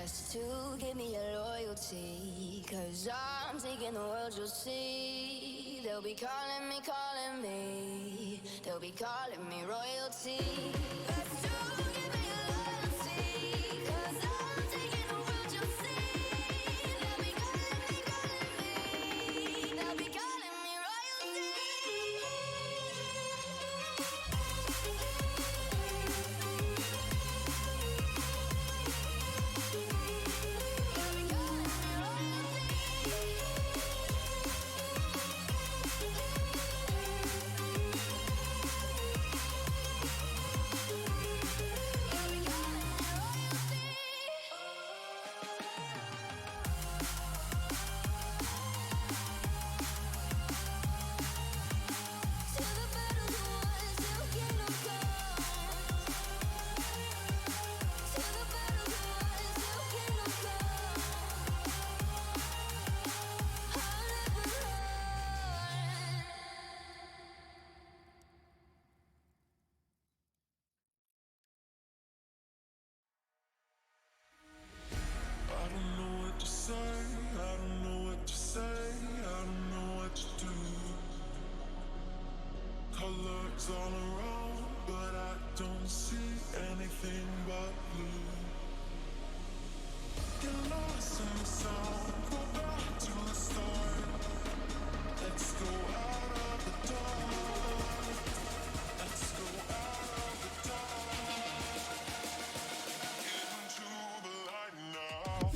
Just to give me your loyalty, 'cause I'm taking the world, you'll see. They'll be calling me, calling me. They'll be calling me royalty. Just to give me your loyalty, 'cause I'm taking the world, you'll see. They'll be calling me, calling me. They'll be calling me royalty. I don't know what to say, I don't know what to say, I don't know what to do. Colors all around, but I don't see anything but blue. Get lost in the sound, go back to the start. Let's go out of the dark. Let's go out of the dark. Into the light now.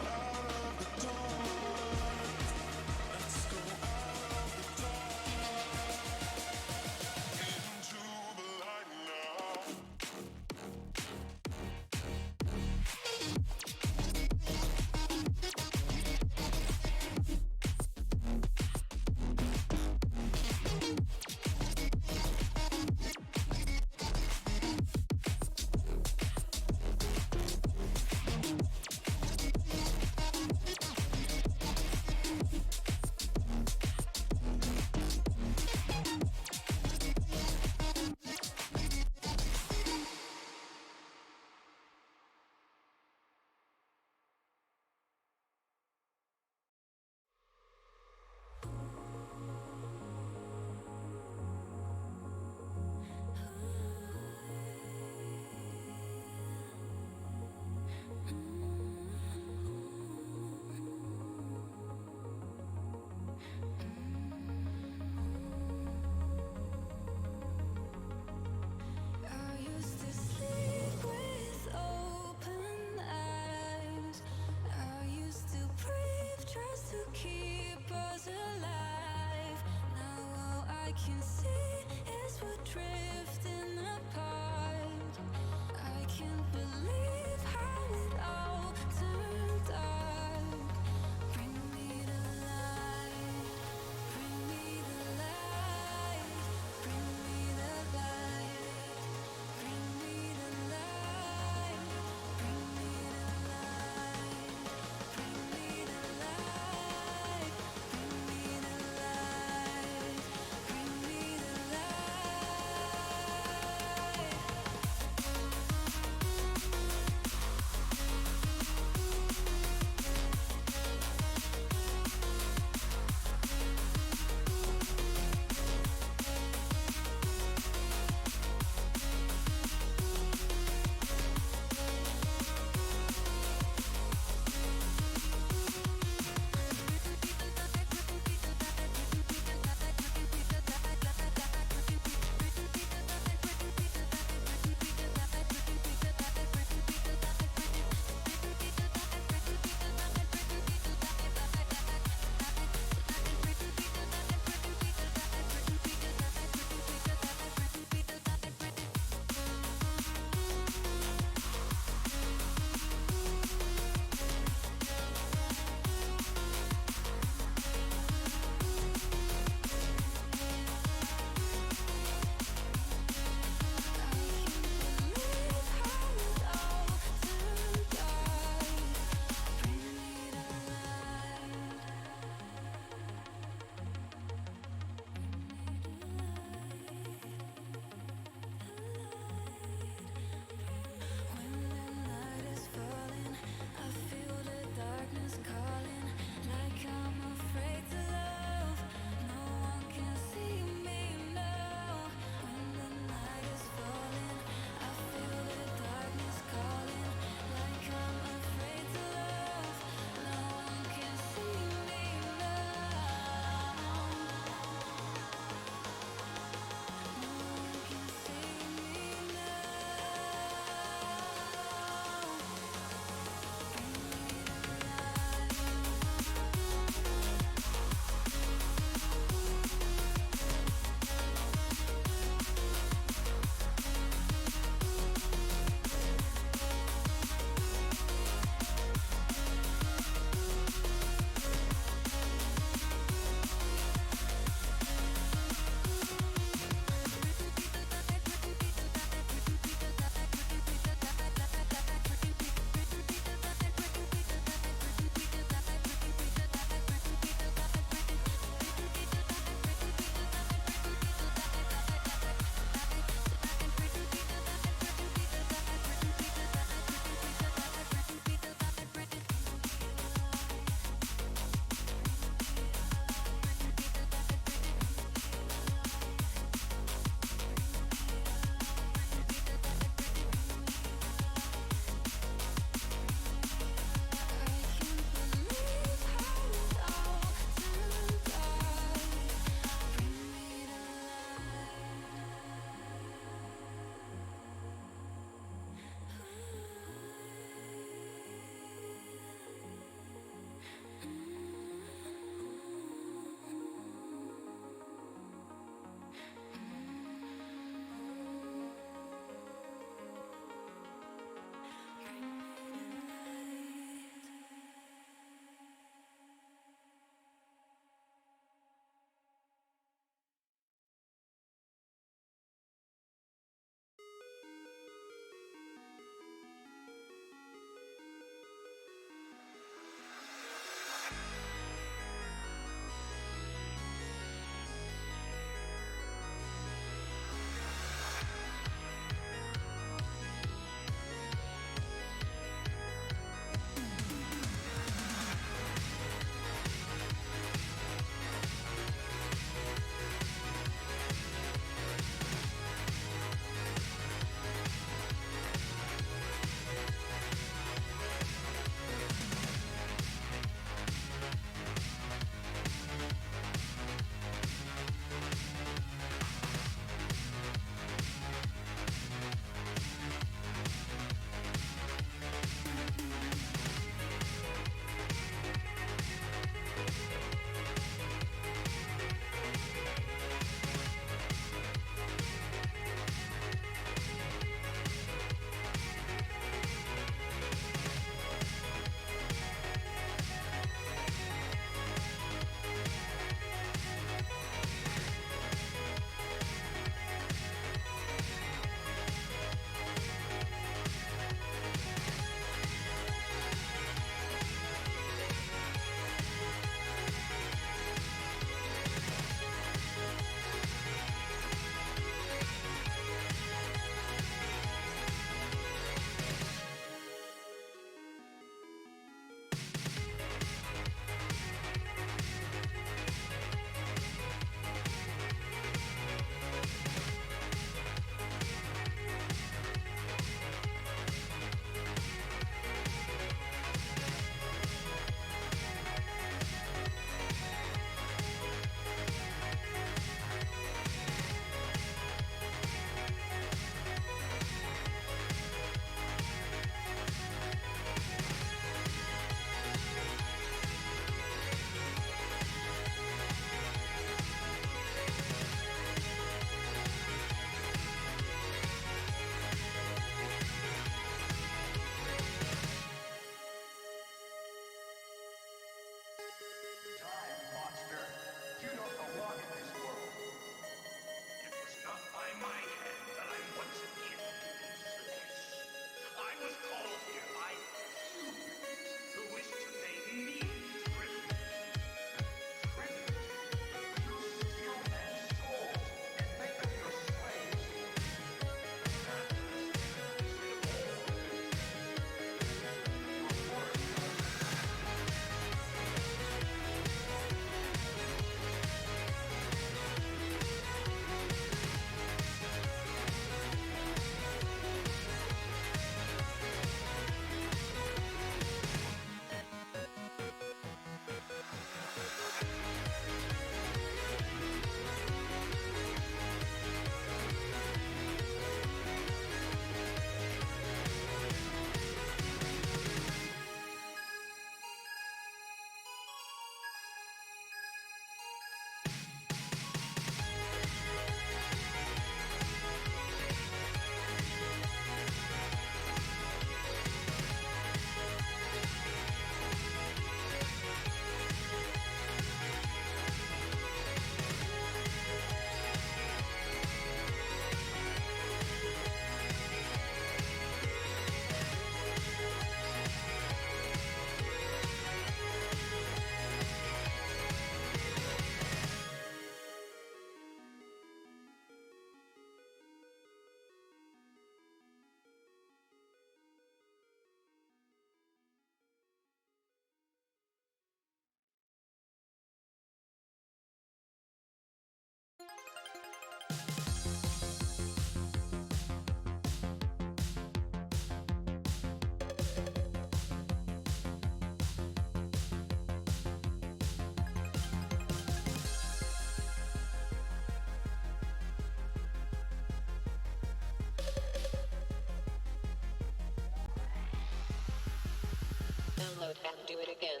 Download and do it again.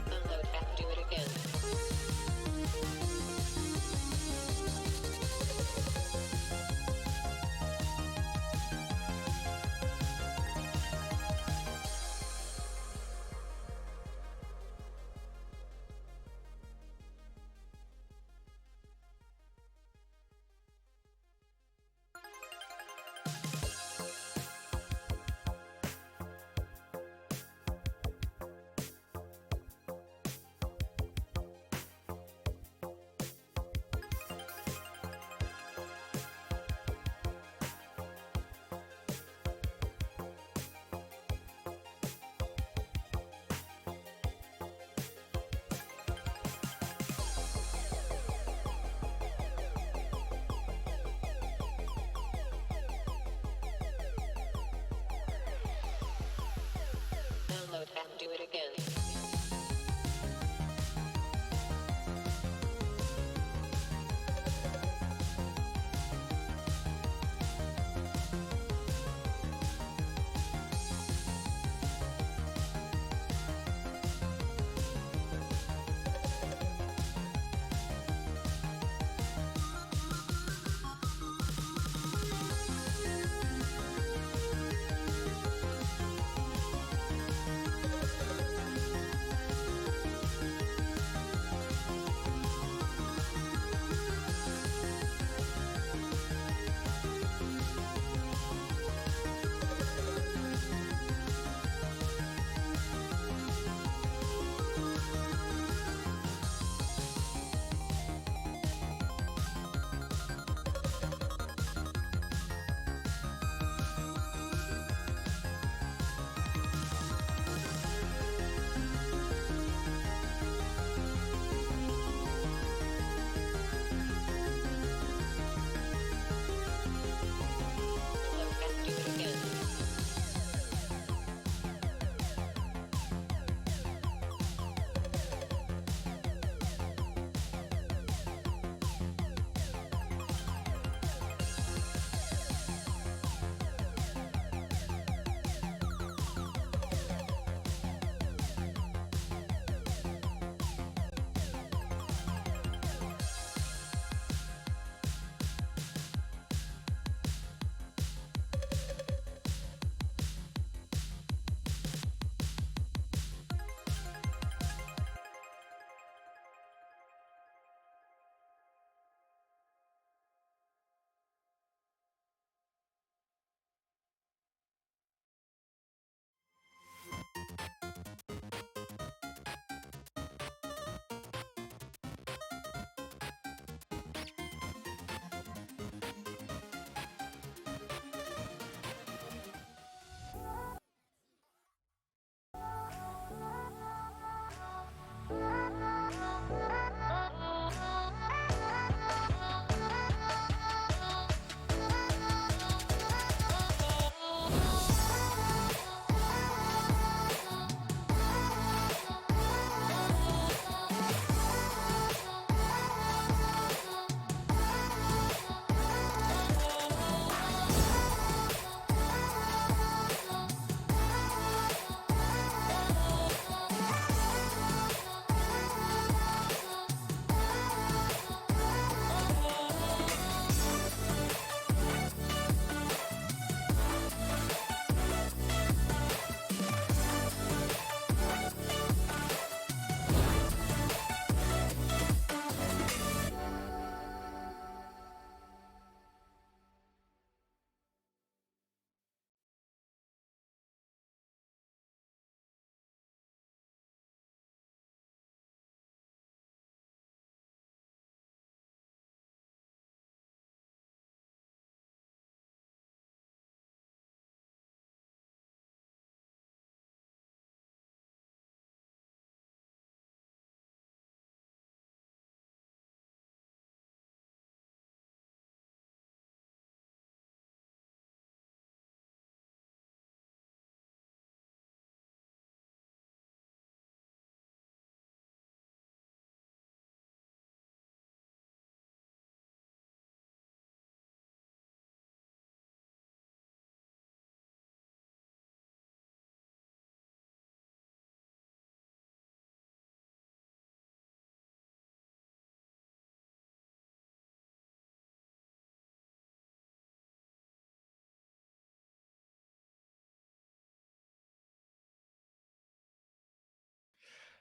Download and do it again. Download and do it again.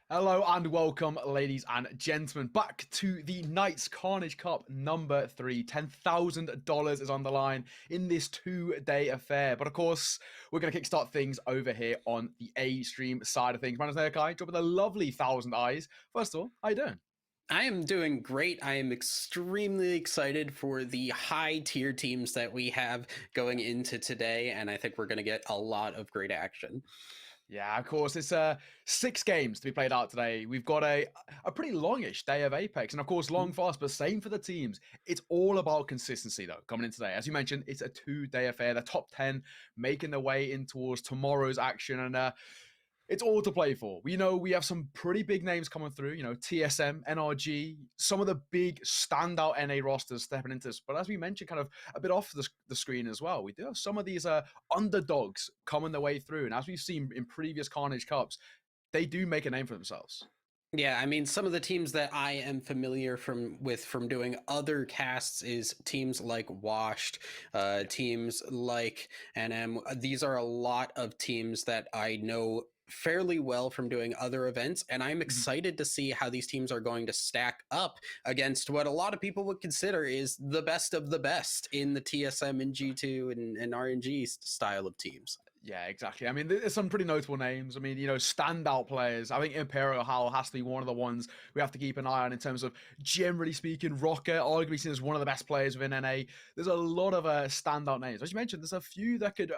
Hello and welcome, ladies and gentlemen, back to the Knights Carnage Cup number 3. $10,000 is on the line in this 2-day affair. But of course, we're going to kickstart things over here on the A-Stream side of things. My name is Naokai, dropping a lovely 1,000 eyes. First of all, how you doing? I am doing great. I am extremely excited for the high tier teams that we have going into today, and I think we're going to get a lot of great action. Yeah, of course, it's 6 games to be played out today. We've got a pretty longish day of Apex, and of course, long fast, but same for the teams. It's all about consistency, though, coming in today. As you mentioned, it's a 2-day affair. The top 10 making their way in towards tomorrow's action, and it's all to play for. We know we have some pretty big names coming through, TSM, NRG, some of the big standout NA rosters stepping into this. But as we mentioned, kind of a bit off the screen as well, we do have some of these underdogs coming their way through. And as we've seen in previous Carnage Cups, they do make a name for themselves. Yeah, I mean, some of the teams that I am familiar from doing other casts is teams like Washed, teams like NM. These are a lot of teams that I know fairly well from doing other events, and I'm excited to see how these teams are going to stack up against what a lot of people would consider is the best of the best in the TSM and G2 and RNG style of teams. Yeah, exactly. I mean, there's some pretty notable names. I mean, standout players. I think Imperial Howl has to be one of the ones we have to keep an eye on in terms of, generally speaking, Rocket, arguably seen as one of the best players within NA. There's a lot of standout names. As you mentioned, there's a few that could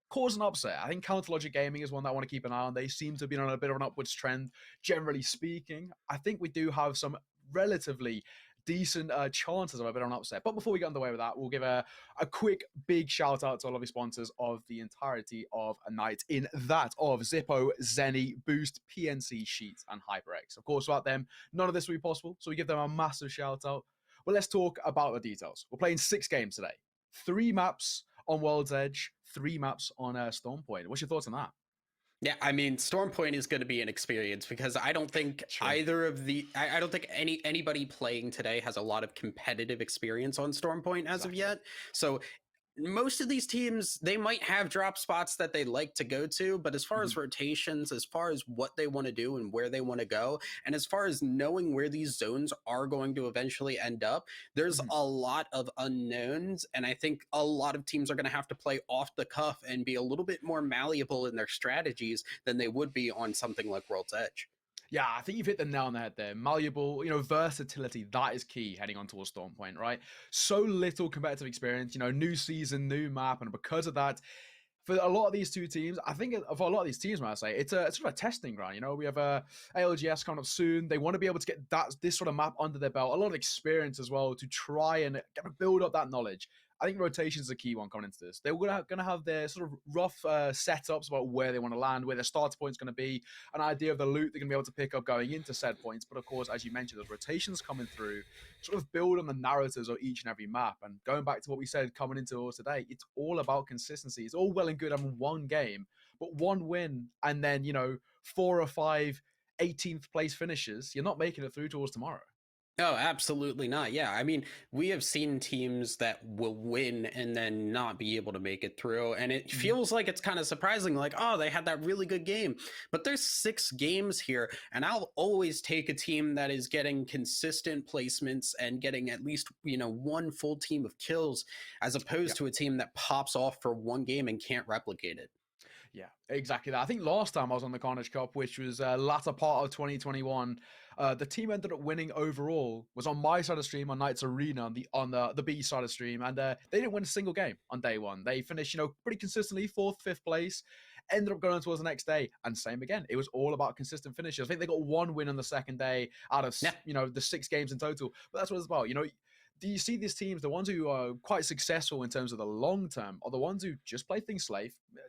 cause an upset. I think Counterlogic Gaming is one that I want to keep an eye on. They seem to be on a bit of an upwards trend, generally speaking. I think we do have some relatively decent chances of a bit of an upset. But before we get underway with that, we'll give a quick big shout out to our lovely sponsors of the entirety of a night, in that of Zippo, Zenny, Boost, PNC Sheets, and HyperX. Of course, without them, none of this would be possible. So we give them a massive shout out. But let's talk about the details. We're playing 6 games today, 3 maps on World's Edge, 3 maps on Stormpoint. What's your thoughts on that? Yeah, I mean, Stormpoint is going to be an experience because I don't think either of the I don't think anybody playing today has a lot of competitive experience on Stormpoint as of yet. So most of these teams, they might have drop spots that they like to go to, but as far as rotations, as far as what they want to do and where they want to go, and as far as knowing where these zones are going to eventually end up, there's a lot of unknowns, and I think a lot of teams are going to have to play off the cuff and be a little bit more malleable in their strategies than they would be on something like World's Edge. Yeah, I think you've hit the nail on the head there. Malleable, versatility, that is key heading on towards Stormpoint, right? So little competitive experience, new season, new map, and because of that, for a lot of these two teams, I think for a lot of these teams, I say, it's sort of a testing ground. We have ALGS coming up soon. They want to be able to get this sort of map under their belt, a lot of experience as well to try and build up that knowledge. I think rotation is a key one coming into this. They're going to have their sort of rough setups about where they want to land, where their starter point is going to be, an idea of the loot they're going to be able to pick up going into said points. But of course, as you mentioned, the rotations coming through sort of build on the narratives of each and every map. And going back to what we said coming into today, it's all about consistency. It's all well and good having one game, but one win and then, 4 or 5 18th place finishes, you're not making it through towards tomorrow. Oh, absolutely not. Yeah. I mean, we have seen teams that will win and then not be able to make it through. And it feels like it's kind of surprising, like, oh, they had that really good game. But there's 6 games here, and I'll always take a team that is getting consistent placements and getting at least, one full team of kills, as opposed to a team that pops off for one game and can't replicate it. Yeah, exactly that. I think last time I was on the Carnage Cup, which was latter part of 2021, the team ended up winning overall. Was on my side of the stream on Knights Arena on the B side of the stream, and they didn't win a single game on day one. They finished, pretty consistently 4th, 5th place. Ended up going towards the next day, and same again. It was all about consistent finishes. I think they got 1 win on the second day out of the 6 games in total. But that's what it's about. Do you see these teams, the ones who are quite successful in terms of the long term, are the ones who just play things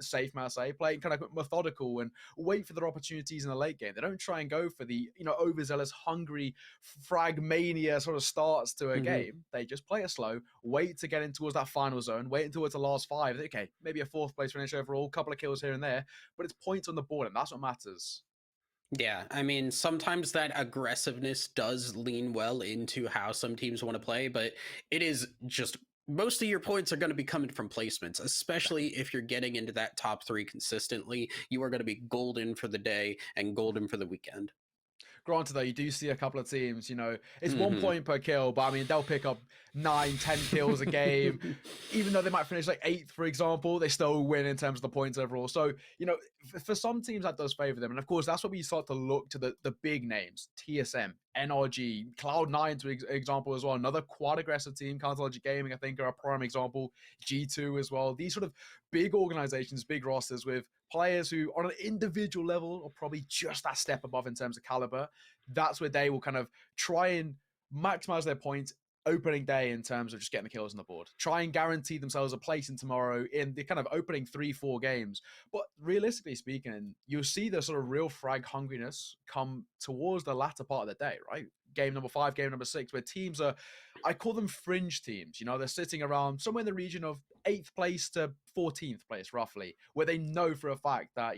safe, may I say, play kind of methodical and wait for their opportunities in the late game. They don't try and go for the, overzealous, hungry, frag mania sort of starts to a game. They just play it slow, wait to get in towards that final zone, wait until it's the last 5. Okay, maybe a 4th place finish overall, couple of kills here and there, but it's points on the board, and that's what matters. Yeah, I mean, sometimes that aggressiveness does lean well into how some teams want to play, but it is just most of your points are going to be coming from placements, especially if you're getting into that top 3 consistently. You are going to be golden for the day and golden for the weekend. Granted, though, you do see a couple of teams, it's 1 point Mm-hmm. per kill, but I mean, they'll pick up 9, 10 kills a game. Even though they might finish like 8th, for example, they still win in terms of the points overall. So, for some teams, that does favor them. And of course, that's where we start to look to the big names, TSM, NRG, Cloud9, to example, as well. Another quad aggressive team, Carnage Gaming, I think, are a prime example. G2 as well. These sort of big organizations, big rosters with players who, on an individual level, are probably just that step above in terms of caliber. That's where they will kind of try and maximize their points opening day in terms of just getting the kills on the board. Try and guarantee themselves a place in tomorrow in the kind of opening 3-4 games. But realistically speaking, you'll see the sort of real frag hungriness come towards the latter part of the day, right? Game number 5, game number 6, where teams are, I call them fringe teams. They're sitting around somewhere in the region of 8th place to 14th place, roughly, where they know for a fact that,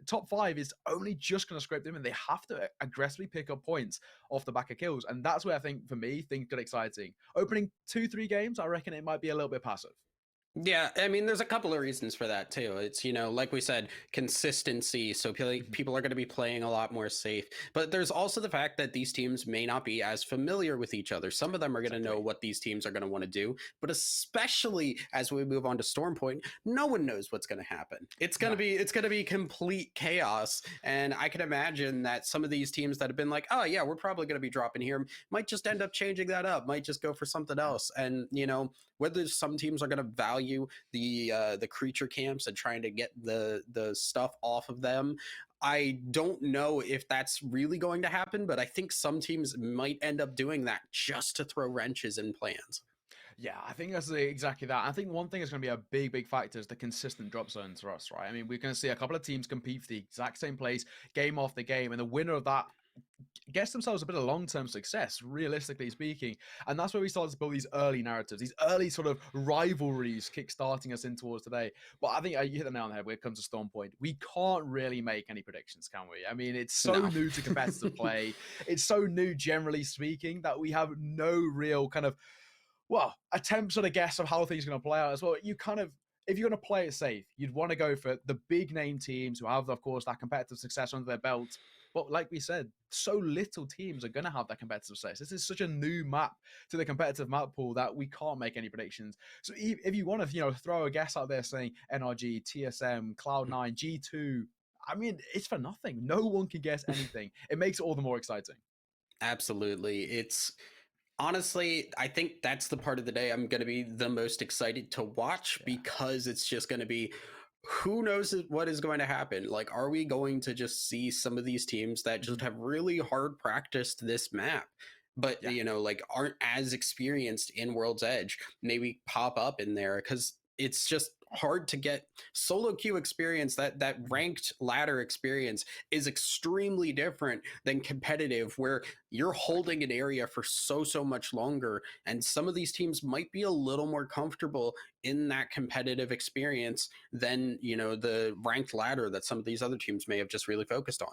top 5 is only just going to scrape them, and they have to aggressively pick up points off the back of kills. And that's where I think, for me, things get exciting. Opening 2-3 games, I reckon it might be a little bit passive. Yeah, I mean, there's a couple of reasons for that too. It's, like we said, consistency. So people are going to be playing a lot more safe. But there's also the fact that these teams may not be as familiar with each other. Some of them are going to know what these teams are going to want to do. But especially as we move on to Stormpoint, no one knows what's going to happen. It's going to be complete chaos. And I can imagine that some of these teams that have been like, oh yeah, we're probably going to be dropping here, might just end up changing that up, might just go for something else. And whether some teams are going to value the creature camps and trying to get the stuff off of them, I don't know if that's really going to happen, but I think some teams might end up doing that just to throw wrenches in plans. Yeah, I think that's exactly that. I think one thing is going to be a big factor is the consistent drop zones for us, right? I mean, we're going to see a couple of teams compete for the exact same place, game after game, and the winner of that gets themselves a bit of long-term success, realistically speaking. And that's where we started to build these early narratives, these early sort of rivalries kick-starting us in towards today. But I think you hit the nail on the head when it comes to Stormpoint. We can't really make any predictions, can we? I mean, it's so new to competitive play. It's so new, generally speaking, that we have no real kind of, attempts at a guess of how things are going to play out as well. You kind of, if you're going to play it safe, you'd want to go for the big name teams who have, of course, that competitive success under their belt. But like we said, so little teams are going to have that competitive success. This is such a new map to the competitive map pool that we can't make any predictions. So if you want to, throw a guess out there saying NRG, TSM, Cloud9, G2, I mean, it's for nothing. No one can guess anything. It makes it all the more exciting. Absolutely. It's honestly, I think that's the part of the day I'm going to be the most excited to watch, because it's just going to be, who knows what is going to happen? Like, are we going to just see some of these teams that just have really hard practiced this map, but like aren't as experienced in World's Edge, maybe pop up in there? Because it's just hard to get solo queue experience. That ranked ladder experience is extremely different than competitive, where you're holding an area for so much longer, and some of these teams might be a little more comfortable in that competitive experience than the ranked ladder that some of these other teams may have just really focused on.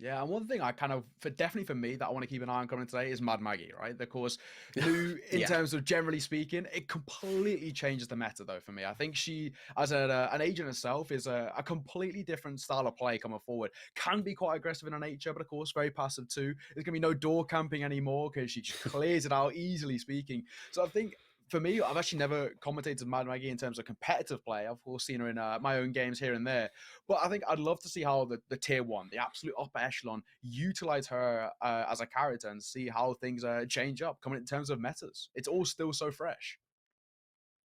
Yeah, and one thing I kind of, definitely for me, that I want to keep an eye on coming today is Mad Maggie, right? Of course, who, in terms of generally speaking, it completely changes the meta, though, for me. I think she, as an agent herself, is a completely different style of play coming forward. Can be quite aggressive in her nature, but of course, very passive too. There's going to be no door camping anymore because she just clears it out, easily speaking. So I think, for me, I've actually never commentated Mad Maggie in terms of competitive play. I've of course seen her in my own games here and there. But I think I'd love to see how the tier 1, the absolute upper echelon, utilize her as a character and see how things change up coming in terms of metas. It's all still so fresh.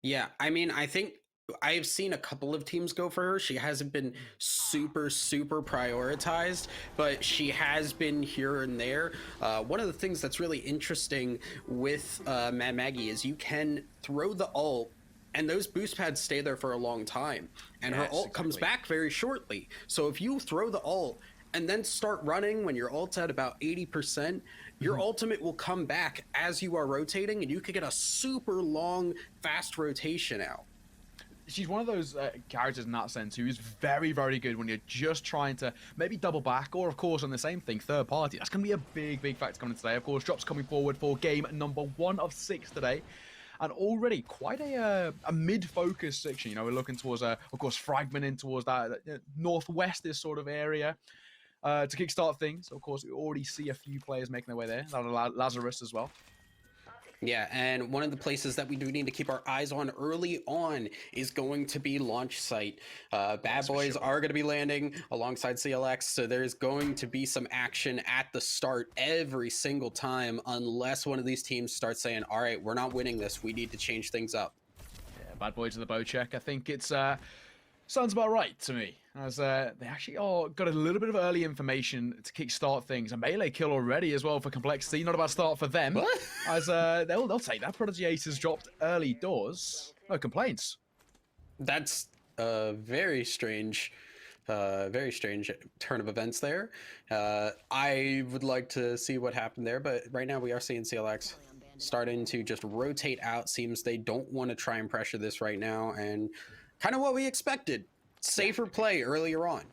Yeah, I mean, I think I've seen a couple of teams go for her. She hasn't been super prioritized, but she has been here and there. One of the things that's really interesting with Mad Maggie is you can throw the ult, and those boost pads stay there for a long time, and her ult comes back very shortly. So if you throw the ult and then start running when your ult's at about 80%, your ultimate will come back as you are rotating, and you could get a super long, fast rotation out. She's one of those characters in that sense who is very good when you're just trying to maybe double back, or of course on the same thing, third party. That's going to be a big factor coming today. Of course, drops coming forward for game number 1 of 6 today. and already quite a mid-focus section. We're looking towards, of course, Fragment in towards that northwest this sort of area. To kickstart things, of course, we already see a few players making their way there. Lazarus as well. Yeah, and one of the places that we do need to keep our eyes on early on is going to be launch site. Bad Boys are going to be landing alongside CLX, so there's going to be some action at the start every single time, unless one of these teams starts saying, all right, we're not winning this, we need to change things up. Yeah, Bad Boys to the bow check. I think it's sounds about right to me, as they actually got a little bit of early information to kickstart things. A melee kill already as well for Complexity. Not a bad start for them. What? As they'll take that. Prodigy Ace has dropped early doors. No complaints. That's a very strange turn of events there. I would like to see what happened there, but right now we are seeing CLX starting to just rotate out. Seems they don't want to try and pressure this right now, and kind of what we expected. Safer play earlier on.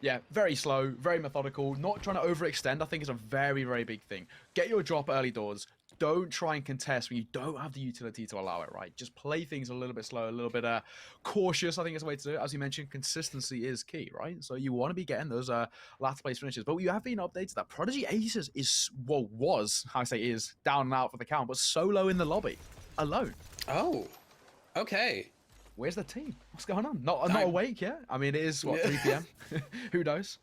Yeah, very slow, very methodical, not trying to overextend. I think is a very, very big thing. Get your drop early doors. Don't try and contest when you don't have the utility to allow it, right? Just play things a little bit slow, a little bit cautious, I think is the way to do it. As you mentioned, consistency is key, right? So you want to be getting those last place finishes. But you have been updated that Prodigy Aces is down and out for the count, but solo in the lobby, alone. Oh, okay. Where's the team? What's going on? Not awake yet? I mean, it is, 3 p.m.? Who knows?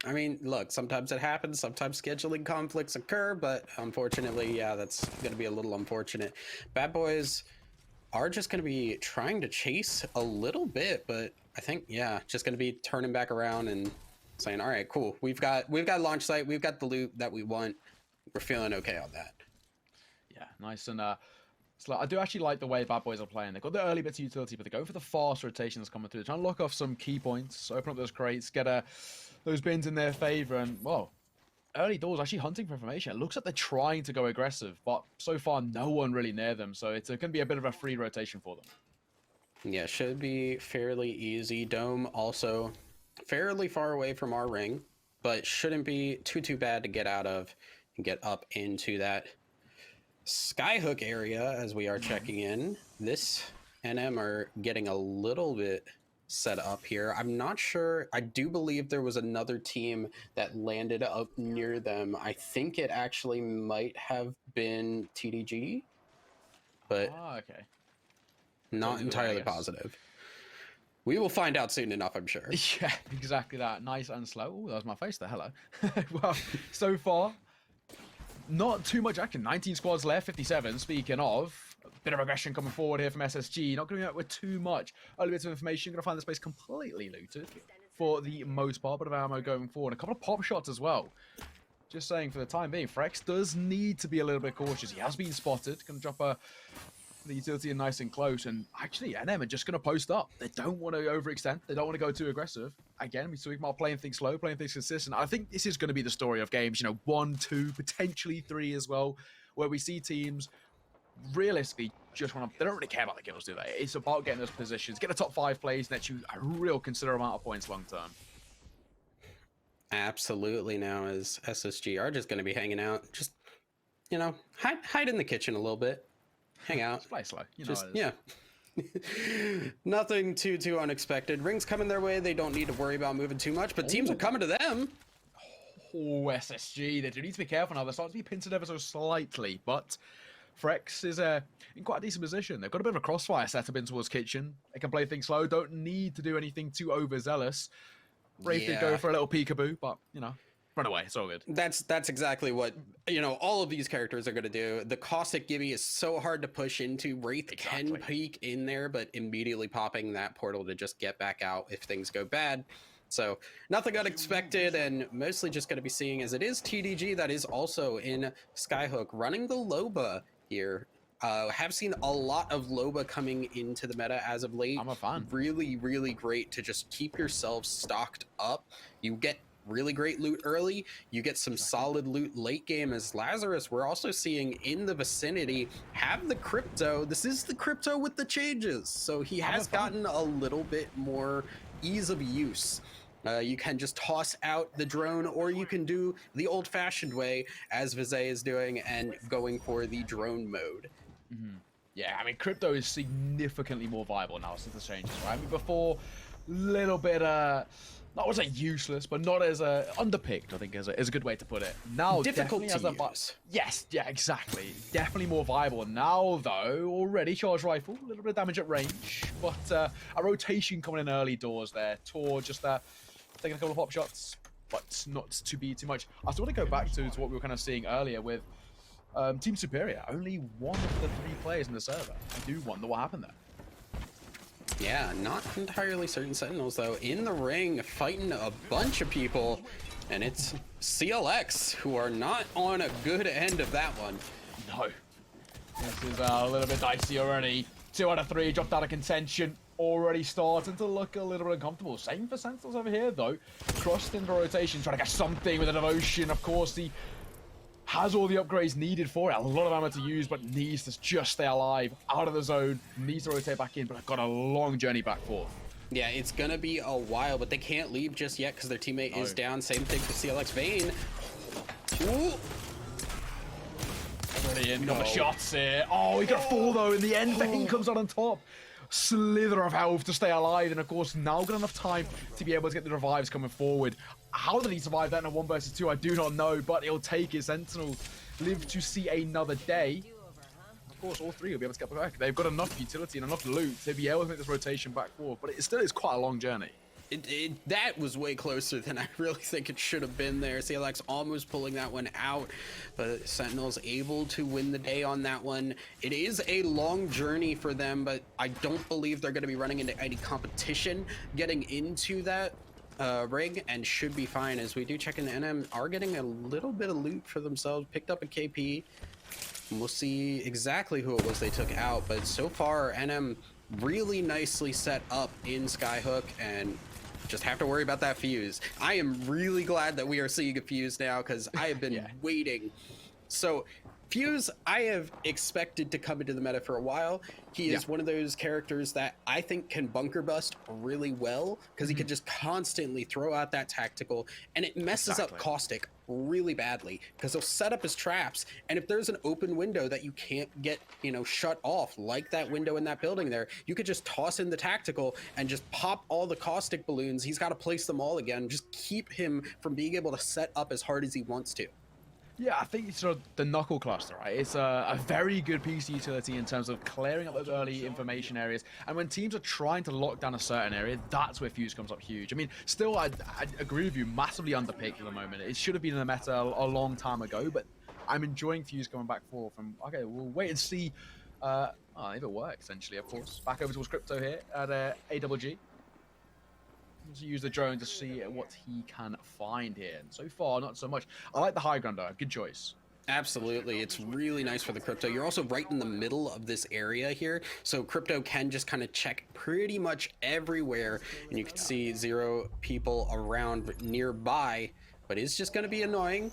I mean, look, sometimes it happens. Sometimes scheduling conflicts occur, but unfortunately, yeah, that's going to be a little unfortunate. Bad Boys are just going to be trying to chase a little bit, but I think, yeah, just going to be turning back around and saying, all right, cool. We've got launch site. We've got the loot that we want. We're feeling okay on that. Yeah, nice. And I do actually like the way Bad Boys are playing. They've got the early bits of utility, but they're going for the fast rotations coming through. They're trying to lock off some key points, open up those crates, get those bins in their favor, and, well, early doors actually hunting for information. It looks like they're trying to go aggressive, but so far no one really near them, so it's going to be a bit of a free rotation for them. Yeah, should be fairly easy. Dome also fairly far away from our ring, but shouldn't be too bad to get out of and get up into that Skyhook area as we are checking in. This NM are getting a little bit set up here. I'm not sure. I do believe there was another team that landed up near them. I think it actually might have been TDG, but okay. Not entirely positive. We will find out soon enough, I'm sure. Yeah, exactly that. Nice and slow. Oh, that was my face there. Hello. Well, so far, not too much action. 19 squads left, 57. Speaking of, a bit of aggression coming forward here from SSG. Not going to be out with too much. Early bits of information. Going to find the space completely looted for the most part. Bit of ammo going forward. A couple of pop shots as well. Just saying, for the time being, Frex does need to be a little bit cautious. He has been spotted. Going to drop the utility in nice and close. And actually, NM are just going to post up. They don't want to overextend. They don't want to go too aggressive. Again, we speak about playing things slow, playing things consistent. I think this is going to be the story of games, 1, 2, potentially 3 as well, where we see teams realistically just want to, they don't really care about the kills, do they? It's about getting those positions, get the top 5 plays, net you a real considerable amount of points long term. Absolutely. Now, as SSG are just going to be hanging out, just, hide in the kitchen a little bit. Hang out. Just play slow. Yeah. Nothing too unexpected. Rings coming their way. They don't need to worry about moving too much, but teams are coming to them. Oh, SSG. They do need to be careful now. They're starting to be pincered ever so slightly, but Frex is in quite a decent position. They've got a bit of a crossfire set up in towards kitchen. They can play things slow. Don't need to do anything too overzealous. Wraith did go for a little peekaboo, but, run away. It's all good. That's exactly what, all of these characters are going to do. The caustic Gibby is so hard to push into. Wraith can peek in there, but immediately popping that portal to just get back out if things go bad. So nothing unexpected, and mostly just going to be seeing as it is TDG that is also in Skyhook running the Loba here. Have seen a lot of Loba coming into the meta as of late. I'm a fan. Really, really great to just keep yourselves stocked up. You get really great loot early. You get some solid loot late game. As Lazarus, we're also seeing in the vicinity have the crypto. This is the crypto with the changes. So he has gotten a little bit more ease of use. You can just toss out the drone, or you can do the old-fashioned way, as Vizay is doing, and going for the drone mode. Yeah, I mean, crypto is significantly more viable now since the changes, right? I mean, before, little bit, not was it useless, but not as underpicked, I think is a good way to put it. Now, Difficult definitely to has use. yes, yeah, exactly. Definitely more viable. Now, though, already charge rifle, a little bit of damage at range, but a rotation coming in early doors there. Tor just taking a couple of pop shots, but not to be too much. I still want to go back to what we were kind of seeing earlier with Team Superior. Only one of the 3 players in the server. I do wonder what happened there. Yeah, not entirely certain. Sentinels, though, in the ring, fighting a bunch of people, and it's CLX, who are not on a good end of that one. No. This is a little bit dicey already. 2 out of 3 dropped out of contention. Already starting to look a little bit uncomfortable. Same for Sentinels over here, though. Crossed into rotation, trying to get something with a devotion. Of course, he has all the upgrades needed for it. A lot of ammo to use, but needs to just stay alive. Out of the zone. Needs to rotate back in, but I've got a long journey back forth. Yeah, it's gonna be a while, but they can't leave just yet because their teammate is down. Same thing for CLX Vayne. Ooh. Already in. Got the shots here. Oh, he got a fall, though. In the end, Vayne comes out on top. Slither of health to stay alive, and of course now got enough time to be able to get the revives coming forward. How did he survive that in a 1 versus 2? I do not know, but he'll take his Sentinel, live to see another day. Of course, all 3 will be able to get back. They've got enough utility and enough loot to be able to make this rotation back forward, but it still is quite a long journey. That was way closer than I really think it should have been there. CLX almost pulling that one out, but Sentinel's able to win the day on that one. It is a long journey for them, but I don't believe they're going to be running into any competition getting into that ring, and should be fine. As we do check in, NM are getting a little bit of loot for themselves. Picked up a KP. We'll see exactly who it was they took out, but so far NM really nicely set up in Skyhook, and just have to worry about that fuse. I am really glad that we are seeing a fuse now, because I have been waiting. So Fuse, I have expected to come into the meta for a while. He is one of those characters that I think can bunker bust really well, because he can just constantly throw out that tactical, and it messes up Caustic really badly, because he'll set up his traps, and if there's an open window that you can't get, you know, shut off, like that window in that building there, you could just toss in the tactical and just pop all the Caustic balloons. He's got to place them all again, just keep him from being able to set up as hard as he wants to. Yeah, I think it's sort of the knuckle cluster, right? It's a very good piece of utility in terms of clearing up those early information areas. And when teams are trying to lock down a certain area, that's where Fuse comes up huge. I mean, still, I agree with you, massively underpicked at the moment. It should have been in the meta a long time ago, but I'm enjoying Fuse coming back forth. And okay, we'll wait and see if it works, essentially, of course. Back over towards Crypto here at AWG. To use the drone to see what he can find here, and so far not so much. I like the high ground though. Good choice. Absolutely, it's really nice for the Crypto. You're also right in the middle of this area here, so Crypto can just kind of check pretty much everywhere, and you can see 0 people around nearby, but it's just going to be annoying.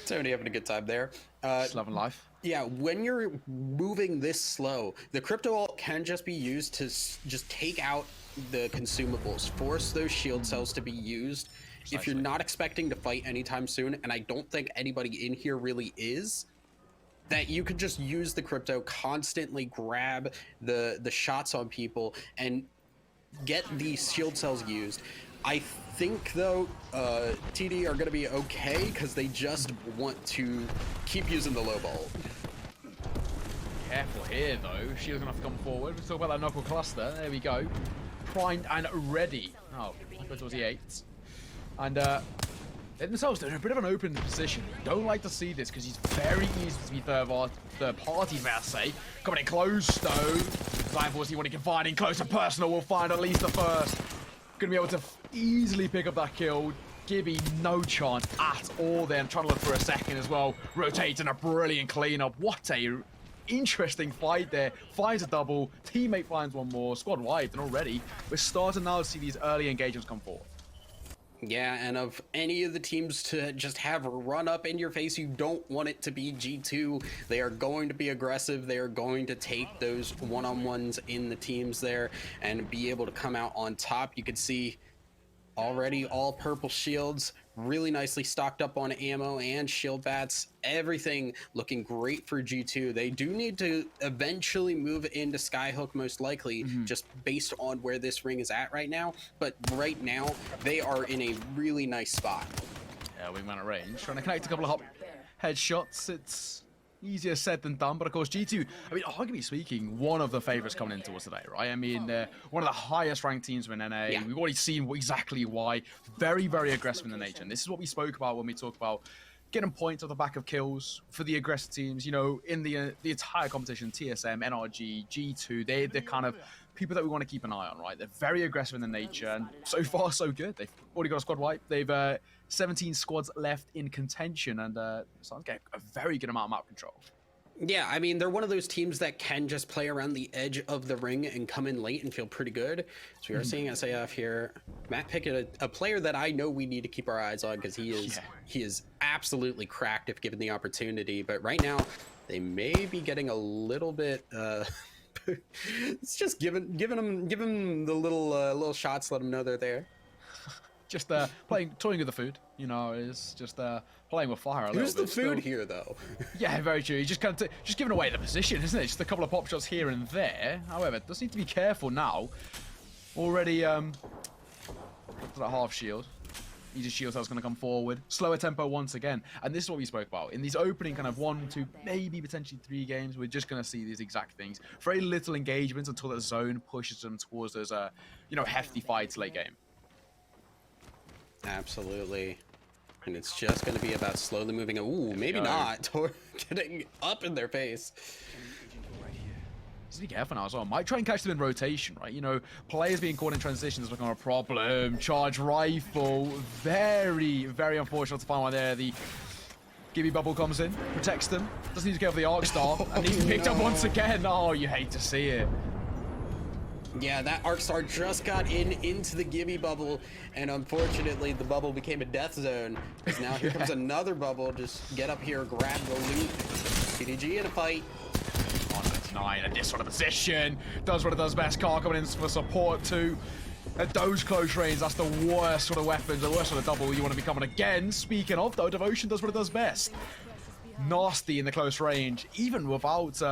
Tony having a good time there. Just loving life. Yeah, when you're moving this slow, the Crypto ult can just be used to just take out the consumables, force those shield cells to be used. Precisely. If you're not expecting to fight anytime soon, and I don't think anybody in here really is, that you could just use the Crypto, constantly grab the shots on people and get these shield cells used. I think, though, TD are going to be okay, because they just want to keep using the low ball. Careful here, though. Shield's going to have to come forward. Let's talk about that knuckle cluster. There we go. Primed and ready. Oh, go towards the 8. And they themselves, they're in a bit of an open position. Don't like to see this, because he's very easy to be third party, may I say. Coming in close, though. Time for he can find in close and personal. Will find at least the first. Gonna be able to easily pick up that kill. Gibby, no chance at all there. I'm trying to look for a second as well. Rotating a brilliant cleanup. What a interesting fight there. Finds a double. Teammate finds one more. Squad wiped, and already we're starting now to see these early engagements come forward. Yeah, and of any of the teams to just have a run up in your face, you don't want it to be G2. They are going to be aggressive. They are going to take those one-on-ones in the teams there and be able to come out on top. You can see already all purple shields really nicely stocked up on ammo and shield bats. Everything looking great for G2. They do need to eventually move into Skyhook, most likely, just based on where this ring is at right now. But right now, they are in a really nice spot. Yeah, wingman at range. Trying to connect a couple of headshots. It's easier said than done, but of course G2, I mean, arguably speaking, one of the favorites coming into us today, right? I mean, one of the highest ranked teams in NA. Yeah. We've already seen exactly why. Very, very aggressive in the nature. And this is what we spoke about when we talk about getting points off the back of kills for the aggressive teams. You know, in the entire competition, TSM, NRG, G2, they're kind of people that we want to keep an eye on, right? They're very aggressive in the nature, and so far so good. They've already got a squad wipe. They've 17 squads left in contention, and starting to get a very good amount of map control. Yeah, I mean, they're one of those teams that can just play around the edge of the ring and come in late and feel pretty good. So we are seeing SAF here. Matt Pickett, a player that I know we need to keep our eyes on because he is absolutely cracked if given the opportunity. But right now, they may be getting a little bit. It's just give him the little shots, let them know they're there. Just toying with the food, you know, is just playing with fire a little bit. Who's the food here, though? Yeah, very true. He's just kind of just giving away the position, isn't it? Just a couple of pop shots here and there. However, does need to be careful now. Already, that half shield. Easy shield cell's going to come forward. Slower tempo once again. And this is what we spoke about. In these opening kind of 1, 2, maybe potentially 3 games, we're just going to see these exact things. Very little engagement until the zone pushes them towards those, hefty fights late game. Absolutely. And it's just going to be about slowly moving. Ooh, maybe not. Getting up in their face. Just be careful now as well. Might try and catch them in rotation, right? You know, players being caught in transitions is become a problem. Charge rifle. Very, very unfortunate to find one there. The Gibby bubble comes in, protects them. Doesn't need to go for the arc star. And he's picked up once again. Oh, you hate to see it. Yeah, that arc star just got into the Gibby bubble, and unfortunately the bubble became a death zone. Because now here comes another bubble. Just get up here, grab the loot. TDG in a fight. On 9 in this sort of position. Does what it does best. Car coming in for support too. At those close range, that's the worst sort of weapons, the worst sort of double you want to be coming again. Speaking of, though, Devotion does what it does best. Nasty in the close range, even without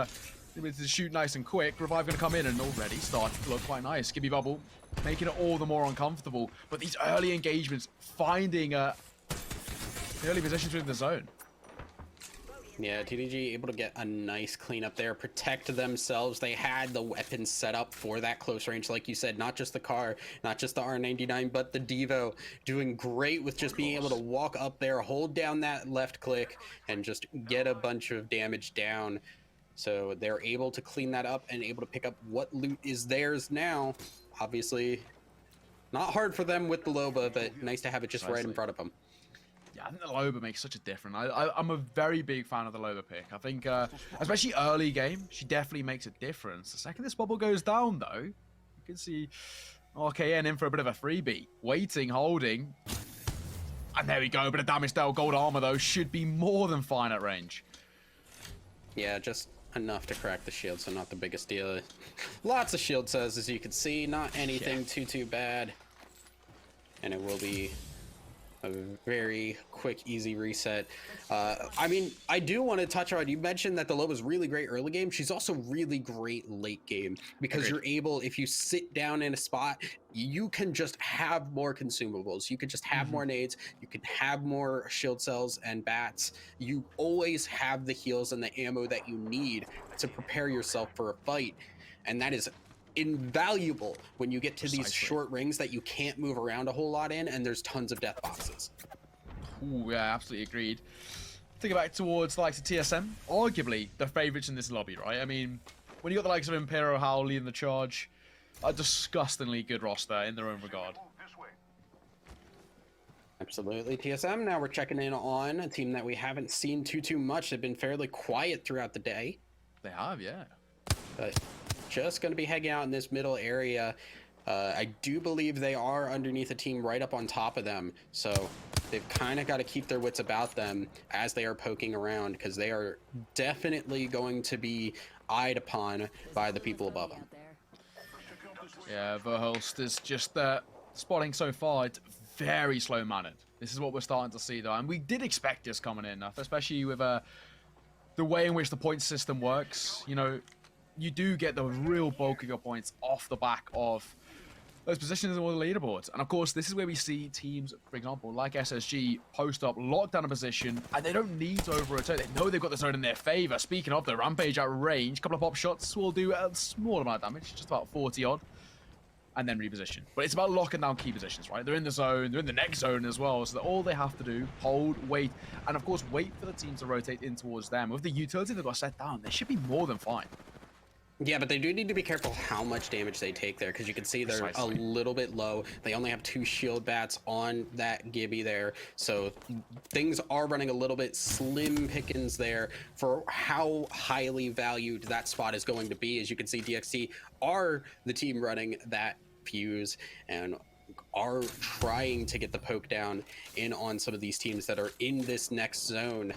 able to shoot nice and quick. Revive going to come in and already starting to look quite nice. Gibby bubble making it all the more uncomfortable. But these early engagements, finding the early positions within the zone. Yeah, TDG able to get a nice cleanup there, protect themselves. They had the weapons set up for that close range, like you said, not just the car, not just the R99, but the Devo, doing great with just being able to walk up there, hold down that left click, and just get a bunch of damage down. So they're able to clean that up and able to pick up what loot is theirs now. Obviously, not hard for them with the Loba, but nice to have it just right in front of them. Yeah, I think the Loba makes such a difference. I'm a very big fan of the Loba pick. I think, especially early game, she definitely makes a difference. The second this bubble goes down, though, you can see RKN in for a bit of a freebie. Waiting, holding. And there we go, a bit of damage there. Gold armor, though, should be more than fine at range. Yeah, just enough to crack the shield, so not the biggest deal. Lots of shield cells, as you can see. Not anything too bad. And it will be a very quick, easy reset. I mean, I do want to touch on, you mentioned that the Loba's really great early game. She's also really great late game because you're able, if you sit down in a spot, you can just have more consumables. You can just have more nades. You can have more shield cells and bats. You always have the heals and the ammo that you need to prepare yourself for a fight. And that is invaluable when you get to these short rings that you can't move around a whole lot in, and there's tons of death boxes. Ooh, yeah, absolutely agreed. Think back towards the likes of TSM, arguably the favorites in this lobby, right? I mean, when you got the likes of Impero, Howl leading the charge, a disgustingly good roster in their own regard. Absolutely. TSM, now we're checking in on a team that we haven't seen too much. They've been fairly quiet throughout the day. They have, yeah. But just going to be hanging out in this middle area. I do believe they are underneath a team right up on top of them. So they've kind of got to keep their wits about them as they are poking around, because they are definitely going to be eyed upon by the people above them. Yeah, Verhulst is just spotting so far. It's very slow-mannered. This is what we're starting to see, though. And we did expect this coming in, especially with the way in which the point system works. You know, you do get the real bulk of your points off the back of those positions on the leaderboards. And of course, this is where we see teams, for example, like SSG, post up, lock down a position, and they don't need to over-rotate. They know they've got the zone in their favor. Speaking of, the Rampage at range, a couple of pop shots will do a small amount of damage, just about 40 odd, and then reposition. But it's about locking down key positions, right? They're in the zone, they're in the next zone as well, so that all they have to do, hold, wait, and of course, wait for the team to rotate in towards them. With the utility they've got set down, they should be more than fine. Yeah, but they do need to be careful how much damage they take there, because you can see they're a little bit low. They only have 2 shield bats on that Gibby there, so things are running a little bit slim pickings there for how highly valued that spot is going to be. As you can see, DXT are the team running that fuse and are trying to get the poke down in on some of these teams that are in this next zone.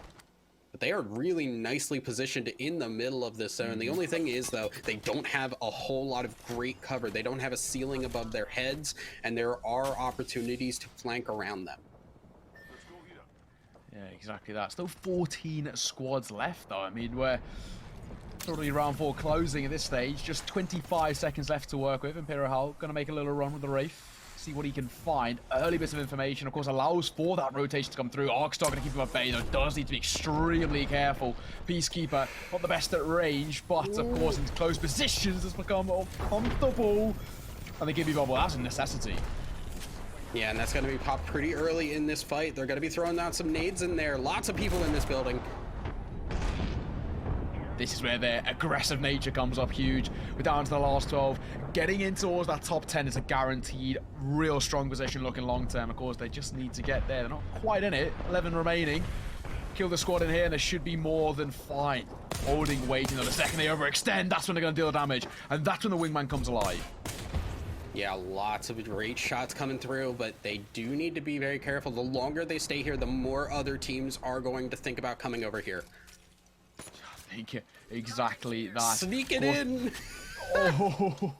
But they are really nicely positioned in the middle of this zone. The only thing is, though, they don't have a whole lot of great cover. They don't have a ceiling above their heads, and there are opportunities to flank around them. Yeah, exactly that. Still 14 squads left, though. I mean, we're probably round 4 closing at this stage. Just 25 seconds left to work with. Imperial Hal going to make a little run with the Wraith. See what he can find. Early bits of information, of course, allows for that rotation to come through. Arcstar going to keep him at bay, though. Does need to be extremely careful. Peacekeeper, not the best at range, but of course, in close positions, has become more comfortable. And the Gibby Bubble, that's a necessity. Yeah, and that's going to be popped pretty early in this fight. They're going to be throwing out some nades in there. Lots of people in this building. This is where their aggressive nature comes up huge. We're down to the last 12. Getting in towards that top 10 is a guaranteed real strong position looking long term. Of course, they just need to get there. They're not quite in it. 11 remaining. Kill the squad in here and they should be more than fine. Holding, waiting. The second they overextend, that's when they're going to deal the damage. And that's when the wingman comes alive. Yeah, lots of great shots coming through, but they do need to be very careful. The longer they stay here, the more other teams are going to think about coming over here. I think exactly that. Sneak it in! Oh.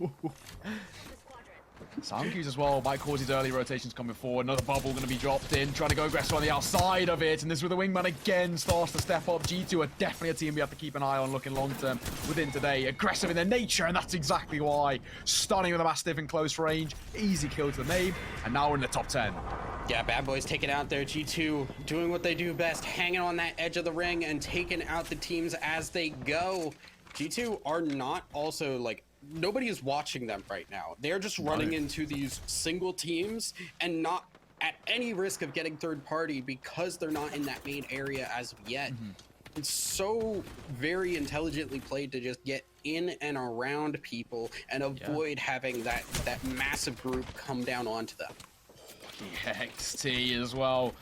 Sound cues as well might cause his early rotations coming forward. Another bubble going to be dropped in, trying to go aggressive on the outside of it. And this is where the wingman again starts to step up. G2 are definitely a team we have to keep an eye on looking long term within today. Aggressive in their nature, and that's exactly why. Stunning with a Mastiff in close range. Easy kill to the name, and now we're in the top 10. Yeah, bad boys taking out there. G2 doing what they do best, hanging on that edge of the ring and taking out the teams as they go. G2 are not also like, nobody is watching them right now. They're just running into these single teams and not at any risk of getting third party because they're not in that main area as of yet. It's so very intelligently played to just get in and around people and avoid having that massive group come down onto them. XT as well.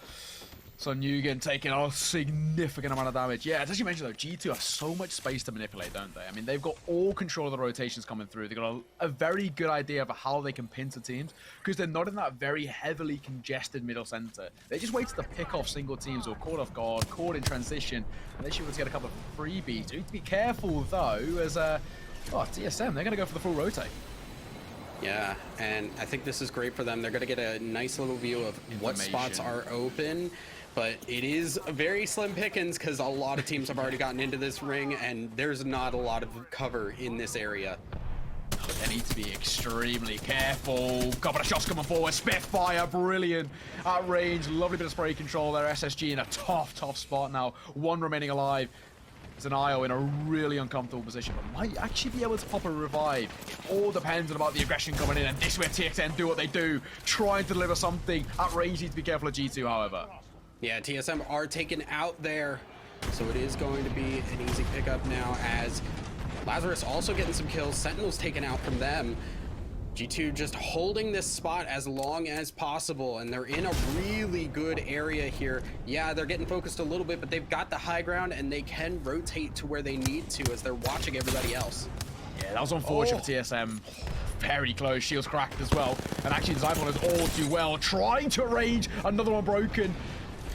So Nugan taking a significant amount of damage. Yeah, as you mentioned though, G2 have so much space to manipulate, don't they? I mean, they've got all control of the rotations coming through. They've got a very good idea of how they can pincer teams because they're not in that very heavily congested middle center. They just wait to pick off single teams or caught off guard, caught in transition, and they should be able to get a couple of freebies. You need to be careful though, as TSM, they're going to go for the full rotate. Yeah, and I think this is great for them. They're going to get a nice little view of what spots are open, but it is very slim pickings because a lot of teams have already gotten into this ring and there's not a lot of cover in this area. They need to be extremely careful. Couple of shots coming forward. Spitfire, brilliant at range. Lovely bit of spray control there. SSG in a tough spot now. One remaining alive. It's an IO in a really uncomfortable position, but might actually be able to pop a revive. It all depends on about the aggression coming in, and this is where TXN do what they do, trying to deliver something. At range, need to be careful of G2, however. Yeah, TSM are taken out there, so it is going to be an easy pickup now as Lazarus also getting some kills. Sentinel's taken out from them. G2 just holding this spot as long as possible, and they're in a really good area here. Yeah, they're getting focused a little bit, but they've got the high ground and they can rotate to where they need to as they're watching everybody else. Yeah, that was unfortunate for TSM. Very close, shields cracked as well. And actually, Zymon is all too well, trying to range. Another one broken.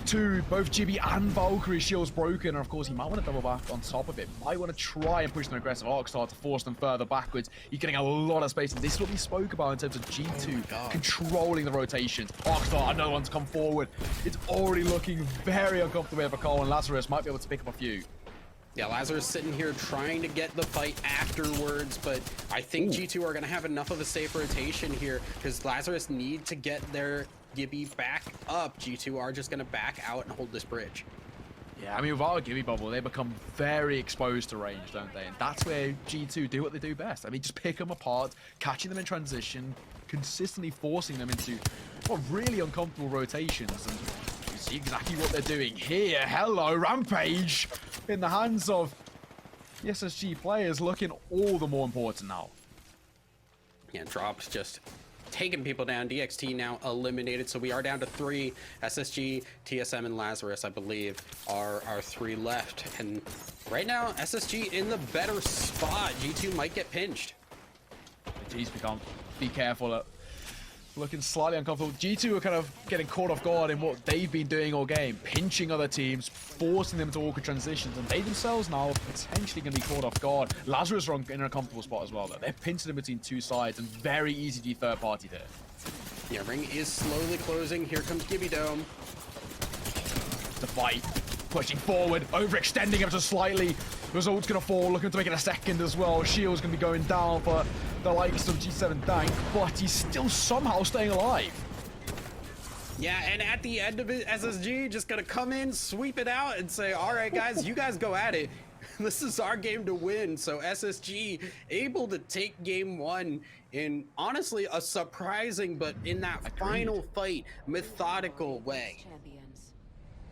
two, both Gibby and Valkyrie shields broken, and of course he might want to double back on top of it. Might want to try and push an aggressive Arcstar to force them further backwards. You're getting a lot of space, and this is what we spoke about in terms of G2 controlling the rotations. Arcstar, another one to come forward. It's already looking very uncomfortable for Cole, and Lazarus might be able to pick up a few. Yeah, Lazarus sitting here trying to get the fight afterwards, but I think G2 are going to have enough of a safe rotation here because Lazarus need to get their Gibby back up. G2 are just going to back out and hold this bridge. Yeah, I mean, without a Gibby bubble, they become very exposed to range, don't they? And that's where G2 do what they do best. I mean, just pick them apart, catching them in transition, consistently forcing them into really uncomfortable rotations. And you see exactly what they're doing here. Hello, Rampage in the hands of the SSG players, looking all the more important now. Yeah, Drops just taking people down. DXT now eliminated, so we are down to 3. SSG, TSM, and Lazarus, I believe, are our 3 left. And right now, SSG in the better spot. G2 might get pinched. Jeez, we can't be careful. Looking slightly uncomfortable. G2 are kind of getting caught off guard in what they've been doing all game, pinching other teams, forcing them to awkward transitions, and they themselves now are potentially going to be caught off guard. Lazarus are in a comfortable spot as well, though. They're pinched in between two sides and very easy to be third party here. Yeah, ring is slowly closing. Here comes Gibby Dome. The fight, pushing forward, overextending ever so slightly. Result's going to fall, looking to make it a second as well. Shield's going to be going down for the likes of G7 Dank, but he's still somehow staying alive. Yeah, and at the end of it, SSG just going to come in, sweep it out, and say, all right, guys, you guys go at it. This is our game to win. So SSG able to take game 1 in, honestly, a surprising, but in that final fight, methodical way.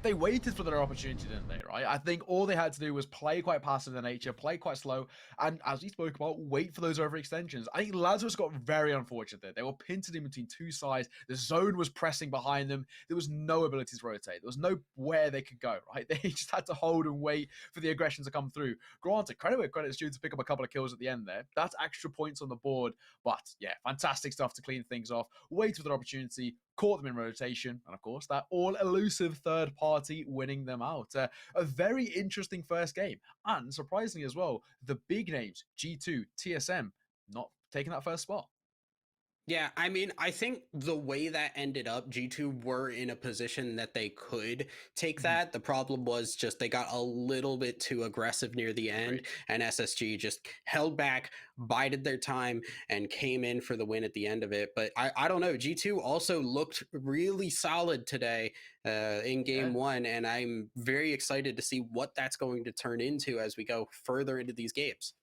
They waited for their opportunity, didn't they, right? I think all they had to do was play quite passive in nature, play quite slow, and as we spoke about, wait for those overextensions. I think Lazarus got very unfortunate there. They were pinted in between two sides. The zone was pressing behind them. There was no ability to rotate. There was no where they could go, right? They just had to hold and wait for the aggression to come through. Granted, credit where credit's due to pick up a couple of kills at the end there. That's extra points on the board, but yeah, fantastic stuff to clean things off. Wait for their opportunity, caught them in rotation, and of course, that all-elusive third party winning them out. A very interesting first game, and surprisingly as well, the big names, G2, TSM, not taking that first spot. Yeah, I mean, I think the way that ended up, G2 were in a position that they could take that. The problem was just they got a little bit too aggressive near the end, right, and SSG just held back, bided their time, and came in for the win at the end of it. But I don't know. G2 also looked really solid today in game 1, and I'm very excited to see what that's going to turn into as we go further into these games.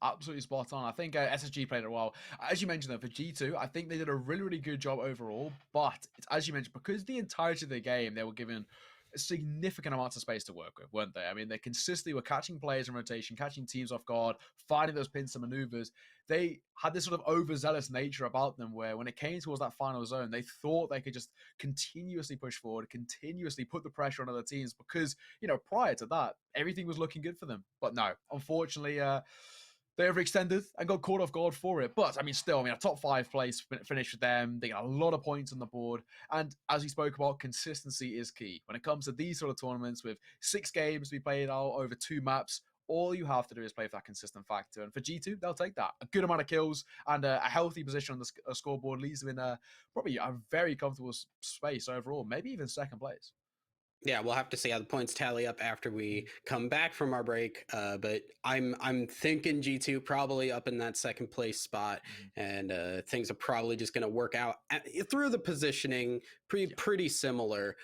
Absolutely spot on. I think SSG played it well. As you mentioned, though, for G2, I think they did a really, really good job overall. But it's, as you mentioned, because the entirety of the game, they were given a significant amount of space to work with, weren't they? I mean, they consistently were catching players in rotation, catching teams off guard, finding those pins and maneuvers. They had this sort of overzealous nature about them where when it came towards that final zone, they thought they could just continuously push forward, continuously put the pressure on other teams because, you know, prior to that, everything was looking good for them. But no, unfortunately, they overextended and got caught off guard for it. But, I mean, still, a top 5 place finish with them. They got a lot of points on the board. And as we spoke about, consistency is key. When it comes to these sort of tournaments with 6 games to be played out over 2 maps, all you have to do is play for that consistent factor. And for G2, they'll take that. A good amount of kills and a healthy position on the scoreboard leaves them in probably a very comfortable space overall, maybe even second place. Yeah, we'll have to see how the points tally up after we come back from our break. But I'm thinking G2 probably up in that second place spot, and things are probably just going to work out through the positioning, pretty similar.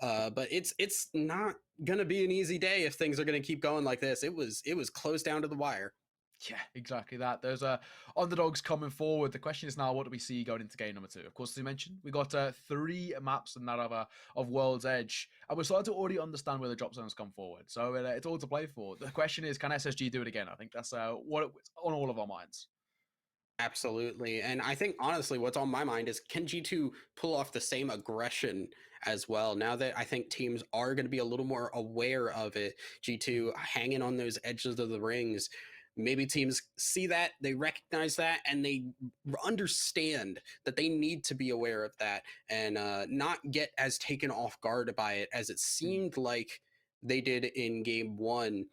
But it's not going to be an easy day if things are going to keep going like this. It was close down to the wire. Yeah, exactly that. There's underdogs coming forward. The question is now, what do we see going into game number 2? Of course, as you mentioned, we got 3 maps in that of World's Edge, and we're starting to already understand where the drop zones come forward. So it's all to play for. The question is, can SSG do it again? I think that's what on all of our minds. Absolutely. And I think, honestly, what's on my mind is, can G2 pull off the same aggression as well? Now that I think teams are going to be a little more aware of it, G2 hanging on those edges of the rings, maybe teams see that, they recognize that, and they understand that they need to be aware of that and not get as taken off guard by it as it seemed like they did in game one.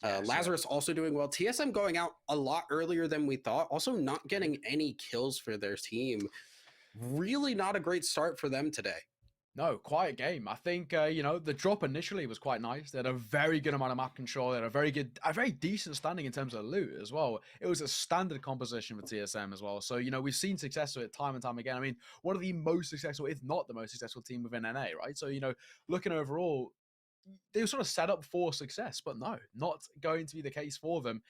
Yes, yeah. Lazarus also doing well. TSM going out a lot earlier than we thought. Also not getting any kills for their team. Really not a great start for them today. No, quiet game. I think the drop initially was quite nice. They had a very good amount of map control. They had a very decent standing in terms of loot as well. It was a standard composition for TSM as well. So we've seen success with it time and time again. I mean, one of the most successful, if not the most successful team within NA, right? So looking overall, they were sort of set up for success, but no, not going to be the case for them.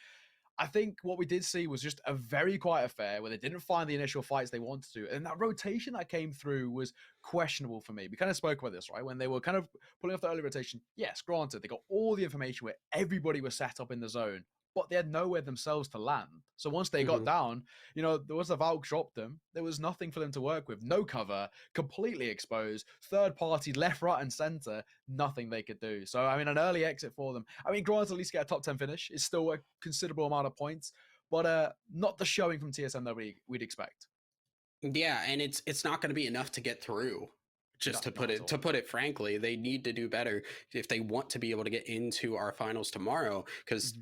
I think what we did see was just a very quiet affair where they didn't find the initial fights they wanted to. And that rotation that came through was questionable for me. We kind of spoke about this, right? When they were kind of pulling off the early rotation, yes, granted, they got all the information where everybody was set up in the zone, but they had nowhere themselves to land. So once they got down, once the Valk dropped them, there was nothing for them to work with. No cover, completely exposed, third party, left, right, and center, nothing they could do. So, I mean, an early exit for them. I mean, granted, at least get a top 10 finish. It's still a considerable amount of points, but not the showing from TSM that we'd expect. Yeah, and it's not going to be enough to get through. Just to put it frankly, they need to do better if they want to be able to get into our finals tomorrow, because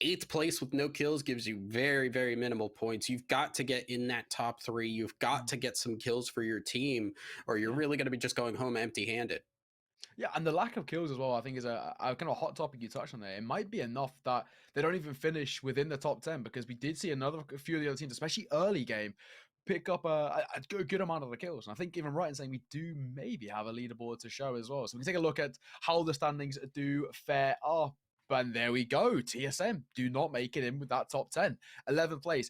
8th place with no kills gives you very, very minimal points. You've got to get in that top 3. You've got to get some kills for your team, or you're really going to be just going home empty-handed. Yeah, and the lack of kills as well, I think, is a kind of hot topic you touched on there. It might be enough that they don't even finish within the top 10, because we did see a few of the other teams, especially early game, pick up a good amount of the kills. And I think even right in saying we do maybe have a leaderboard to show as well. So we can take a look at how the standings do fare up. And there we go. TSM do not make it in with that top 10. 11th place.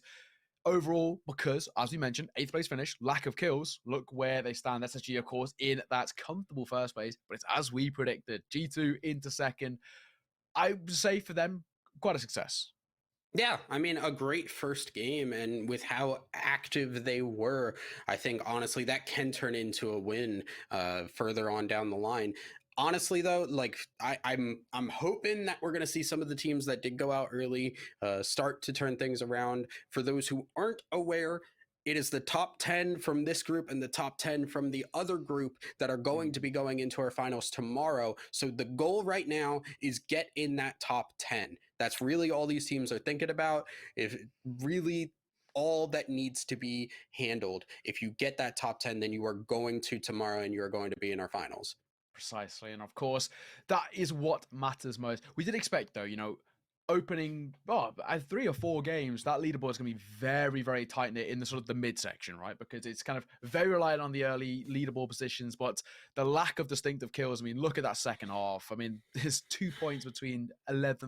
Overall, because, as we mentioned, 8th place finish, lack of kills. Look where they stand. SSG, of course, in that comfortable first place. But it's as we predicted. G2 into second. I would say for them, quite a success. Yeah, I mean, a great first game, and with how active they were, I think honestly that can turn into a win further on down the line. Honestly, though, like I'm hoping that we're going to see some of the teams that did go out early start to turn things around. For those who aren't aware, it is the top 10 from this group and the top 10 from the other group that are going to be going into our finals tomorrow. So the goal right now is get in that top 10. That's really all these teams are thinking about. If really all that needs to be handled. If you get that top 10, then you are going to tomorrow and you're going to be in our finals. Precisely. And of course, that is what matters most. We did expect, though, opening 3 or 4 games, that leaderboard is going to be very, very tight knit in the sort of the midsection, right? Because it's kind of very reliant on the early leaderboard positions, but the lack of distinctive kills. I mean, look at that second half. I mean, there's 2 points between 11th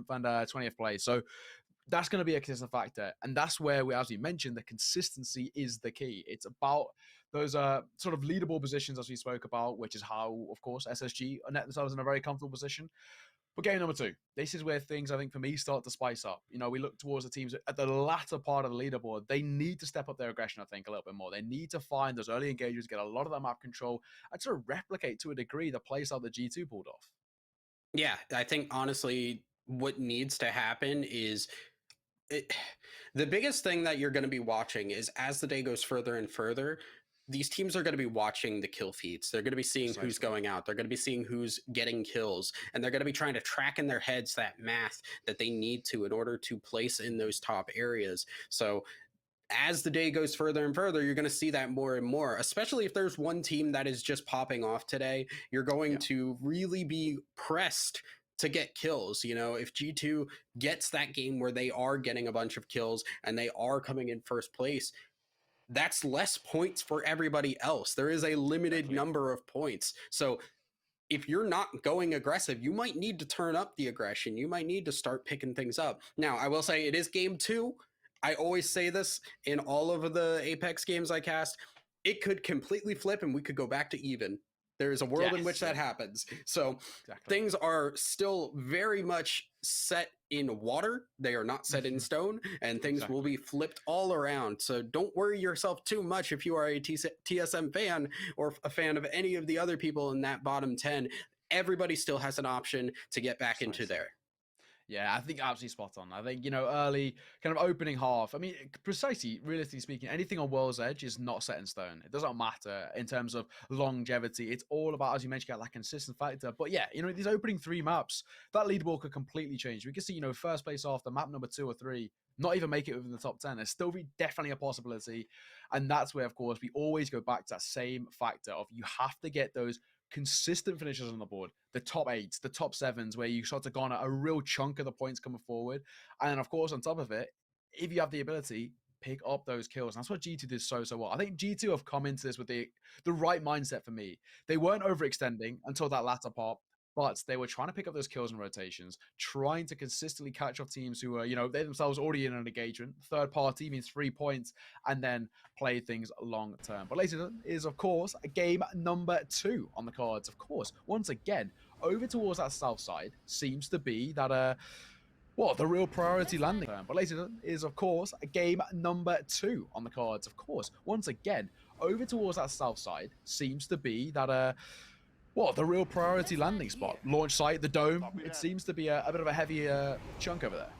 and 20th place. So that's going to be a consistent factor. And that's where as we mentioned, the consistency is the key. It's about those sort of leaderboard positions, as we spoke about, which is how, of course, SSG net themselves in a very comfortable position. But game number 2, this is where things, I think, for me, start to spice up. We look towards the teams at the latter part of the leaderboard. They need to step up their aggression, I think, a little bit more. They need to find those early engagements, get a lot of that map control, and sort of replicate to a degree the place that the G2 pulled off. Yeah, I think, honestly, what needs to happen is the biggest thing that you're going to be watching is as the day goes further and further, these teams are going to be watching the kill feeds. They're going to be seeing who's going out. They're going to be seeing who's getting kills. And they're going to be trying to track in their heads that math that they need to in order to place in those top areas. So as the day goes further and further, you're going to see that more and more, especially if there's one team that is just popping off today. You're going to really be pressed to get kills. If G2 gets that game where they are getting a bunch of kills and they are coming in first place, that's less points for everybody else. There is a limited number of points. So if you're not going aggressive, you might need to turn up the aggression. You might need to start picking things up. Now, I will say it is game 2. I always say this in all of the Apex games I cast. It could completely flip and we could go back to even. There is a world in which that happens. So things are still very much set in water. They are not set in stone, and things will be flipped all around. So don't worry yourself too much if you are a TSM fan or a fan of any of the other people in that bottom 10. Everybody still has an option to get back into there. Yeah, I think absolutely spot on. I think, early kind of opening half. I mean, precisely, realistically speaking, anything on World's Edge is not set in stone. It doesn't matter in terms of longevity. It's all about, as you mentioned, that consistent factor. But yeah, these opening 3 maps, that leaderboard could completely change. We can see, first place after map number 2 or 3, not even make it within the top 10. There's still definitely a possibility. And that's where, of course, we always go back to that same factor of you have to get those consistent finishes on the board, the top 8s, the top 7s, where you start to garner a real chunk of the points coming forward. And then, of course, on top of it, if you have the ability, pick up those kills. And that's what G2 did so well. I think G2 have come into this with the right mindset for me. They weren't overextending until that latter part, but they were trying to pick up those kills and rotations, trying to consistently catch off teams who were, they themselves already in an engagement. Third party means 3 points, and then play things long term. But later is, of course, game number 2 on the cards. Of course, once again, over towards that south side seems to be that, the real priority landing. But later is, of course, game number 2 on the cards. Of course, once again, over towards that south side seems to be that, the real priority landing spot. Launch site, the dome. It seems to be a bit of a heavy chunk over there.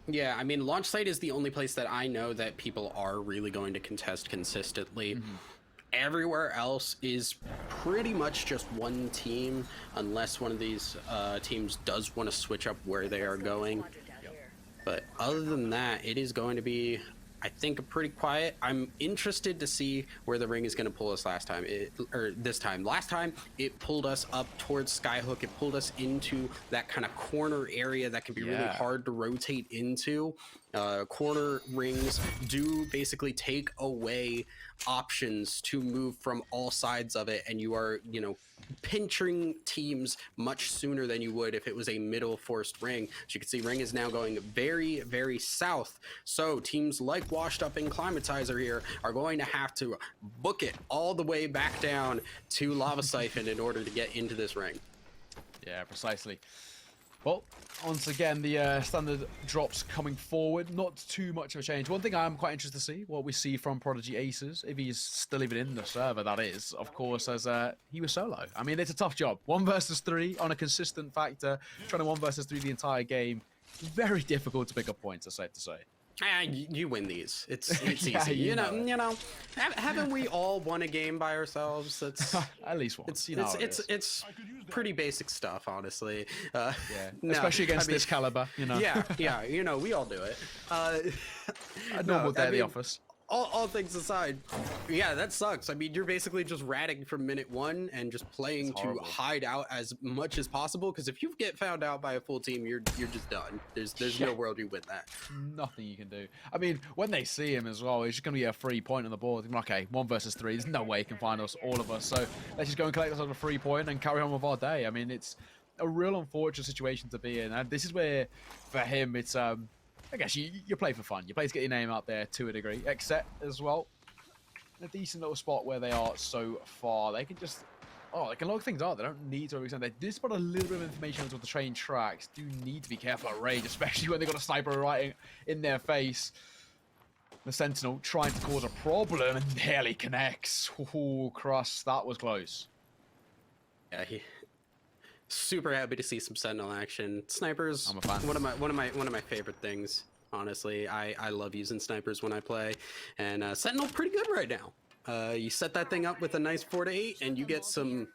Yeah, I mean, launch site is the only place that I know that people are really going to contest consistently. Everywhere else is pretty much just one team, unless one of these teams does want to switch up where they are going. But other than that, it is going to be, I think, pretty quiet. I'm interested to see where the ring is going to pull us this time. Last time, it pulled us up towards Skyhook. It pulled us into that kind of corner area that can be really hard to rotate into. Corner rings do basically take away options to move from all sides of it, and you are, pinching teams much sooner than you would if it was a middle forced ring. As you can see, ring is now going very, very south. So teams like Washed Up and Climatizer here are going to have to book it all the way back down to Lava Siphon in order to get into this ring. Yeah, precisely. Well, once again, the standard drops coming forward. Not too much of a change. One thing I'm quite interested to see, what we see from Prodigy Aces, if he's still even in the server, that is, of course, as he was solo. I mean, it's a tough job. 1 versus 3 on a consistent factor, trying to 1 versus 3 the entire game. Very difficult to pick up points, it's safe to say. You win these. It's Yeah, easy. You know. Haven't we all won a game by ourselves? That's at least once. It's pretty basic stuff, honestly. Yeah, especially against this caliber. Yeah. We all do it. A normal day at the office. All things aside, yeah, that sucks. I mean, you're basically just ratting from minute 1 and just playing to hide out as much as possible. Because if you get found out by a full team, you're just done. There's no world you win that. Nothing you can do. I mean, when they see him as well, it's just going to be a free point on the board. Okay, 1 versus 3. There's no way he can find us, all of us. So let's just go and collect ourselves a free point and carry on with our day. I mean, it's a real unfortunate situation to be in, and this is where, for him, it's I guess you play for fun. You play to get your name out there to a degree. Except as well, a decent little spot where they are so far. They can just, they can log things out. They don't need to overextend. They did spot a little bit of information onto the train tracks. Do need to be careful at range, especially when they got a sniper right in their face. The Sentinel trying to cause a problem and nearly connects. Oh, Cross, that was close. Yeah, super happy to see some Sentinel action. Snipers, I'm a fan. One of my favorite things. Honestly, I love using snipers when I play, and Sentinel pretty good right now. You set that thing up with a nice 4 to 8, and you get some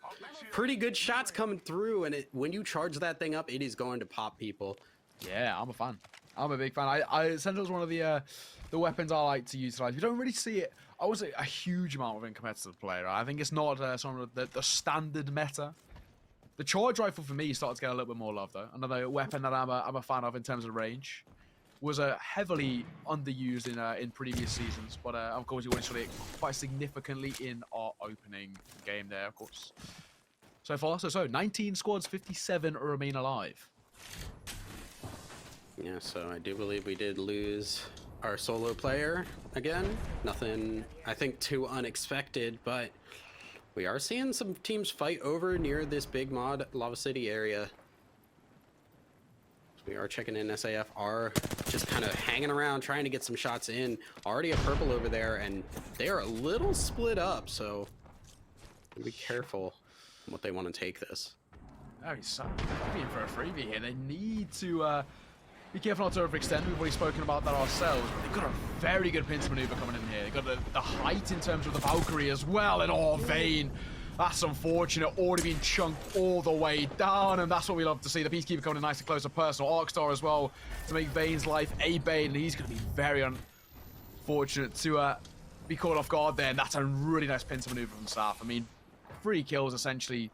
pretty good shots coming through. And when you charge that thing up, it is going to pop people. Yeah, I'm a fan. I'm a big fan. Sentinel's one of the weapons I like to utilize. You don't really see it. I wouldn't say a huge amount within competitive play. Right? I think it's not some of the standard meta. The charge rifle for me started to get a little bit more love though. Another weapon that I'm a fan of in terms of range. Was heavily underused in previous seasons, but of course you want to show it quite significantly in our opening game there, of course. So far, so 19 squads, 57 remain alive. Yeah, so I do believe we did lose our solo player again. Nothing, I think, too unexpected, but we are seeing some teams fight over near this big mod Lava City area. So we are checking in. SAF are just kind of hanging around, trying to get some shots in. Already a purple over there, and they are a little split up, so be careful what they want to take this. Oh, he's being for a freebie here. They need to be careful not to overextend. We've already spoken about that ourselves. But they've got a very good pincer maneuver coming in here. They've got the height in terms of the Valkyrie as well. And oh, Vayne. That's unfortunate. Already being chunked all the way down. And that's what we love to see. The Peacekeeper coming in nice and close. A personal Arcstar as well to make Vayne's life a bane. And he's going to be very unfortunate to be caught off guard there. And that's a really nice pincer maneuver from Saf. I mean, 3 kills essentially.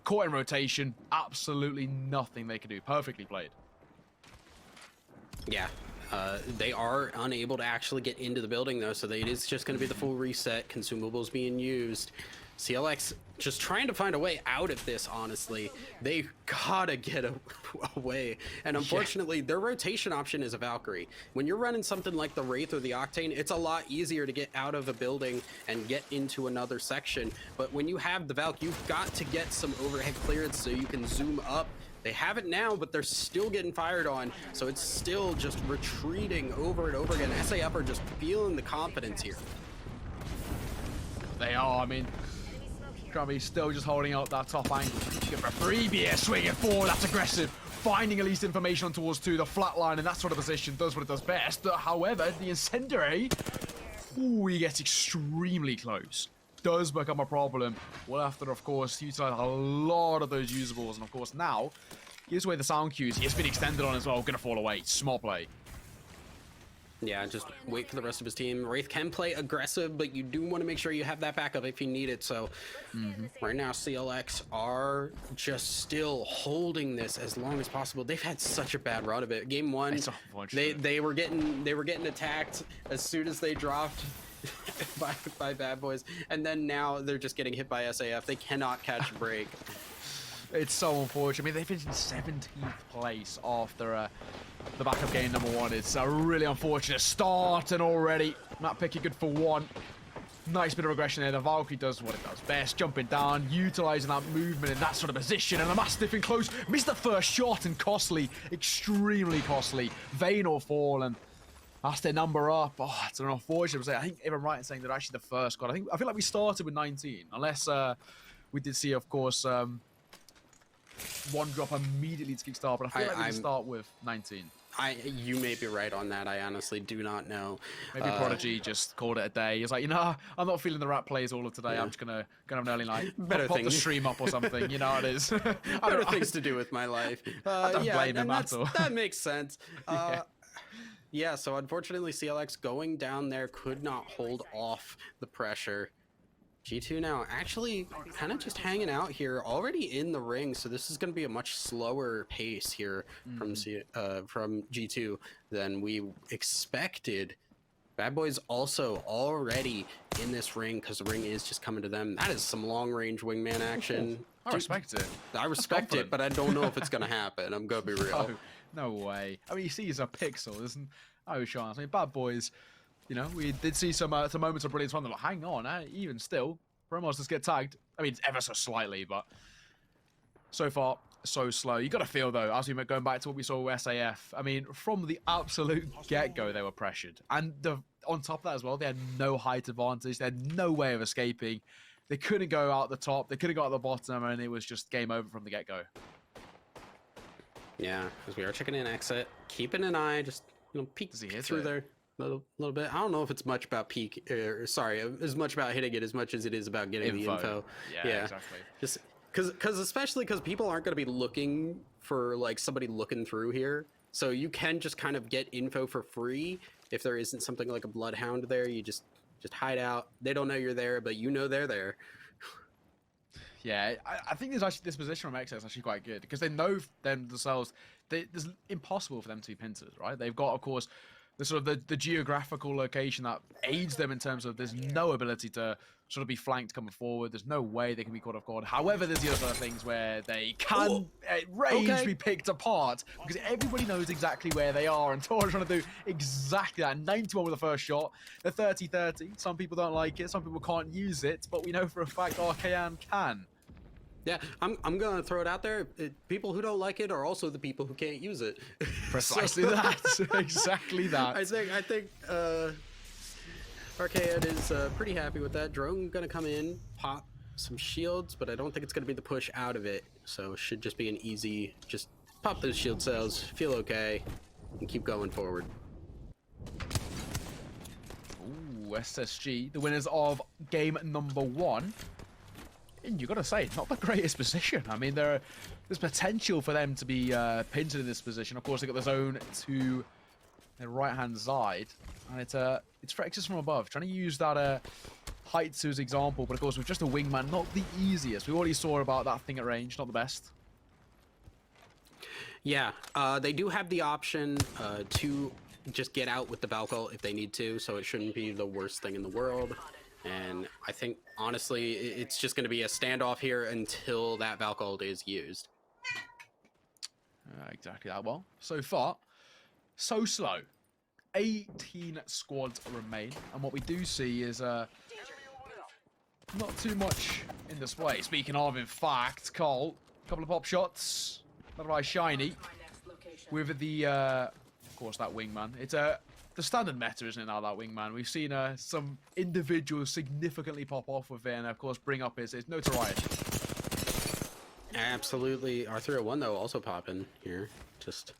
Caught in rotation. Absolutely nothing they can do. Perfectly played. Yeah, they are unable to actually get into the building though, so it is just going to be the full reset. Consumables being used. CLX just trying to find a way out of this, honestly. They gotta get away. And unfortunately, their rotation option is a Valkyrie. When you're running something like the Wraith or the Octane, it's a lot easier to get out of a building and get into another section. But when you have the Valk, you've got to get some overhead clearance so you can zoom up. They have it now, but they're still getting fired on, so it's still just retreating over and over again. SAF are just feeling the confidence here. They are, I mean, Krabi still just holding out that top angle. Give a freebie here, swinging forward, that's aggressive. Finding at least information on towards 2, the flat line in that sort of position does what it does best. However, the Incendiary, ooh, he gets extremely close. Does become a problem. Well, after, of course, utilize a lot of those usables. And, of course, now, gives away the sound cues. He has been extended on as well. Going to fall away. Small play. Yeah, just wait for the rest of his team. Wraith can play aggressive, but you do want to make sure you have that backup if you need it. So right now, CLX are just still holding this as long as possible. They've had such a bad run of it. Game 1, they were getting attacked as soon as they dropped by bad boys, and then now they're just getting hit by SAF. They cannot catch a break. It's so unfortunate. I mean, they finished in 17th place after the backup game number 1. It's a really unfortunate start, and already Matt Pickett good for 1. Nice bit of aggression there. The Valkyrie does what it does best, jumping down, utilizing that movement in that sort of position, and the Mastiff in close. Missed the first shot, and costly, extremely costly. Vayne or fall, and that's their number up. Oh, it's an unfortunate mistake. I think if I'm right in saying they're actually the first squad. I feel like we started with 19, unless we did see, of course, one drop immediately to kickstart, but I feel like we did start with 19. You may be right on that. I honestly do not know. Maybe Prodigy just called it a day. He's like, you know, I'm not feeling the rat plays all of today. Yeah. I'm just gonna have an early night. Pop the stream up or something. You know how it is. Better things to do with my life. I don't blame him at all. That makes sense. Yeah, so unfortunately CLX going down there could not hold off the pressure. G2 now actually kind of just hanging out here, already in the ring, so this is going to be a much slower pace here from G2 than we expected. Bad Boys also already in this ring because the ring is just coming to them. That is some long-range wingman action. I respect it. I respect it, but I don't know if it's going to happen. I'm going to be real. No way. I mean, you see he's a pixel, isn't no chance. I mean, Bad Boys, you know, we did see some moments of brilliance from them. But hang on, even still, Promos just get tagged. I mean, it's ever so slightly, but so far, so slow. You got to feel, though, as we were going back to what we saw with SAF, I mean, from the absolute get-go, they were pressured. And on top of that as well, they had no height advantage. They had no way of escaping. They couldn't go out the top. They couldn't go out the bottom, and it was just game over from the get-go. Yeah, as we are checking in exit, keeping an eye, just peek through there a little bit. I don't know if it's much about as much about hitting it as much as it is about getting the info. Yeah, exactly. Just especially because people aren't going to be looking for like somebody looking through here, so you can just kind of get info for free. If there isn't something like a bloodhound there, you just hide out. They don't know you're there, but you know they're there. Yeah, I think this position from XS is actually quite good because they know themselves. It's impossible for them to be pincers, right? They've got, of course, the geographical location that aids them in terms of there's no ability to sort of be flanked coming forward. There's no way they can be caught off guard. However, there's the other things where they can be picked apart because everybody knows exactly where they are, and Tor's trying to do exactly that. 91 with the first shot. The 30-30. Some people don't like it. Some people can't use it, but we know for a fact RKN can. Yeah, I'm gonna throw it out there. People who don't like it are also the people who can't use it. Precisely that. Exactly that. I think RKN is pretty happy with that. Drone gonna come in, pop some shields, but I don't think it's gonna be the push out of it. So it should just be an easy, just pop those shield cells, feel okay, and keep going forward. Ooh, SSG, the winners of game number 1. And you got to say, not the greatest position. I mean, there's potential for them to be pinted in this position. Of course, they got the zone to their right-hand side, and it's Frexus from above, trying to use that height to his example. But of course, with just a wingman, not the easiest. We already saw about that thing at range, not the best. Yeah, they do have the option to just get out with the Valkyrie if they need to, so it shouldn't be the worst thing in the world. And I think, honestly, it's just going to be a standoff here until that Valkyrie is used. Exactly that. Well, so far, so slow. 18 squads remain, and what we do see is not too much in display. Speaking of, in fact, Cole, a couple of pop shots, not very shiny, with the, of course, that wingman. It's the standard meta, isn't it, now, that wingman? We've seen some individuals significantly pop off with it, and of course bring up his notoriety. Absolutely. R301, though, also popping here. Just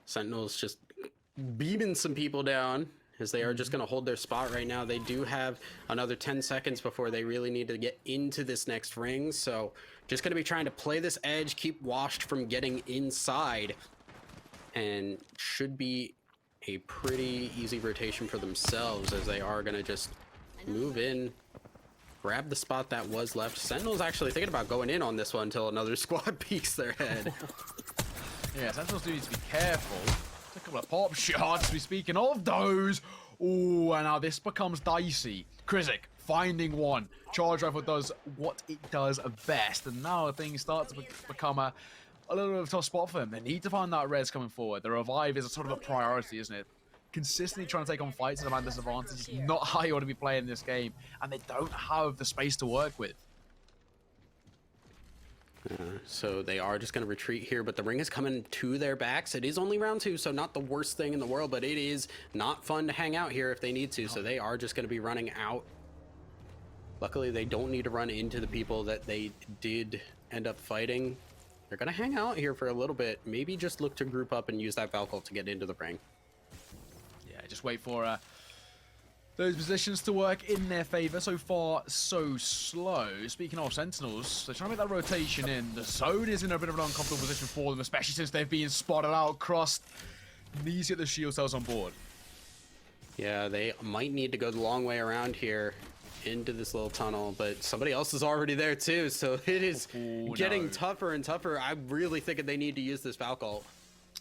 Sentinels just beaming some people down, as they are just going to hold their spot right now. They do have another 10 seconds before they really need to get into this next ring, so just going to be trying to play this edge, keep Washed from getting inside, and should be a pretty easy rotation for themselves, as they are going to just move in, grab the spot that was left. Sentinel's actually thinking about going in on this one until another squad peeks their head. Yeah, Sentinels do need to be careful. A couple of pop shots. We're speaking of those. Oh, and now this becomes dicey. Krizik finding one. Charge Rifle does what it does best, and now things start to become a little bit of a tough spot for them. They need to find that res coming forward. The revive is a sort of a priority, isn't it? Consistently trying to take on fights at a man disadvantage is not how you want to be playing this game, and they don't have the space to work with. So they are just going to retreat here, but the ring is coming to their backs. It is only round 2, so not the worst thing in the world, but it is not fun to hang out here if they need to, so they are just going to be running out. Luckily, they don't need to run into the people that they did end up fighting. They're going to hang out here for a little bit, maybe just look to group up and use that Valkyrie to get into the ring. Yeah, just wait for those positions to work in their favor. So far, so slow. Speaking of Sentinels, they're trying to make that rotation in. The zone is in a bit of an uncomfortable position for them, especially since they've been spotted out, crossed. Needs to get the shield cells on board. Yeah, they might need to go the long way around here into this little tunnel, but somebody else is already there too, so it is getting tougher and tougher. I'm really thinking they need to use this Valkyrie.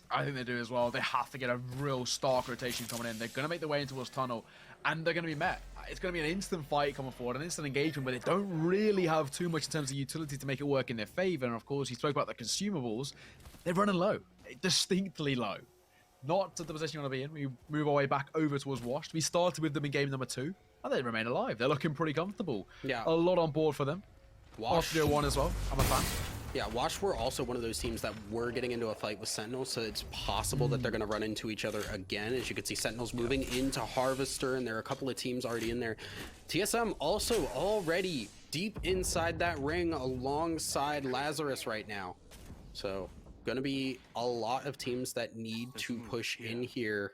I think they do as well. They have to get a real stark rotation coming in. They're going to make their way into this tunnel, and they're going to be met. It's going to be an instant fight coming forward, an instant engagement, but they don't really have too much in terms of utility to make it work in their favor. And of course, you spoke about the consumables. They're running low, distinctly low. Not to the position you want to be in. We move our way back over towards Washed. We started with them in game number 2, and they remain alive. They're looking pretty comfortable. Yeah. A lot on board for them. Austria 1 as well. I'm a fan. Yeah, Washed were also one of those teams that were getting into a fight with Sentinels, so it's possible that they're going to run into each other again. As you can see, Sentinels moving into Harvester, and there are a couple of teams already in there. TSM also already deep inside that ring alongside Lazarus right now. So, going to be a lot of teams that need to push in here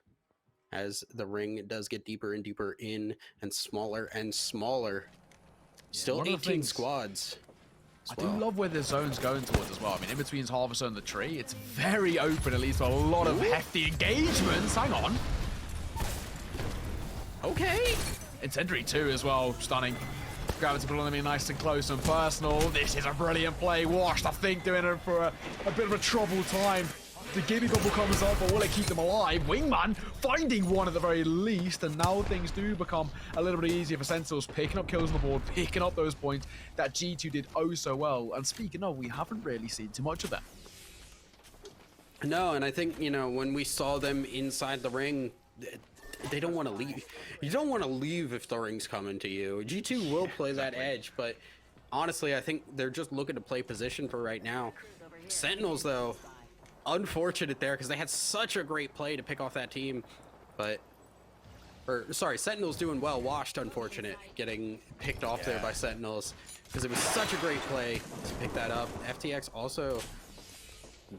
as the ring does get deeper and deeper in and smaller and smaller. Still 18 squads. I do love where the zone's going towards as well. I mean, in between Harvester and the tree, it's very open, at least a lot of hefty engagements. Hang on. Okay. Incendiary 2 as well, stunning. Gravity pulling me nice and close and personal. This is a brilliant play. Washed, I think, doing it for a bit of a troubled time. The Gibby bubble comes up, but will it keep them alive? Wingman finding one at the very least, and now things do become a little bit easier for Sentinels, picking up kills on the board, picking up those points that G2 did oh so well. And speaking of, we haven't really seen too much of that. No, and I think, you know, when we saw them inside the ring, they don't want to leave. You don't want to leave if the ring's coming to you. G2 will play that edge, but honestly, I think they're just looking to play position for right now. Sentinels, though, unfortunate there because they had such a great play to pick off that team, but Or, sorry, Sentinel's doing well. Washed, unfortunate, getting picked off there by Sentinels. Because it was such a great play to pick that up. FTX also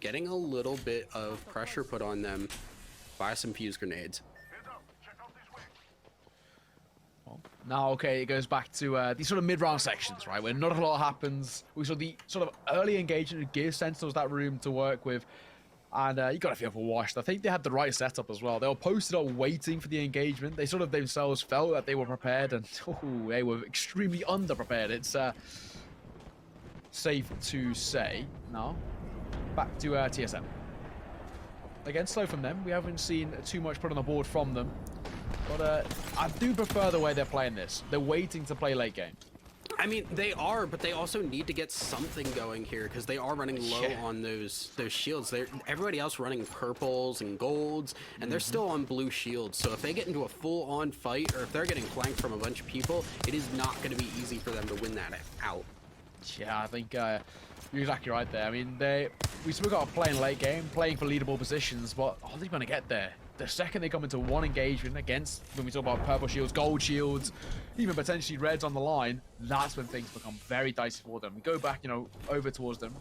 getting a little bit of pressure put on them by some fuse grenades. Now, okay, it goes back to these sort of mid-round sections, right, where not a lot happens. We saw the sort of early engagement to give Sentinels that room to work with. And you got to feel for Washed. I think they had the right setup as well. They were posted up waiting for the engagement. They sort of themselves felt that they were prepared, and they were extremely underprepared. It's safe to say. Now, back to TSM. Again, slow from them. We haven't seen too much put on the board from them. But I do prefer the way they're playing this. They're waiting to play late game. I mean, they are, but they also need to get something going here because they are running low on those shields. Everybody else running purples and golds, and they're still on blue shields. So if they get into a full-on fight, or if they're getting flanked from a bunch of people, it is not going to be easy for them to win that out. Yeah, I think you're exactly right there. I mean, we spoke about playing late game, playing for leaderable positions, but are they going to get there? The second they come into one engagement against, when we talk about purple shields, gold shields, even potentially reds on the line, that's when things become very dicey for them. We go back, over towards them.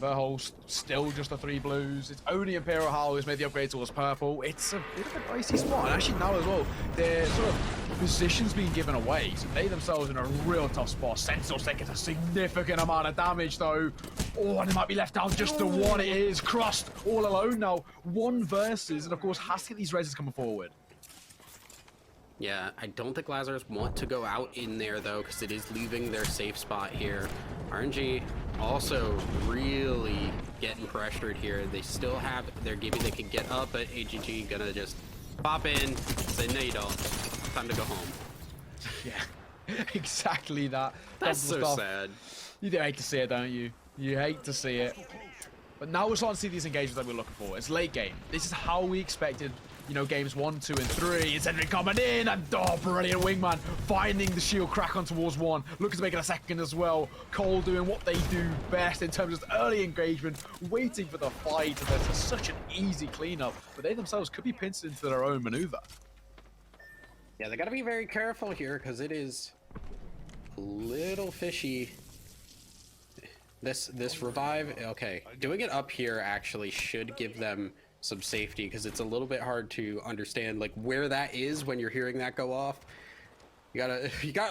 Verholst still just the 3 blues. It's only Imperial Howl who's made the upgrade towards purple. It's a bit of a dicey spot. And actually now as well, their sort of positions being given away. So they themselves in a real tough spot. Sentinel's taking a significant amount of damage though. Oh, and it might be left down just to one. It is Crust all alone now. 1 versus, and of course has to get these reses coming forward. Yeah, I don't think Lazarus want to go out in there though, because it is leaving their safe spot here. RNG also really getting pressured here. They still have their Gibby they can get up, but AGG gonna just pop in, say no you don't. Time to go home. Yeah, exactly that. That's so sad. You do hate to see it, don't you? You hate to see it. But now we're starting to see these engagements that we're looking for. It's late game. This is how we expected, games 1, 2, and 3. It's Henry coming in, and brilliant Wingman finding the shield crack on towards 1. Looking to make it a second as well. Cole doing what they do best in terms of early engagement, waiting for the fight. And there's such an easy cleanup, but they themselves could be pinched into their own maneuver. Yeah, they got to be very careful here because it is a little fishy. This revive, okay, doing it up here actually should give them some safety because it's a little bit hard to understand like where that is when you're hearing that go off. You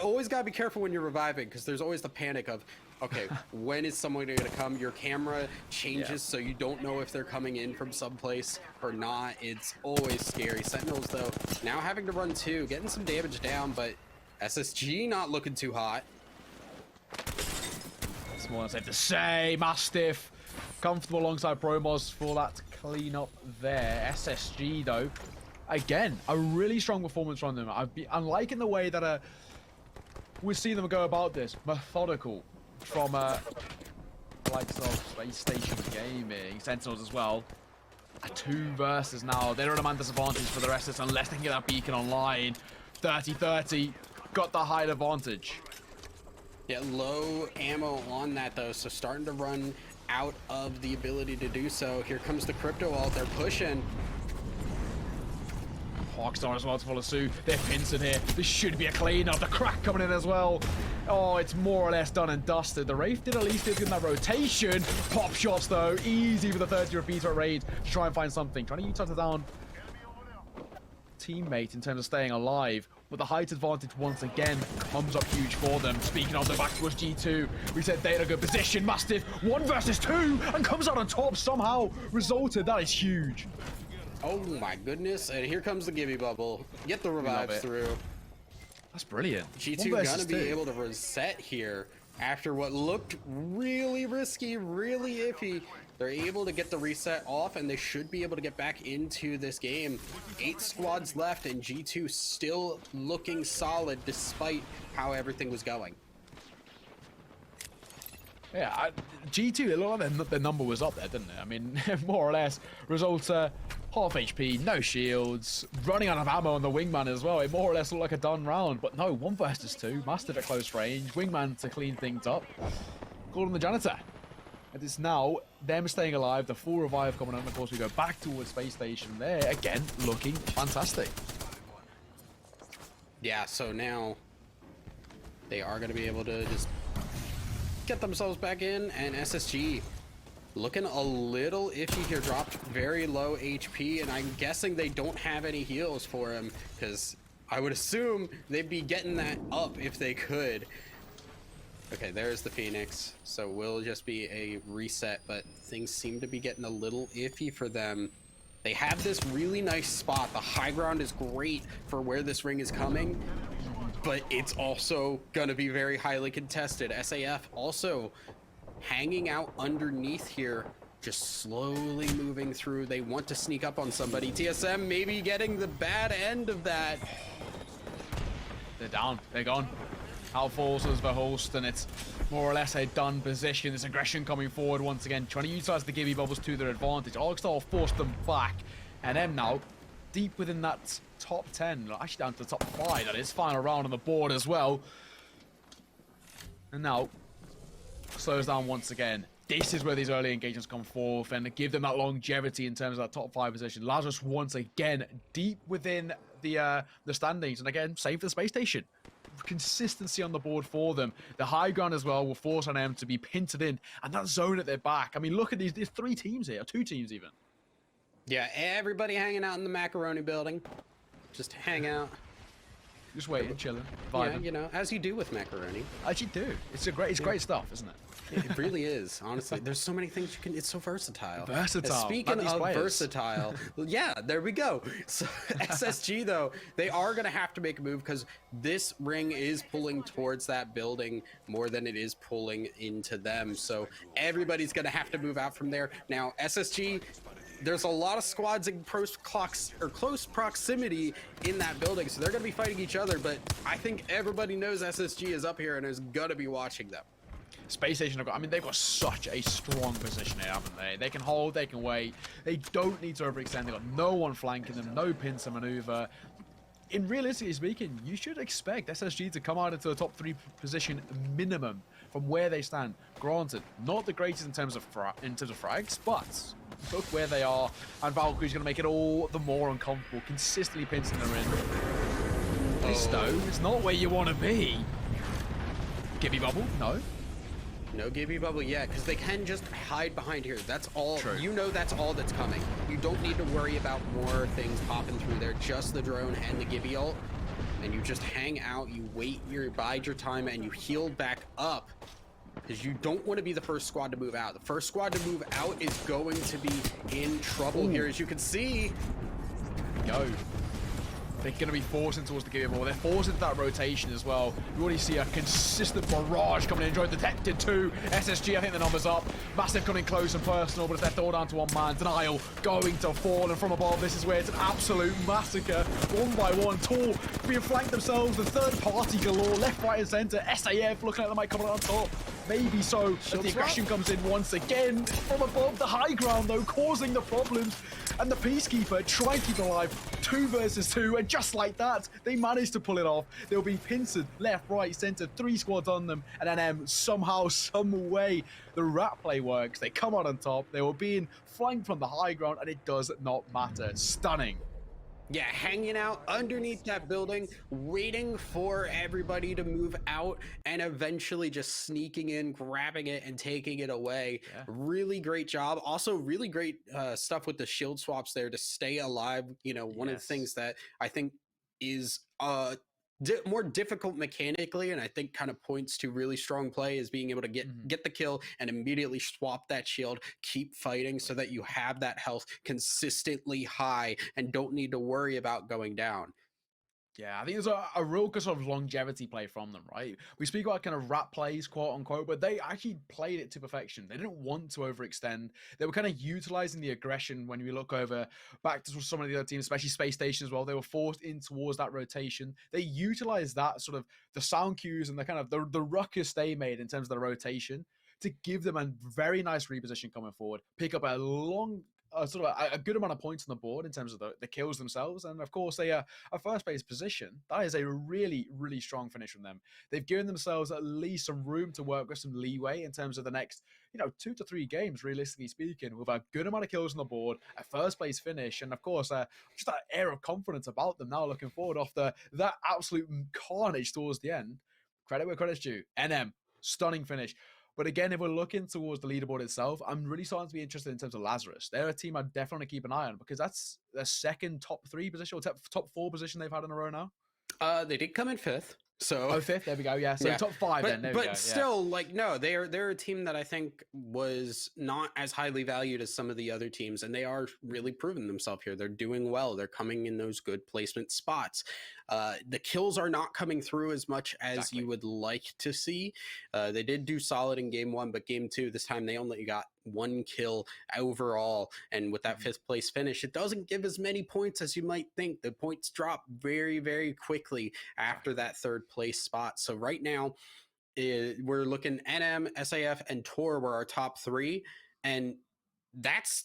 always gotta be careful when you're reviving because there's always the panic of, okay, when is someone gonna come? Your camera changes so you don't know if they're coming in from someplace or not. It's always scary. Sentinels though, now having to run 2, getting some damage down, but SSG not looking too hot. That's more than safe to say. Mastiff comfortable alongside Promos for that clean up there. SSG though, again, a really strong performance from them. I'm liking the way that we see them go about this, methodical from likes of Space Station Gaming, Sentinels as well. A 2 versus now. They're at a man disadvantage for the rest of us unless they can get that beacon online. 30-30, got the height advantage. Yeah, low ammo on that though, so starting to run out of the ability to do so. Here comes the crypto ult, they're pushing. Hawkstar as well to follow suit. They're pincing here. This should be a clean-up. The crack coming in as well. Oh, it's more or less done and dusted. The Wraith did at least get in that rotation. Pop shots though, easy with the 30 repeater raid to try and find something. Trying to use touch down teammate in terms of staying alive. But the height advantage once again comes up huge for them. Speaking of, the back towards G2. We said they're in a good position. Mastiff 1 versus 2 and comes out on top somehow. Resulted. That is huge. Oh my goodness. And here comes the Gibby bubble. Get the revives through. That's brilliant. G2 gonna be able to reset here after what looked really risky, really iffy. They're able to get the reset off and they should be able to get back into this game. 8 squads left and G2 still looking solid despite how everything was going. Yeah, G2, a lot of their number was up there, didn't it? I mean, more or less, results half HP, no shields, running out of ammo on the Wingman as well. It more or less looked like a done round, but no, 1 versus 2, Mastiff at close range, Wingman to clean things up. Gordon the Janitor. And it's now them staying alive, the full revive coming on. Of course, we go back towards Space Station there, again, looking fantastic. Yeah, so now they are going to be able to just get themselves back in, and SSG looking a little iffy here, dropped very low HP, and I'm guessing they don't have any heals for him, because I would assume they'd be getting that up if they could. Okay, there's the Phoenix, so will just be a reset, but things seem to be getting a little iffy for them. They have this really nice spot. The high ground is great for where this ring is coming, but it's also gonna be very highly contested. SAF also hanging out underneath here, just slowly moving through. They want to sneak up on somebody. TSM maybe getting the bad end of that. They're down. They're gone. Out falls as the host, and it's more or less a done position. This aggression coming forward once again, trying to utilize the Gibby bubbles to their advantage. Arkstar forced them back, and M now deep within that top 10, actually down to the top 5. That is final round on the board as well. And now slows down once again. This is where these early engagements come forth and give them that longevity in terms of that top 5 position. Lazarus once again deep within the standings, and again save the space station. Consistency on the board for them. The high ground as well will force on them to be pinted in, and that zone at their back. I mean, look at these 3 teams here, 2 teams even. Yeah, everybody hanging out in the macaroni building. Just hang out. Just waiting, chilling, Yeah, vibing. you know, as you do with macaroni. As you do. It's great stuff, isn't it? It really is, honestly. There's so many things you can. It's so versatile. Versatile. Speaking Like these of players. versatile, yeah, there we go. So SSG though, they are gonna have to make a move because this ring is pulling towards that building more than it is pulling into them. So everybody's gonna have to move out from there. Now SSG. There's a lot of squads in close proximity in that building, so they're going to be fighting each other, but I think everybody knows SSG is up here and is going to be watching them. Space Station have got, I mean, they've got such a strong position here, haven't they? They can hold, they can wait. They don't need to overextend. They've got no one flanking them, no pins to maneuver. In realistically speaking, you should expect SSG to come out into the top 3 position minimum from where they stand. Granted, not the greatest in terms of frags, but look where they are, and Valkyrie's going to make it all the more uncomfortable, consistently pinching them in. This though is not where you want to be. Gibby bubble? No. No Gibby bubble yet, because they can just hide behind here. That's all. True. You know that's all that's coming. You don't need to worry about more things popping through there. Just the drone and the Gibby ult. And you just hang out, you wait, you bide your time, and you heal back up. Because you don't want to be the first squad to move out. The first squad to move out is going to be in trouble here, as you can see. Go. They're going to be forcing towards the Gibby ball. They're forced into that rotation as well. You already see a consistent barrage coming in. Enjoy detected too. SSG, I think the number's up. Massive coming close and personal, but if they're thrown down to one man, Denial going to fall. And from above, this is where it's an absolute massacre. One by one, Tor being flanked themselves. The third party galore, left, right, and center. SAF looking like they might come on top. Maybe so. But the aggression comes in once again from above. The high ground, though, causing the problems. And the Peacekeeper trying to keep it alive. 2 versus 2, and just like that, they managed to pull it off. They'll be pincered left, right, center, 3 squads on them, and then somehow, some way, the rat play works. They come out on top. They were being flanked from the high ground, and it does not matter. Stunning. Yeah, hanging out underneath that building, waiting for everybody to move out, and eventually just sneaking in, grabbing it, and taking it away. Yeah. Really great job. Also, really great stuff with the shield swaps there to stay alive. You know, one of the things that I think is more difficult mechanically, and I think kind of points to really strong play, is being able to get the kill and immediately swap that shield, keep fighting so that you have that health consistently high and don't need to worry about going down. Yeah, I think there's a real good sort of longevity play from them, right? We speak about kind of rat plays, quote unquote, but they actually played it to perfection. They didn't want to overextend. They were kind of utilizing the aggression when we look over back to some of the other teams, especially Space Station as well. They were forced in towards that rotation. They utilized that sort of the sound cues and the kind of the ruckus they made in terms of the rotation to give them a very nice reposition coming forward, pick up a long sort of a good amount of points on the board in terms of the kills themselves, and of course a first place position. That is a really, really strong finish from them. They've given themselves at least some room to work with, some leeway in terms of the next 2 to 3 games, realistically speaking, with a good amount of kills on the board, a first place finish, and of course, just that air of confidence about them now looking forward after that absolute carnage towards the end. Credit where credit's due. NM, stunning finish. But again, if we're looking towards the leaderboard itself, I'm really starting to be interested in terms of Lazarus. They're a team I definitely keep an eye on because that's their second top 3 position or top 4 position they've had in a row now. They did come in 5th. So fifth, there we go. Yeah, so yeah. top 5 then. There we go. But still, like, no, they're a team that I think was not as highly valued as some of the other teams, and they are really proving themselves here. They're doing well. They're coming in those good placement spots. The kills are not coming through as much as you would like to see. They did do solid in game 1, but game 2, this time they only got 1 kill overall. And with that 5th place finish, it doesn't give as many points as you might think. The points drop very, very quickly after that 3rd place spot. So right now, we're looking NM, SAF, and Tor were our top 3. And that's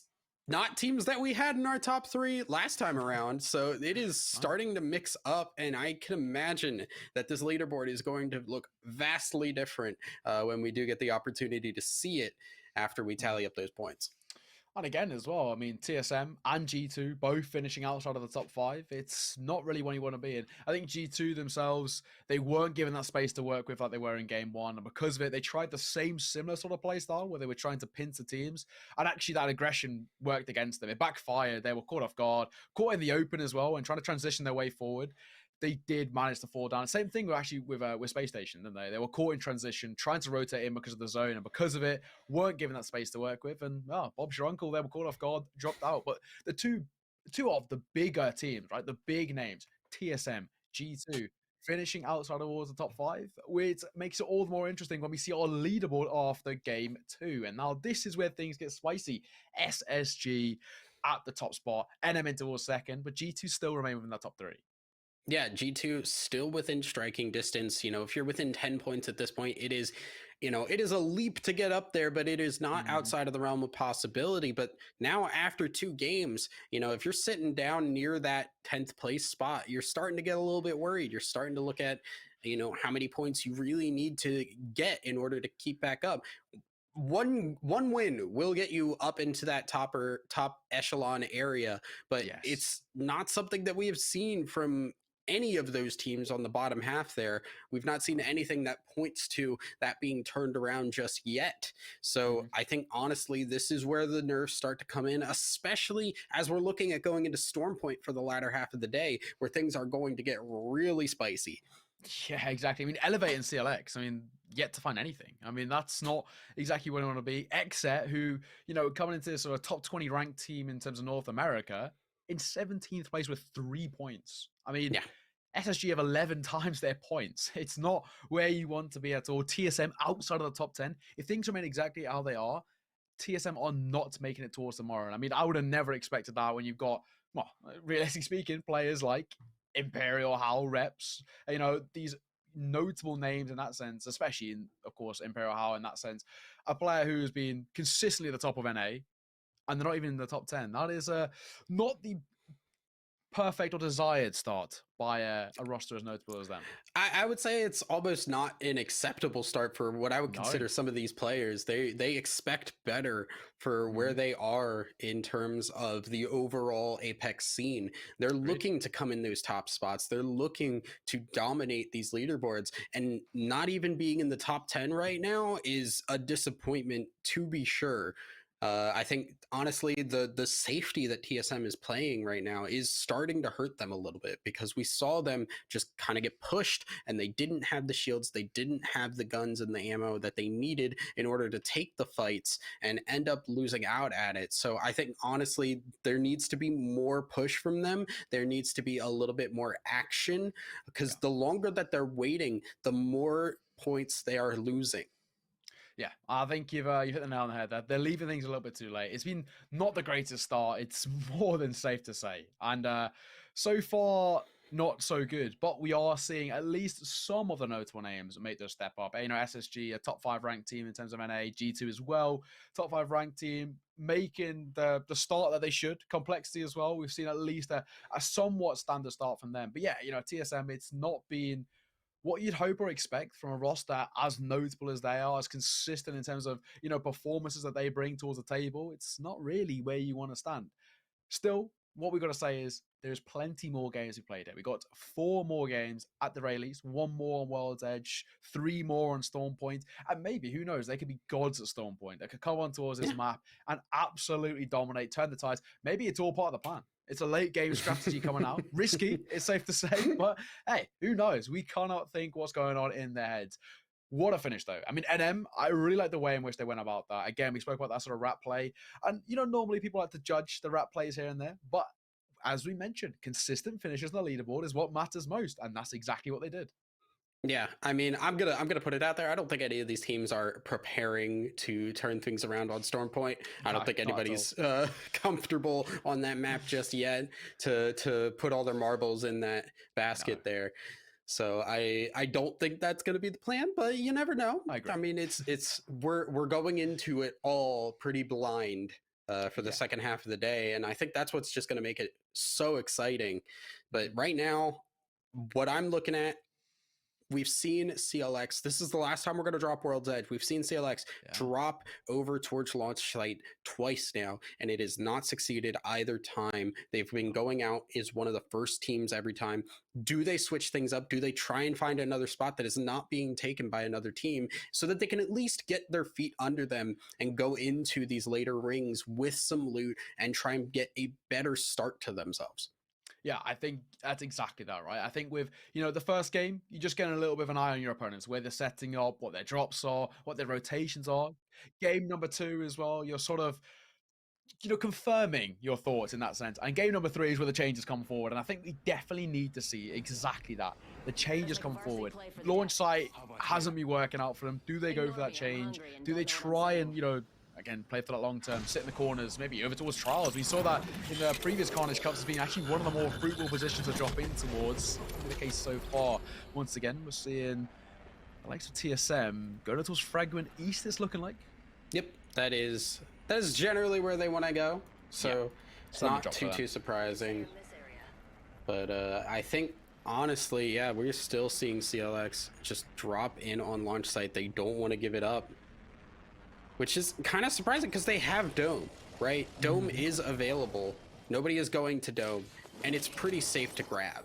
not teams that we had in our top 3 last time around. So it is starting to mix up, and I can imagine that this leaderboard is going to look vastly different when we do get the opportunity to see it after we tally up those points. And again, as well, I mean, TSM and G2 both finishing outside of the top 5. It's not really what you want to be in. I think G2 themselves, they weren't given that space to work with like they were in game 1. And because of it, they tried the same similar sort of play style where they were trying to pincer teams. And actually that aggression worked against them. It backfired. They were caught off guard, caught in the open as well, and trying to transition their way forward. They did manage to fall down. Same thing actually with Space Station, didn't they? They were caught in transition, trying to rotate in because of the zone, and because of it, weren't given that space to work with. And Bob's your uncle, they were caught off guard, dropped out. But the two of the bigger teams, right? The big names, TSM, G2, finishing outside towards the top 5, which makes it all the more interesting when we see our leaderboard after game 2. And now this is where things get spicy. SSG at the top spot, NM in towards 2nd, but G2 still remain within that top 3. Yeah, G2 still within striking distance. If you're within 10 points at this point, it is a leap to get up there, but it is not outside of the realm of possibility. But now after 2 games, if you're sitting down near that 10th place spot, you're starting to get a little bit worried. You're starting to look at, how many points you really need to get in order to keep back up. One win will get you up into that top echelon area, but it's not something that we have seen from any of those teams on the bottom half there. We've not seen anything that points to that being turned around just yet. So I think honestly, this is where the nerfs start to come in, especially as we're looking at going into Stormpoint for the latter half of the day, where things are going to get really spicy. Yeah, exactly. I mean, Elevate and CLX, I mean, yet to find anything. I mean, that's not exactly where I want to be. Exet, who, coming into this sort of top 20 ranked team in terms of North America, in 17th place with 3 points. I mean, SSG have 11 times their points. It's not where you want to be at all. TSM outside of the top 10. If things remain exactly how they are, TSM are not making it towards tomorrow. And I mean, I would have never expected that when you've got, well, realistically speaking, players like Imperial, Howl, Reps, these notable names in that sense, especially in, of course, Imperial Howl in that sense. A player who has been consistently at the top of NA, and they're not even in the top 10. That is not the perfect or desired start by a roster as notable as them. I would say it's almost not an acceptable start for what I would consider some of these players. They expect better for where they are in terms of the overall Apex scene. They're looking to come in those top spots. They're looking to dominate these leaderboards, and not even being in the top 10 right now is a disappointment, to be sure. I think honestly the safety that TSM is playing right now is starting to hurt them a little bit, because we saw them just kind of get pushed, and they didn't have the shields, they didn't have the guns and the ammo that they needed in order to take the fights, and end up losing out at it. So I think honestly there needs to be more push from them. There needs to be a little bit more action, because the longer that they're waiting, the more points they are losing. Yeah, I think you've hit the nail on the head there. They're leaving things a little bit too late. It's been not the greatest start. It's more than safe to say. And so far, not so good. But we are seeing at least some of the notable names make their step up. SSG, a top 5 ranked team in terms of NA. G2 as well, top 5 ranked team, making the start that they should. Complexity as well. We've seen at least a somewhat standard start from them. But yeah, TSM, it's not been what you'd hope or expect from a roster as notable as they are, as consistent in terms of, performances that they bring towards the table, it's not really where you want to stand. Still, what we've got to say is there's plenty more games we played it. We got 4 more games at the very least, 1 more on World's Edge, 3 more on Storm Point, and maybe, who knows, they could be gods at Storm Point. They could come on towards this map and absolutely dominate, turn the tides. Maybe it's all part of the plan. It's a late game strategy coming out. Risky, it's safe to say, but hey, who knows? We cannot think what's going on in their heads. What a finish, though. I mean, NM, I really like the way in which they went about that. Again, we spoke about that sort of rat play. And, normally people like to judge the rat plays here and there. But as we mentioned, consistent finishes on the leaderboard is what matters most. And that's exactly what they did. Yeah, I mean, I'm gonna put it out there. I don't think any of these teams are preparing to turn things around on Storm Point. I don't think anybody's comfortable on that map just yet to put all their marbles in that basket there. So I don't think that's going to be the plan, but you never know. I agree. I mean, we're going into it all pretty blind for the second half of the day, and I think that's what's just going to make it so exciting. But right now, what I'm looking at, we've seen CLX. This is the last time we're going to drop World's Edge. We've seen CLX drop over towards launch site twice now, and it has not succeeded either time. They've been going out as one of the first teams every time. Do they switch things up? Do they try and find another spot that is not being taken by another team so that they can at least get their feet under them and go into these later rings with some loot and try and get a better start to themselves? Yeah, I think that's exactly that, right? I think with, the first game, you're just getting a little bit of an eye on your opponents, where they're setting up, what their drops are, what their rotations are. Game number 2 as well, you're sort of, confirming your thoughts in that sense. And game number 3 is where the changes come forward. And I think we definitely need to see exactly that. The changes come forward. Launch site hasn't been working out for them. Do they go for that change? Do they try and, again, play for that long term, sit in the corners, maybe over towards Trials? We saw that in the previous Carnage Cups as being actually one of the more fruitful positions to drop in towards. In the case so far, once again, we're seeing the likes of TSM go towards Fragment East, it's looking like. Yep, that is generally where they want to go. So it's not too surprising. But I think, honestly, we're still seeing CLX just drop in on launch site. They don't want to give it up, which is kind of surprising because they have Dome, right? Dome is available. Nobody is going to Dome, and it's pretty safe to grab.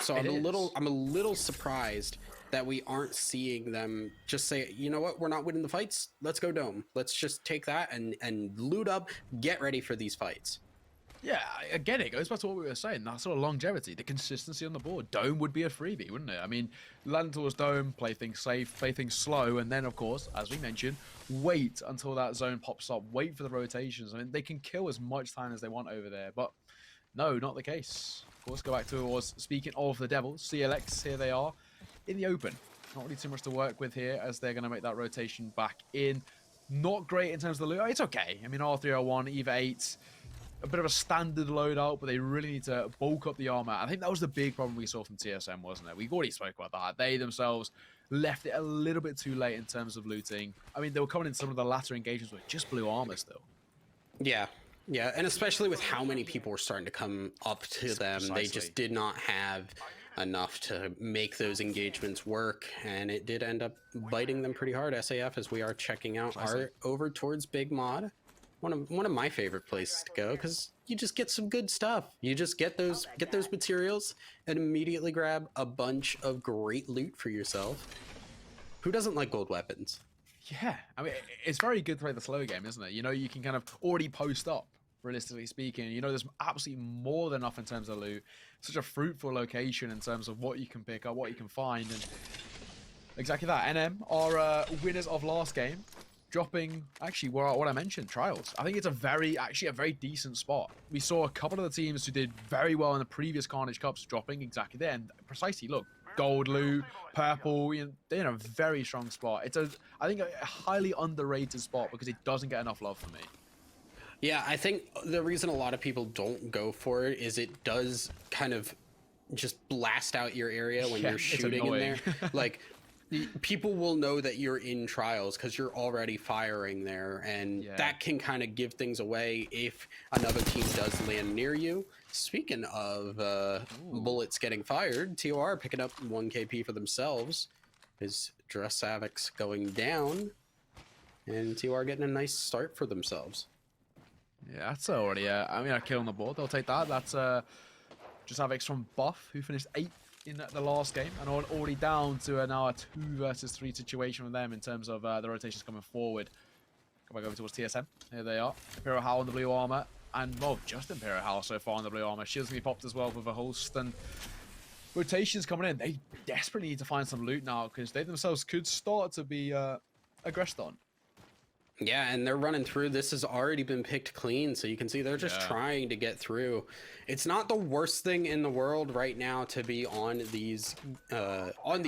So I'm a little surprised that we aren't seeing them just say, you know what, we're not winning the fights. Let's go Dome. Let's just take that and loot up, get ready for these fights. Yeah, again, it goes back to what we were saying, that sort of longevity, the consistency on the board. Dome would be a freebie, wouldn't it? I mean, land towards Dome, play things safe, play things slow, and then, of course, as we mentioned, wait until that zone pops up, wait for the rotations. I mean, they can kill as much time as they want over there, but no, not the case. Of course, go back to what was, speaking of the Devils, CLX, here they are, in the open. Not really too much to work with here, as they're going to make that rotation back in. Not great in terms of the loot. It's okay. I mean, R301, EVA 8, a bit of a standard loadout, but they really need to bulk up the armor. I think that was the big problem we saw from TSM, wasn't it? We've already spoke about that. They themselves left it a little bit too late in terms of looting. I mean, they were coming in some of the latter engagements with just blue armor still. Yeah, and especially with how many people were starting to come up to them, they just did not have enough to make those engagements work, and it did end up biting them pretty hard. SAF, as we are checking out, are over towards Big Mod. One of my favorite places to go, because you just get some good stuff. You just get those materials and immediately grab a bunch of great loot for yourself. Who doesn't like gold weapons? Yeah, I mean, it's very good to play the slow game, isn't it? You can kind of already post up, realistically speaking. There's absolutely more than enough in terms of loot. Such a fruitful location in terms of what you can pick up, what you can find, and exactly that. NM are winners of last game, dropping actually what I mentioned, Trials. I think it's a very decent spot. We saw a couple of the teams who did very well in the previous Carnage Cups dropping exactly there, and precisely, look, gold loot, purple, they're in a very strong spot. It's I think a highly underrated spot because it doesn't get enough love for me. Yeah, I think the reason a lot of people don't go for it is it does kind of just blast out your area when you're shooting in there. Like, people will know that you're in trials because you're already firing there, and that can kind of give things away if another team does land near you. Speaking of bullets getting fired, TOR picking up 1 KP for themselves. His Dress Havoc's going down, and TOR getting a nice start for themselves. Yeah, that's already a kill on the board. They'll take that. That's just Havoc's from Buff, who finished 8th in the last game, and already down to now a 2 versus 3 situation with them in terms of the rotations coming forward. Come back over towards TSM. Here they are. Imperial Howl on the blue armor, and well, just Imperial Howl so far on the blue armor. Shield's gonna be popped as well with a host, and rotations coming in. They desperately need to find some loot now because they themselves could start to be aggressed on. Yeah, and they're running through. This has already been picked clean, so you can see they're just trying to get through. It's not the worst thing in the world right now to be on these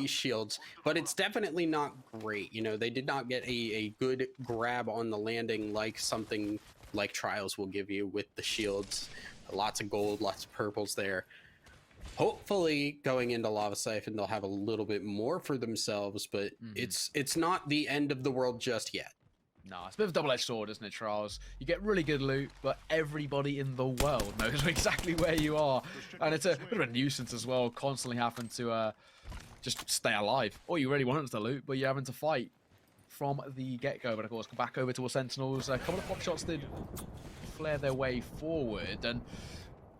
shields, but it's definitely not great. You know, they did not get a good grab on the landing like something like Trials will give you with the shields. Lots of gold, lots of purples there. Hopefully, going into Lava Siphon, they'll have a little bit more for themselves, but it's not the end of the world just yet. No, it's a bit of a double-edged sword, isn't it, Trials? You get really good loot, but everybody in the world knows exactly where you are. And it's a bit of a nuisance as well, constantly having to just stay alive. All you really want is the loot, but you're having to fight from the get-go. But of course, back over to our Sentinels. A couple of pop shots did flare their way forward, and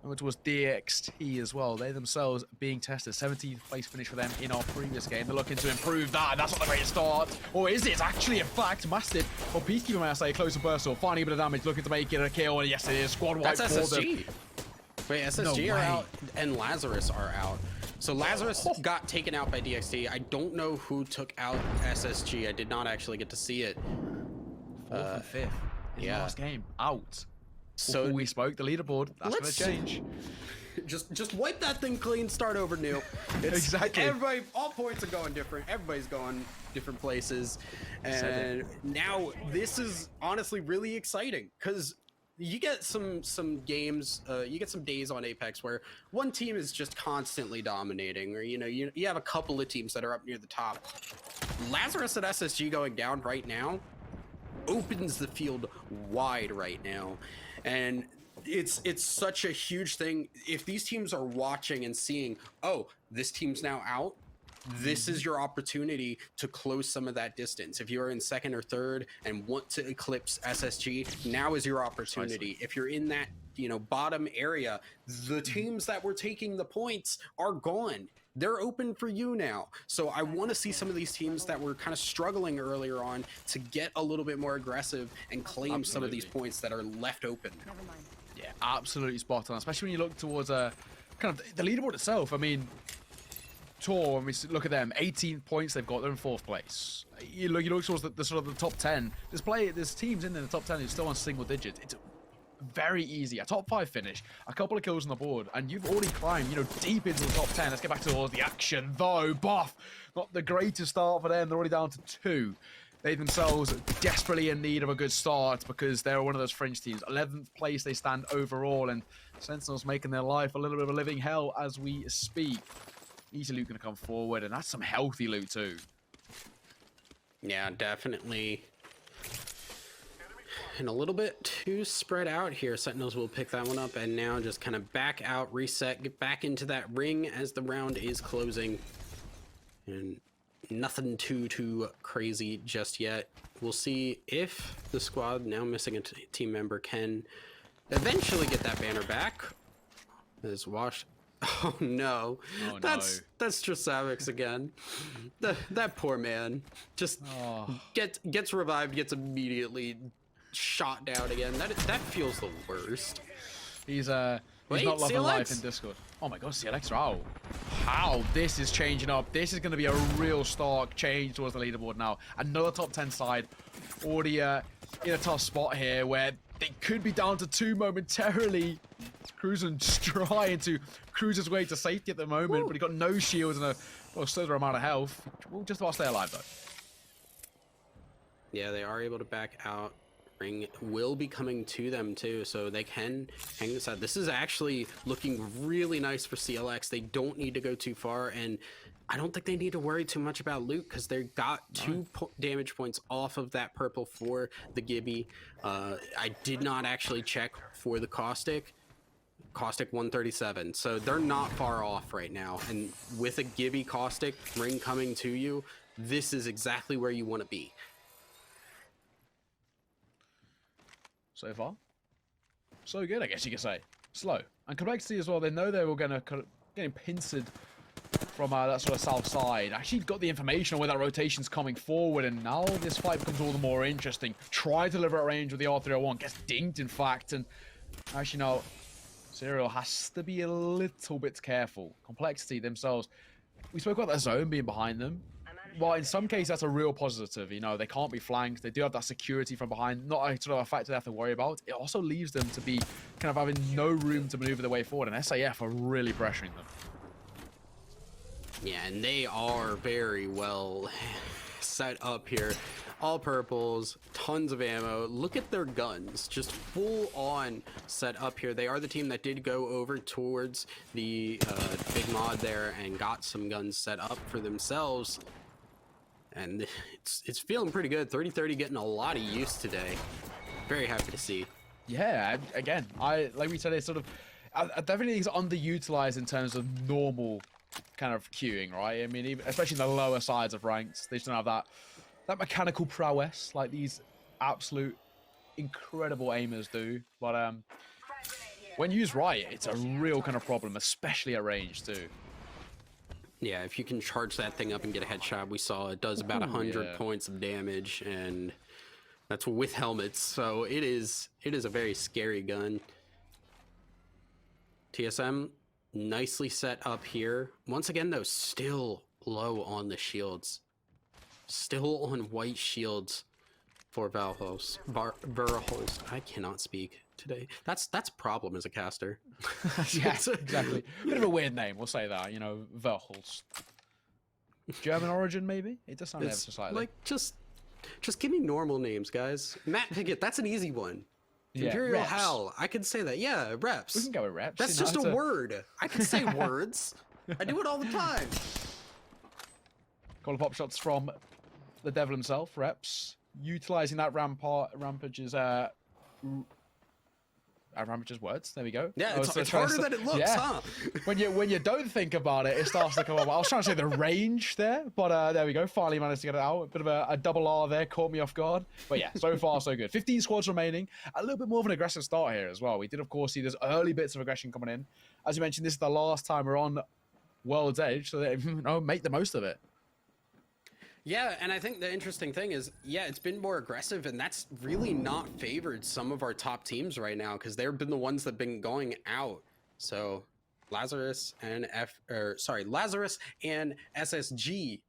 over towards DXT as well. They themselves being tested. 17th place finish for them in our previous game. They're looking to improve that. That's not the great start. Or is it? It's actually, in fact, Mastiff or Peacekeeper, may I say, close and personal. Finding a bit of damage, looking to make it a kill. And yes, it is. Squad wipe That's for SSG. them. Wait, SSG are out and Lazarus are out. So Lazarus got taken out by DXT. I don't know who took out SSG. I did not actually get to see it. 4th and 5th. His last game. Out. So Before we spoke, the leaderboard, that's going to change. Just wipe that thing clean, start over new. Exactly. Everybody, all points are going different. Everybody's going different places. And now this is honestly really exciting because you get some games, you get some days on Apex where one team is just constantly dominating, or you have a couple of teams that are up near the top. Lazarus and SSG going down right now opens the field wide right now. And it's such a huge thing. If these teams are watching and seeing, oh, this team's now out, this is your opportunity to close some of that distance. If you're in 2nd or 3rd and want to eclipse SSG, now is your opportunity. If you're in that bottom area, the teams that were taking the points are gone. They're open for you now. So I want to see some of these teams that were kind of struggling earlier on to get a little bit more aggressive and claim some of these points that are left open. Yeah, absolutely spot on, especially when you look towards kind of the leaderboard itself. I mean, Tor, when we look at them, 18 points they've got. They're in 4th place. You look towards the sort of the top 10. There's teams in the top 10 who's still on single digits. It's very easy. A top 5 finish, a couple of kills on the board, and you've already climbed, deep into the top 10. Let's get back towards the action, though. Buff, not the greatest start for them. They're already down to 2. They themselves desperately in need of a good start because they're one of those fringe teams. 11th place they stand overall, and Sentinels making their life a little bit of a living hell as we speak. Easy loot going to come forward, and that's some healthy loot too. Yeah, definitely. And a little bit too spread out here. Sentinels will pick that one up and now just kind of back out, reset, get back into that ring as the round is closing. And nothing too crazy just yet. We'll see if the squad, now missing a team member, can eventually get that banner back. As Wash... Oh no. That's Trasavix again. That poor man just gets revived, gets immediately shot down again. That feels the worst. He's not loving CLX. life in Discord. Oh my god, CLX are out. How this is changing up. This is going to be a real stark change towards the leaderboard now. Another top 10 side already in a tough spot here where they could be down to 2 momentarily. Cruising, trying to cruise his way to safety at the moment, but he got no shields and a certain amount of health. We'll just about stay alive though. Yeah, they are able to back out. Ring will be coming to them too, so they can hang this out. This is actually looking really nice for CLX. They don't need to go too far, and I don't think they need to worry too much about loot because they got 2 damage points off of that purple for the Gibby. I did not actually check for the Caustic. Caustic 137, so they're not far off right now. And with a Gibby Caustic Ring coming to you, this is exactly where you want to be. So far, so good, I guess you could say. Slow. And Complexity as well, they know they were going to getting pincered from that sort of south side. Actually got the information on where that rotation's coming forward, and now this fight becomes all the more interesting. Try to deliver at range with the R301, gets dinged in fact, and actually now Serial has to be a little bit careful. Complexity themselves, we spoke about that zone being behind them. Well, in some cases, that's a real positive. You know, they can't be flanked. They do have that security from behind. Not a sort of a factor they have to worry about. It also leaves them to be kind of having no room to maneuver their way forward. And SAF are really pressuring them. Yeah, and they are very well set up here. All purples, tons of ammo. Look at their guns, just full on set up here. They are the team that did go over towards the big mod there and got some guns set up for themselves. And it's feeling pretty good. 30-30 getting a lot of use today. Very happy to see. Yeah, again, like we said, it's sort of, I definitely think it's underutilized in terms of normal kind of queuing, right? I mean, even, especially in the lower sides of ranks, they just don't have that mechanical prowess like these absolute incredible aimers do. But when used right, it's a real kind of problem, especially at range too. Yeah, if you can charge that thing up and get a headshot, we saw it does about 100 points of damage, and that's with helmets. So it is a very scary gun. TSM nicely set up here. Once again, though, still low on the shields. Still on white shields for Verholst. I cannot speak today. That's a problem as a caster. Yeah, exactly. Bit of a weird name, we'll say that. You know, Verholst. German origin, maybe? It does sound ever so slightly. Like, just give me normal names, guys. Matt Pickett, that's an easy one. Yeah, Imperial reps. Hal, I can say that. Yeah, reps. We can go with reps. That's you know, just a word. I can say words. I do it all the time. Couple of pop shots from the devil himself, reps. Utilizing that Rampage's Rampage's words. There we go. Yeah, it's harder than it looks, huh? when you don't think about it, it starts to come up. I was trying to say the range there, but there we go. Finally managed to get it out. A bit of a double R there, caught me off guard. But yeah, so far so good. 15 squads remaining. A little bit more of an aggressive start here as well. We did of course see there's early bits of aggression coming in. As you mentioned, this is the last time we're on World's Edge, so they, make the most of it. Yeah, and I think the interesting thing is, yeah, it's been more aggressive, and that's really not favored some of our top teams right now because they've been the ones that've been going out. So Lazarus and Lazarus and SSG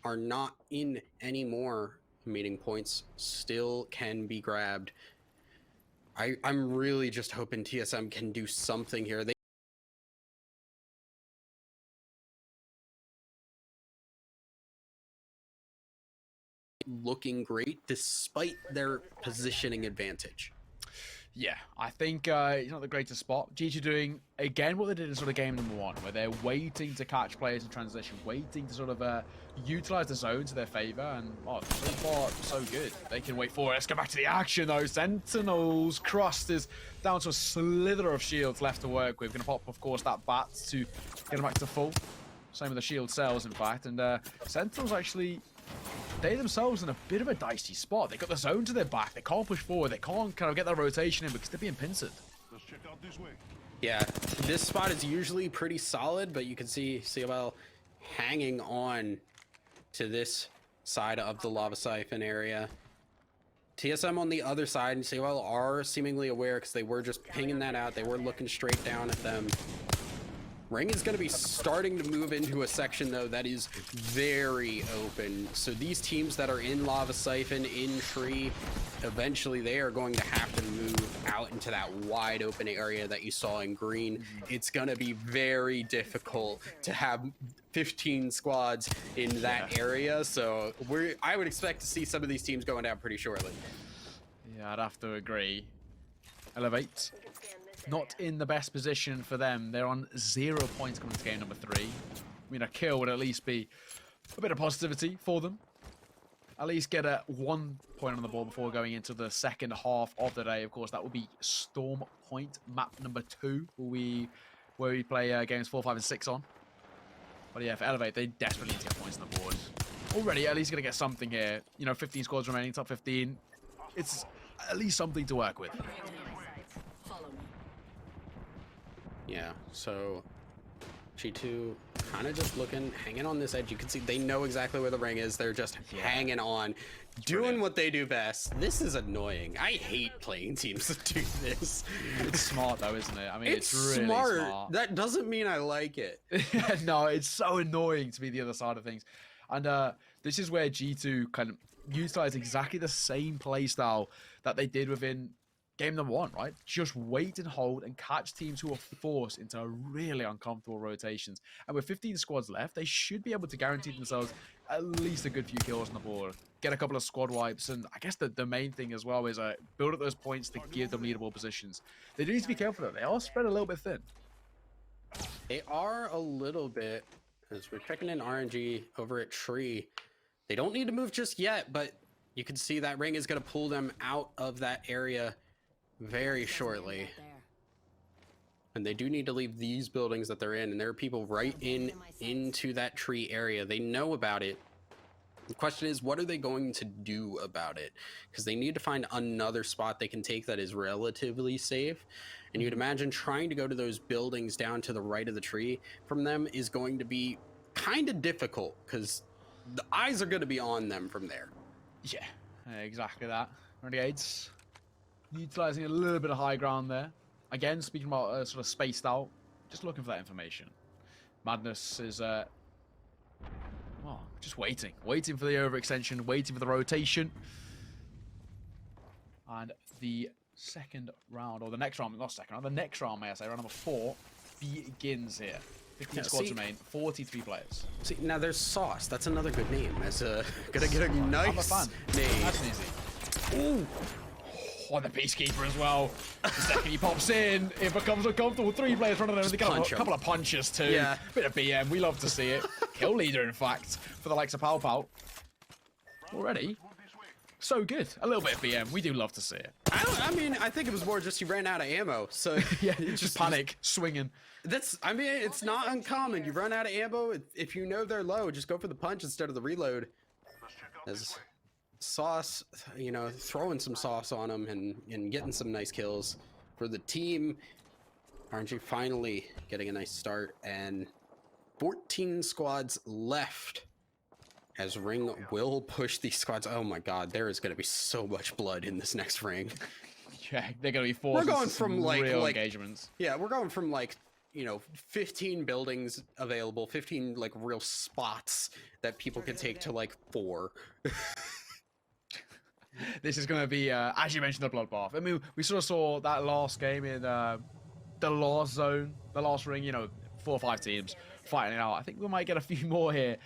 are not in anymore. Meeting points still can be grabbed. I'm really just hoping TSM can do something here. Looking great despite their positioning advantage. Yeah, I think it's not the greatest spot. GG doing, again, what they did in sort of game number 1, where they're waiting to catch players in transition, waiting to sort of utilize the zone to their favor, and so far, so good. They can wait for it. Let's go back to the action, though. Sentinels, Crust is down to a slither of shields left to work with. Going to pop, of course, that bat to get them back to full. Same with the shield cells, in fact, and Sentinels actually... They themselves in a bit of a dicey spot. They got the zone to their back. They can't push forward. They can't kind of get that rotation in because they're being pincered. Let's check out this way. Yeah, this spot is usually pretty solid, but you can see COL hanging on to this side of the lava siphon area. TSM on the other side, and COL are seemingly aware because they were just pinging that out. They were looking straight down at them. Ring is going to be starting to move into a section, though, that is very open. So these teams that are in Lava Siphon, in Tree, eventually they are going to have to move out into that wide open area that you saw in green. It's going to be very difficult to have 15 squads in that area. So I would expect to see some of these teams going down pretty shortly. Yeah, I'd have to agree. Elevate. Not in the best position for them. They're on 0 points coming to game number 3. I mean, a kill would at least be a bit of positivity for them. At least get a 1 point on the board before going into the second half of the day. Of course, that will be Storm Point, map number 2, where we play games 4, 5, and 6 on. But yeah, for Elevate, they desperately need to get points on the board. Already, at least going to get something here. You know, 15 squads remaining, top 15. It's at least something to work with. Yeah, so G2 kind of just looking, hanging on this edge. You can see they know exactly where the ring is. They're just hanging on, doing what they do best. This is annoying. I hate playing teams that do this. It's smart though, isn't it? I mean, it's really smart. That doesn't mean I like it. No, it's so annoying to be the other side of things. And this is where G2 kind of utilize exactly the same playstyle that they did within game number 1, right? Just wait and hold and catch teams who are forced into really uncomfortable rotations. And with 15 squads left, they should be able to guarantee themselves at least a good few kills on the board. Get a couple of squad wipes. And I guess the main thing as well is build up those points to give them leaderable positions. They do need to be careful though. They are spread a little bit thin. They are a little bit, as we're checking in RNG over at Tree. They don't need to move just yet, but you can see that ring is going to pull them out of that area very shortly. And they do need to leave these buildings that they're in, and there are people right into that tree area. They know about it. The question is, what are they going to do about it? Because they need to find another spot they can take that is relatively safe. And you'd imagine trying to go to those buildings down to the right of the tree from them is going to be kind of difficult, because the eyes are going to be on them from there. Yeah, exactly that. Renegades utilizing a little bit of high ground there. Again, speaking about sort of spaced out, just looking for that information. Madness is just waiting for the overextension, waiting for the rotation. And the second round, or the next round, not second round, the next round, may I say, round number 4 begins here. 15 squads remain, 43 players. See, now there's Sauce. That's another good name. That's gonna get a nice I'm a fan. name. That's easy. Ooh. Oh, the Peacekeeper as well. The second he pops in, it becomes uncomfortable. 3 players running over. They got a couple of punches too. Yeah. Bit of BM. We love to see it. Kill leader, in fact, for the likes of Pow Pow. Already. So good. A little bit of BM. We do love to see it. I mean, I think it was more just you ran out of ammo. So Yeah, just panic, swinging. I mean, it's not uncommon. You run out of ammo. If you know they're low, just go for the punch instead of the reload. As Sauce, you know, throwing some sauce on them and getting some nice kills for the team. RNG finally getting a nice start, and 14 squads left as Ring will push these squads. Oh my god, there is going to be so much blood in this next ring. Yeah, they're going to be forced. We're going from real engagements. Yeah, we're going from you know, 15 buildings available, 15 like real spots that people can take to like 4. This is going to be, as you mentioned, the bloodbath. I mean, we sort of saw that last game in the last zone, the last ring, you know, 4 or 5 teams fighting it out. I think we might get a few more here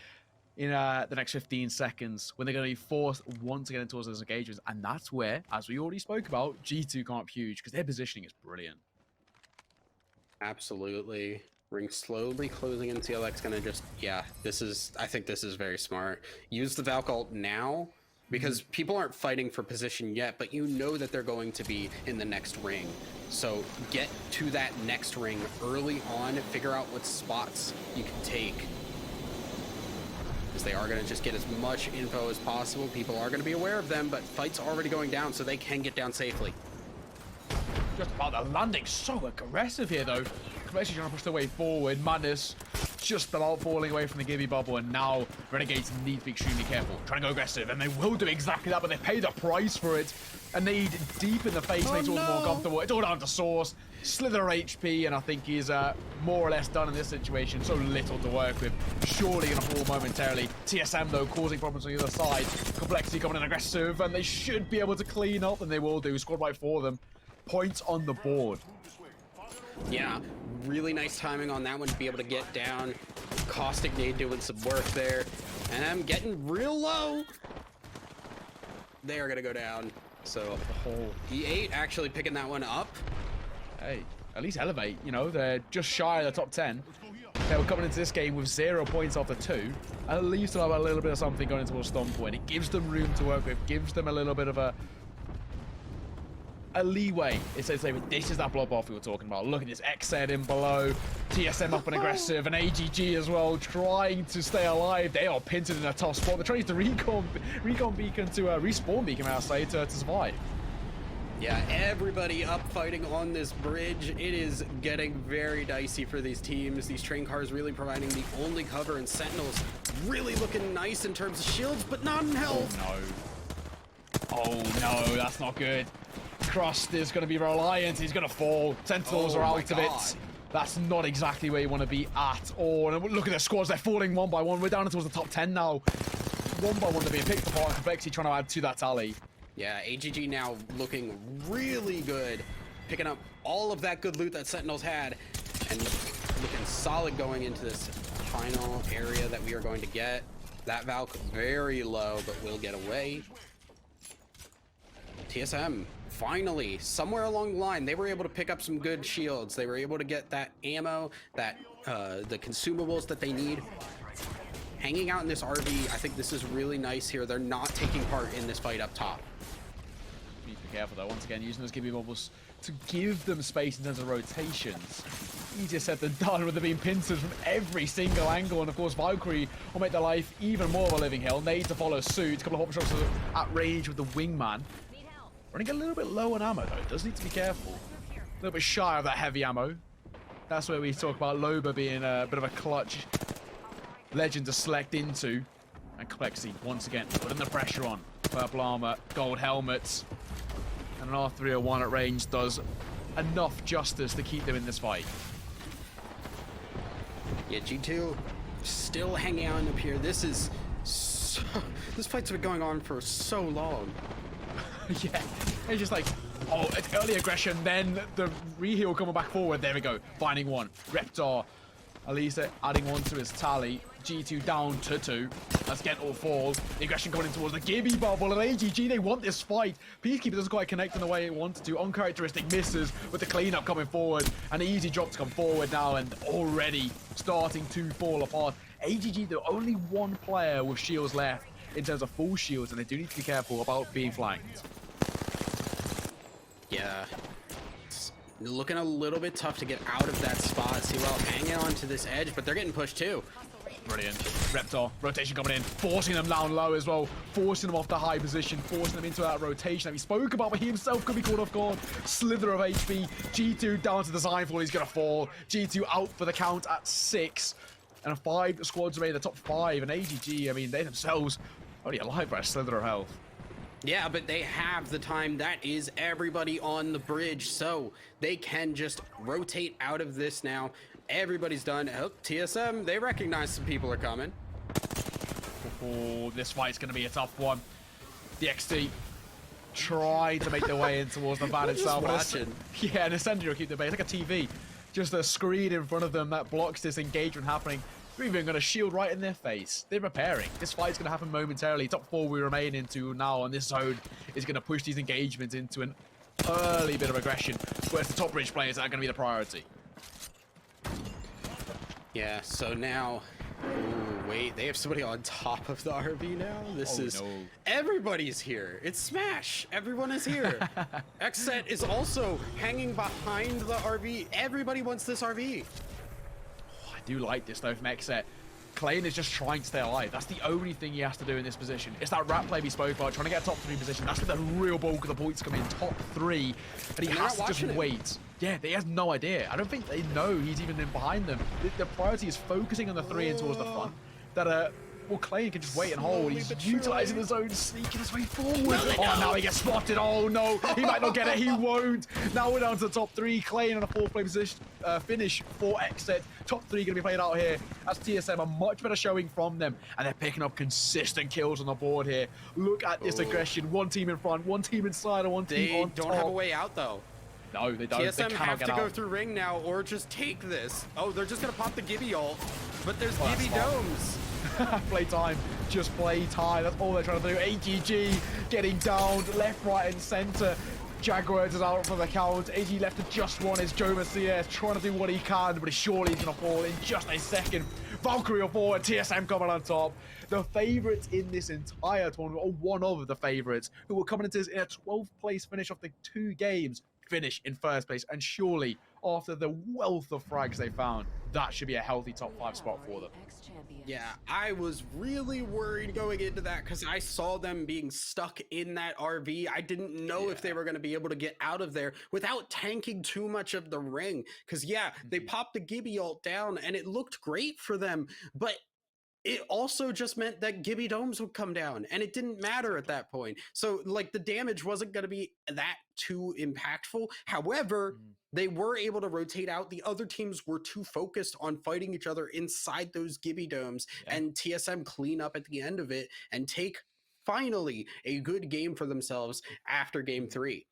in the next 15 seconds when they're going to be forced once again towards those engagements. And that's where, as we already spoke about, G2 can't be huge because their positioning is brilliant. Absolutely. Ring slowly closing in. CLX gonna just, yeah, I think this is very smart. Use the Valk ult now, because people aren't fighting for position yet, but you know that they're going to be in the next ring. So get to that next ring early on, figure out what spots you can take. Because they are gonna just get as much info as possible. People are gonna be aware of them, but fight's already going down, so they can get down safely. Just about the landing, so aggressive here though. Especially trying to push their way forward. Madness just about falling away from the Gibby bubble, and now Renegades need to be extremely careful. Trying to go aggressive, and they will do exactly that, but they pay the price for it. And they deep in the face makes it all more comfortable. It's all down to Source. Slither HP, and I think he's more or less done in this situation. So little to work with. Surely gonna fall momentarily. TSM though causing problems on the other side. Complexity coming in aggressive, and they should be able to clean up, and they will do. Squad right for them. Points on the board. Yeah, really nice timing on that one to be able to get down. Caustic Nade doing some work there. And I'm getting real low. They are going to go down. So E8 actually picking that one up. Hey, at least elevate. You know, they're just shy of the top 10. They were coming into this game with 0 points after 2. At least they'll have a little bit of something going towards Stormpoint. It gives them room to work with, gives them a little bit of a leeway. It's to say, this is that bloodbath we were talking about. Look at this XZ in below, TSM up and aggressive, and AGG as well, trying to stay alive. They are pinted in a tough spot. They're trying to recon beacon to respawn beacon, I say, to survive. Yeah, everybody up fighting on this bridge. It is getting very dicey for these teams. These train cars really providing the only cover, and Sentinels really looking nice in terms of shields, but not in health. Oh no, that's not good. Crust is going to be reliant. He's going to fall. Sentinels are out of it. That's not exactly where you want to be at all. And look at their squads. They're falling one by one. We're down towards the top 10 now. One by one, they're being picked apart. Complexity trying to add to that tally. Yeah, AGG now looking really good, picking up all of that good loot that Sentinels had, and looking solid going into this final area that we are going to get. That Valk very low, but will get away. TSM, finally, somewhere along the line, they were able to pick up some good shields. They were able to get that ammo, that the consumables that they need. Hanging out in this RV, I think this is really nice here. They're not taking part in this fight up top. Be careful though, once again, using those Gibby bubbles to give them space in terms of rotations. Easier said than done with them being pincered from every single angle, and of course Valkyrie will make their life even more of a living hell. Need to follow suit. A couple of hop shots at range with the wingman. Running a little bit low on ammo though, does need to be careful. A little bit shy of that heavy ammo. That's where we talk about Loba being a bit of a clutch legend to select into. And Complexity, once again, putting the pressure on. Purple armor, gold helmets. And an R301 at range does enough justice to keep them in this fight. Yeah, G2 still hanging out up here. This fight's been going on for so long. Yeah, it's just like, oh, it's early aggression, then the reheal coming back forward. There we go, finding one. Reptar, at least adding one to his tally. G2 down to 2. That's Gentle fall. The aggression coming in towards the Gibby bubble, and AGG, they want this fight. Peacekeeper doesn't quite connect in the way it wanted to. Uncharacteristic misses with the cleanup coming forward. An easy drop to come forward now, and already starting to fall apart. AGG, the only one player with shields left in terms of full shields, and they do need to be careful about being flanked. Yeah. It's looking a little bit tough to get out of that spot. Seawell hanging on to this edge, but they're getting pushed too. Brilliant. Reptar, rotation coming in, forcing them down low as well, forcing them off the high position, forcing them into that rotation that we spoke about, but he himself could be caught off guard. Slither of HP. G2 down to the design fall, he's going to fall. G2 out for the count at 6. And 5 squads remain in the top 5, and AGG, I mean, they themselves only alive by a slither of health. Yeah, but they have the time. That is everybody on the bridge, so they can just rotate out of this now. Everybody's done. Oh, TSM, they recognize some people are coming. Oh, this fight's going to be a tough one. The XT try to make their way in towards the van itself. Watching. Yeah, and Ascendio will keep the base. Like a TV. Just a screen in front of them that blocks this engagement happening. We're even going to shield right in their face. They're preparing. This fight's going to happen momentarily. Top 4 we remain into now, and this zone is going to push these engagements into an early bit of aggression, whereas the top bridge players are going to be the priority. Yeah, so now... Ooh, wait, they have somebody on top of the RV now? This is... No. Everybody's here. It's Smash. Everyone is here. XSET is also hanging behind the RV. Everybody wants this RV. I do like this though from XSET. Klein is just trying to stay alive. That's the only thing he has to do in this position. It's that rat play we spoke about, trying to get a top 3 position. That's where the real bulk of the points come in. Top 3. And he has to just wait. Yeah, he has no idea. I don't think they know he's even in behind them. The priority is focusing on the 3 and towards the front. That well, Klein can just wait and hold. He's utilizing the zone, sneaking his way forward. Oh, now he gets spotted. Oh no, he might not get it. He won't. Now we're down to the top 3. Klein on a 4th place position finish for XSET. Top 3 going to be played out here. As TSM, a much better showing from them, and they're picking up consistent kills on the board here. Look at this aggression. One team in front, one team inside, and one team on top. They don't have a way out though. No, they don't. TSM they have get to out. go through ring now, or just take this. Oh, they're just gonna pop the Gibby ult, but there's Oh, Gibby that's smart. domes. Play time, just play time. That's all they're trying to do. AGG getting down left, right, and center. Jaguars is out for the count. AG left to just one is Joe Macias trying to do what he can, but surely he's going to fall in just a second. Valkyrie forward, TSM coming on top. The favorites in this entire tournament, or one of the favorites, who were coming into this in a 12th place finish off the 2 games, finish in first place. And surely, after the wealth of frags they found, that should be a healthy top 5 spot for them. Yeah, I was really worried going into that because I saw them being stuck in that RV. I didn't know if they were going to be able to get out of there without tanking too much of the ring. Because, they popped the Gibby ult down and it looked great for them. But it also just meant that Gibby domes would come down and it didn't matter at that point. So like the damage wasn't going to be that too impactful. However, they were able to rotate out. The other teams were too focused on fighting each other inside those Gibby domes and TSM clean up at the end of it and take finally a good game for themselves after game 3.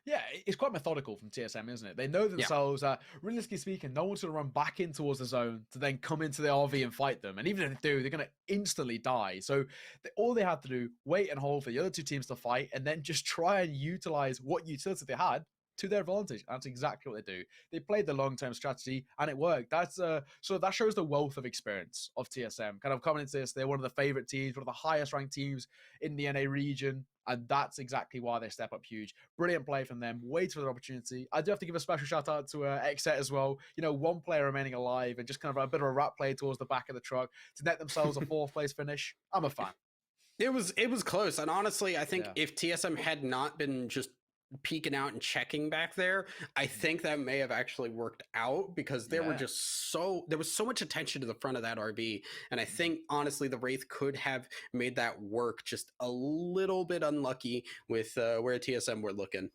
Yeah, it's quite methodical from TSM, isn't it? They know themselves that, realistically speaking, no one's going to run back in towards the zone to then come into the RV and fight them. And even if they do, they're going to instantly die. So all they had to do, wait and hold for the other 2 teams to fight, and then just try and utilize what utility they had to their advantage. That's exactly what they do. They played the long-term strategy and it worked. That's so that shows the wealth of experience of TSM. Kind of coming into this, they're one of the favorite teams, one of the highest ranked teams in the NA region. And that's exactly why they step up huge. Brilliant play from them. Wait for their opportunity. I do have to give a special shout out to Xset as well. You know, 1 player remaining alive and just kind of a bit of a rat play towards the back of the truck to net themselves a 4th place finish. I'm a fan. It was close. And honestly, I think if TSM had not been just peeking out and checking back there, I think that may have actually worked out because there was so much attention to the front of that RV, and I think honestly the Wraith could have made that work, just a little bit unlucky with where TSM were looking.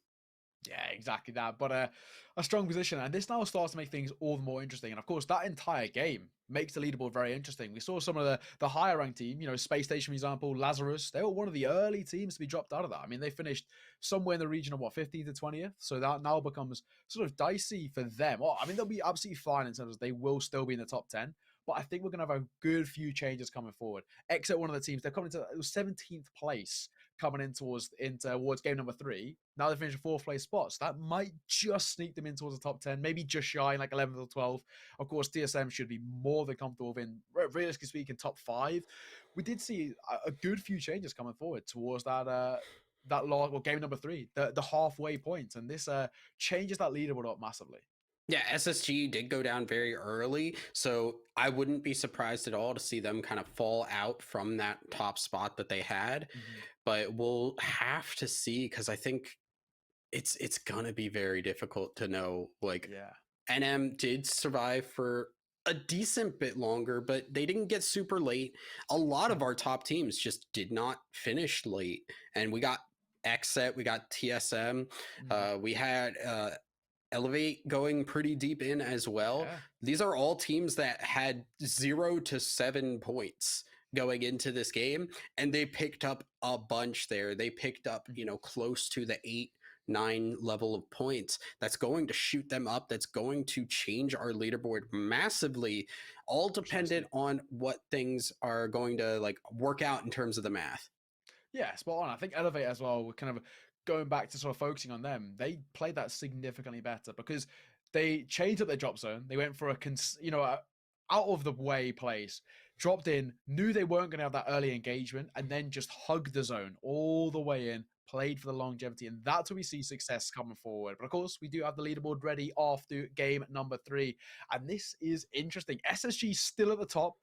Yeah, exactly that. But a strong position. And this now starts to make things all the more interesting. And of course, that entire game makes the leaderboard very interesting. We saw some of the higher ranked team, you know, Space Station, for example, Lazarus. They were one of the early teams to be dropped out of that. I mean, they finished somewhere in the region of 15th to 20th. So that now becomes sort of dicey for them. Well, I mean, they'll be absolutely fine in terms of they will still be in the top 10. But I think we're going to have a good few changes coming forward. Exit one of the teams, they're coming to 17th place coming in towards game number 3. Now they finished 4th place spots. That might just sneak them in towards the top 10, maybe just shy, like 11th or 12th. Of course, TSM should be more than comfortable in, realistically speaking, top 5. We did see a good few changes coming forward towards that game number 3, the halfway point, and this changes that leaderboard up massively. Yeah, SSG did go down very early, so I wouldn't be surprised at all to see them kind of fall out from that top spot that they had. But we'll have to see, because I think it's gonna be very difficult to know. Like, NM did survive for a decent bit longer, but they didn't get super late. A lot of our top teams just did not finish late, and we got Xset, we got TSM, we had Elevate going pretty deep in as well. These are all teams that had 0 to 7 points going into this game, and they picked up a bunch there. They picked up, you know, close to the 8-9 level of points. That's going to shoot them up. That's going to change our leaderboard massively, all dependent on what things are going to like work out in terms of the math. Yeah, spot on. I think Elevate as well, we're kind of going back to sort of focusing on them. They played that significantly better because they changed up their drop zone. They went for a out of the way place, dropped in, knew they weren't going to have that early engagement, and then just hugged the zone all the way in, played for the longevity, and that's where we see success coming forward. But of course, we do have the leaderboard ready after game number 3, and this is interesting. SSG still at the top,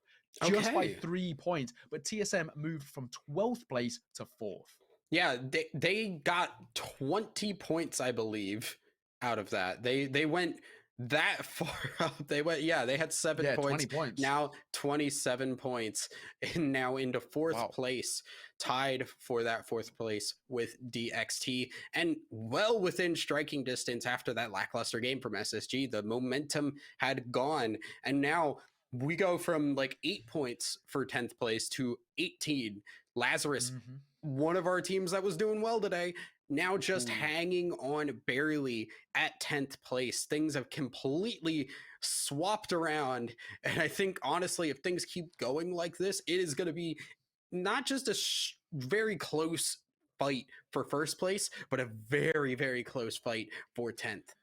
just by 3 points, but TSM moved from 12th place to 4th. Yeah, they got 20 points, I believe, out of that. They went that far up. They had 7 points. 20 points. Now 27 points, and now into 4th place, tied for that 4th place with DXT, and well within striking distance after that lackluster game from SSG. The momentum had gone, and now we go from like 8 points for 10th place to 18. Lazarus, one of our teams that was doing well today, now just hanging on barely at 10th place. Things have completely swapped around. And I think, honestly, if things keep going like this, it is going to be not just a very close fight for first place, but a very, very close fight for 10th.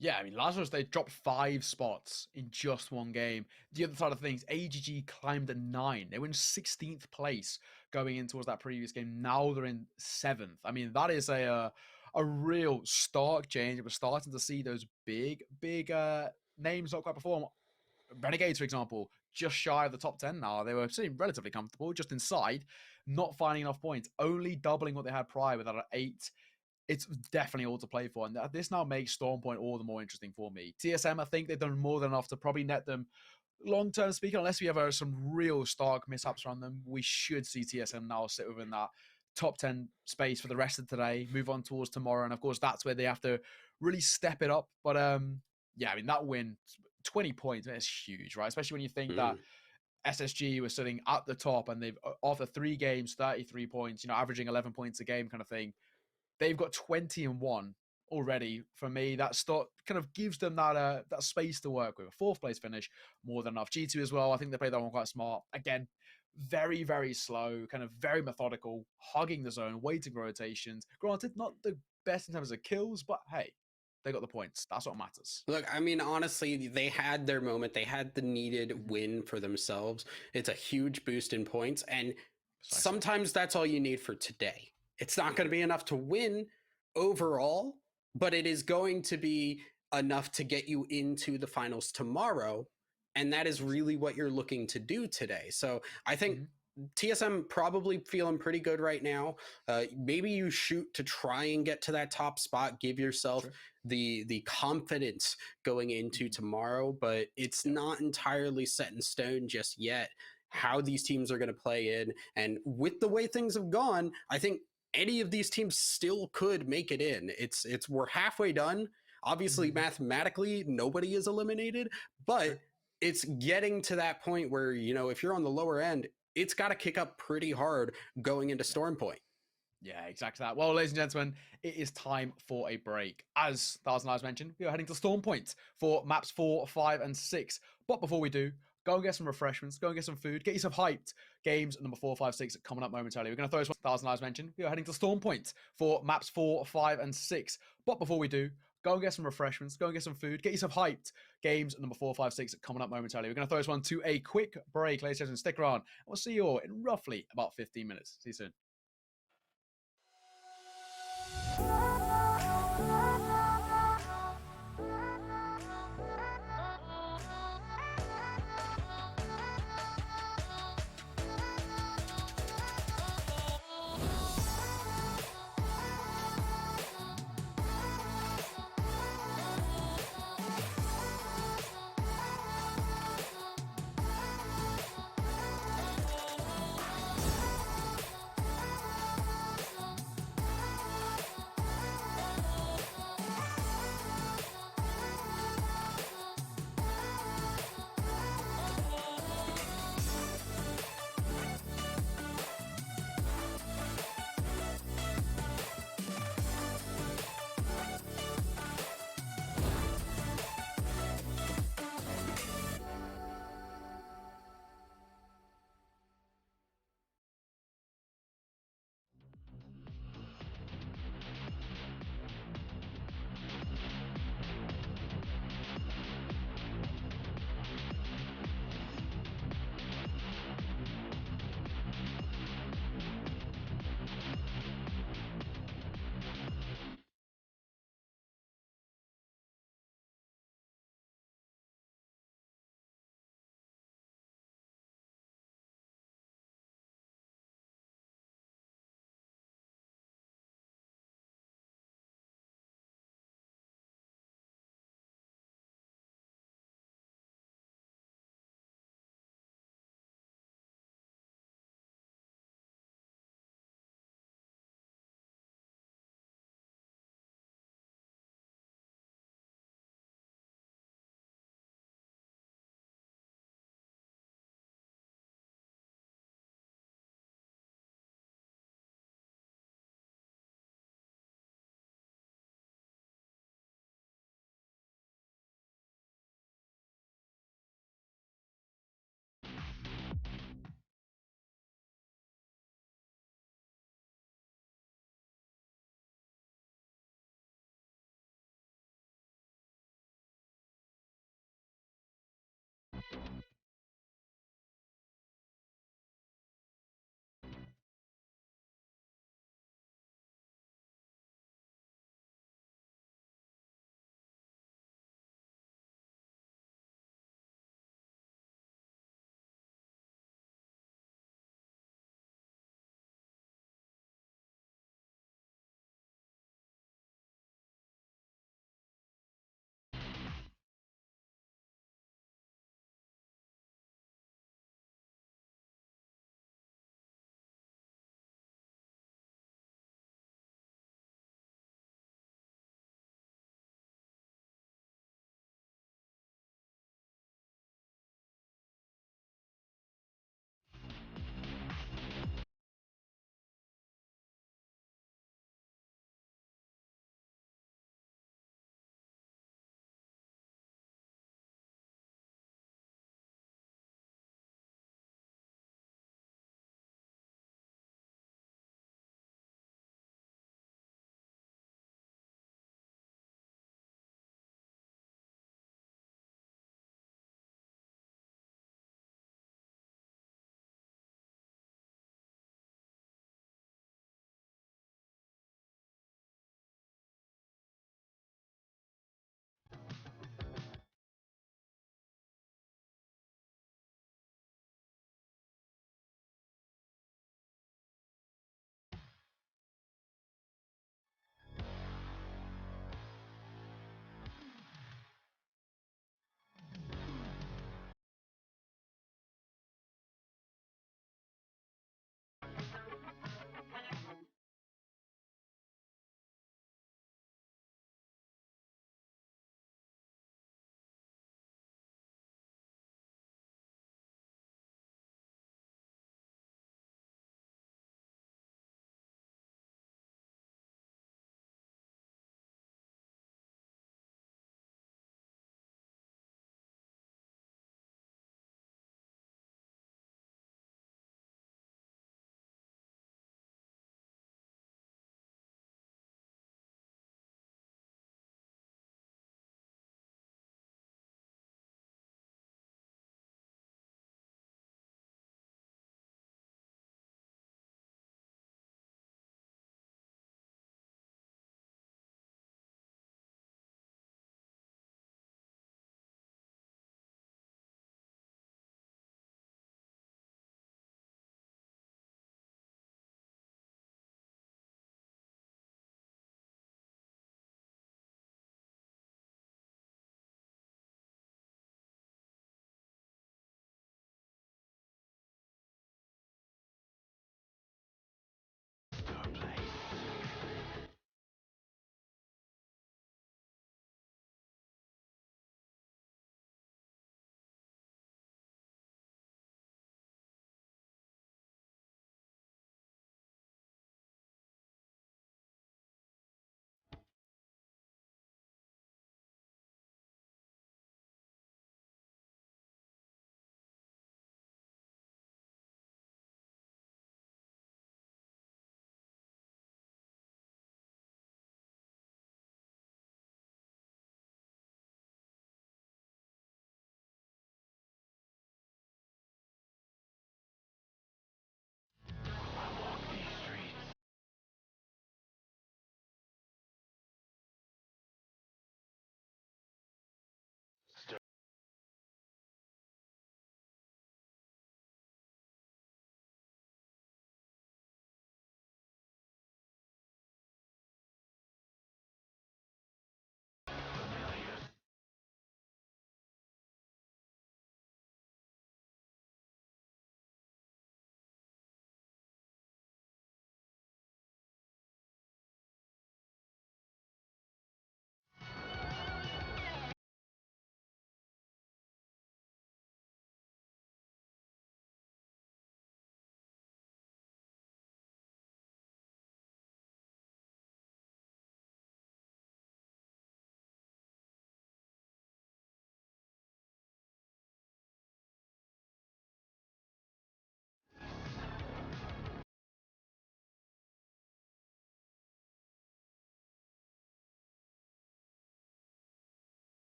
Yeah, I mean, Lazarus, they dropped 5 spots in just one game. The other side of things, AGG climbed to 9. They were in 16th place going in towards that previous game. Now they're in 7th. I mean, that is a real stark change. We're starting to see those big names not quite perform. Renegades, for example, just shy of the top 10 now. They were sitting relatively comfortable, just inside, not finding enough points, only doubling what they had prior with that at 8. It's definitely all to play for. And this now makes Storm Point all the more interesting for me. TSM, I think they've done more than enough to probably net them long-term speaking. Unless we have some real stark mishaps from them, we should see TSM now sit within that top 10 space for the rest of today, move on towards tomorrow. And of course, that's where they have to really step it up. But yeah, I mean, that win, 20 points, it's huge, right? Especially when you think that SSG was sitting at the top and they've, after 3 games, 33 points, averaging 11 points a game kind of thing. They've got 20-1 already. For me, that kind of gives them that space to work with. A 4th place finish, more than enough. G2 as well, I think they played that one quite smart. Again, very, very slow, kind of very methodical, hugging the zone, waiting for rotations. Granted, not the best in terms of kills, but hey, they got the points. That's what matters. Look, I mean, honestly, they had their moment. They had the needed win for themselves. It's a huge boost in points. And sometimes that's all you need for today. It's not going to be enough to win overall, but it is going to be enough to get you into the finals tomorrow. And that is really what you're looking to do today. So I think TSM probably feeling pretty good right now. Maybe you shoot to try and get to that top spot, give yourself the confidence going into tomorrow, but it's not entirely set in stone just yet how these teams are going to play in. And with the way things have gone, I think any of these teams still could make it in. It's we're halfway done. Obviously, mathematically, nobody is eliminated, but it's getting to that point where, if you're on the lower end, it's got to kick up pretty hard going into Storm Point. Yeah, exactly that. Well, ladies and gentlemen, it is time for a break. As Thousand Eyes mentioned, we are heading to Storm Point for maps 4, 5, and 6. But before we do, go and get some refreshments, go and get some food, get yourself hyped. Games number 4, 5, 6 coming up momentarily. We're going to throw this one. Thousand Eyes mentioned, we are heading to Storm Point for maps 4, 5, and 6. But before we do, go and get some refreshments, go and get some food, get yourself hyped. Games number 4, 5, 6 coming up momentarily. We're going to throw this one to a quick break, ladies and gentlemen. Stick around. We'll see you all in roughly about 15 minutes. See you soon.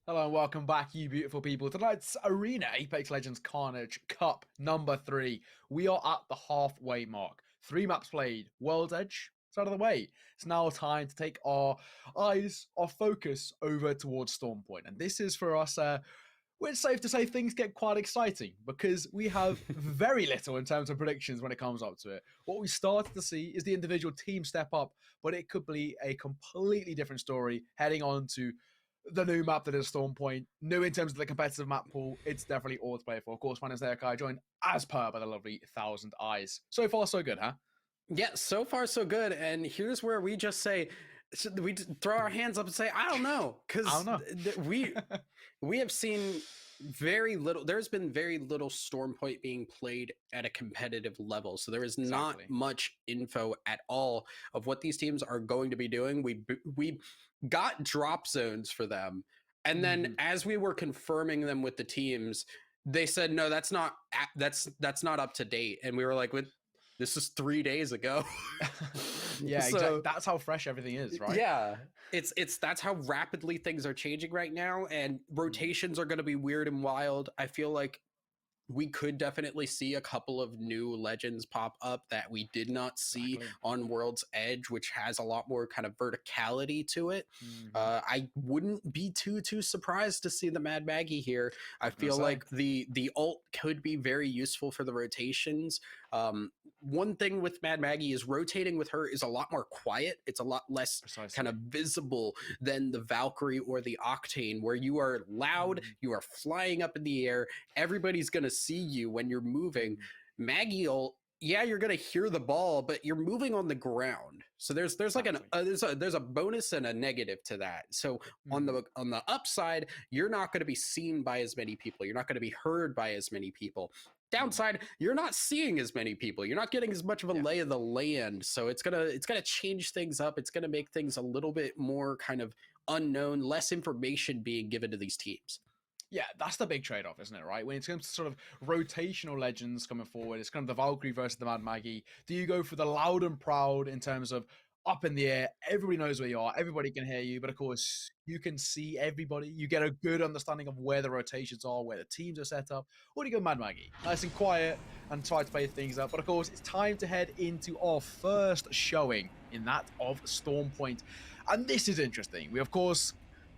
Hello and welcome back, you beautiful people. Tonight's Arena Apex Legends Carnage Cup number 3. We are at the halfway mark. 3 maps played. World's Edge, it's out of the way. It's now time to take our eyes, our focus over towards Stormpoint. And this is for us, it's safe to say things get quite exciting because we have very little in terms of predictions when it comes up to it. What we started to see is the individual team step up, but it could be a completely different story heading on to the new map that is Stormpoint. New in terms of the competitive map pool. It's definitely all to play for. Of course, my name is Derek. I joined as per by the lovely Thousand Eyes. So far, so good, huh? Yeah, so far so good. And here's where we just say, we throw our hands up and say, I don't know, because we have seen very little. There's been very little Stormpoint being played at a competitive level, so there is not much info at all of what these teams are going to be doing. We got drop zones for them, and then as we were confirming them with the teams, they said no, that's not up to date, and we were like, "What? This is 3 days ago." Yeah, so, exactly. That's how fresh everything is, right? Yeah, it's that's how rapidly things are changing right now, and rotations are going to be weird and wild. I feel like we could definitely see a couple of new legends pop up that we did not see on World's Edge, which has a lot more kind of verticality to it. I wouldn't be too surprised to see the Mad Maggie here. I feel like the ult could be very useful for the rotations. One thing with Mad Maggie is rotating with her is a lot more quiet. It's a lot less kind of visible than the Valkyrie or the Octane, where you are loud, you are flying up in the air, everybody's going to see you when you're moving. Maggie ult, yeah, you're going to hear the ball, but you're moving on the ground. So there's like there's a bonus and a negative to that. So on the upside, you're not going to be seen by as many people. You're not going to be heard by as many people. Downside, you're not seeing as many people. You're not getting as much of a lay of the land. So it's gonna change things up. It's gonna make things a little bit more kind of unknown, less information being given to these teams. Yeah, that's the big trade-off, isn't it, right? When it comes to sort of rotational legends coming forward, it's kind of the Valkyrie versus the Mad Maggie. Do you go for the loud and proud in terms of up in the air, everybody knows where you are, everybody can hear you, but of course you can see everybody, you get a good understanding of where the rotations are, where the teams are set up? Or do you go Mad Maggie, nice and quiet, and try to play things up? But of course it's time to head into our first showing in that of Stormpoint, and this is interesting. We of course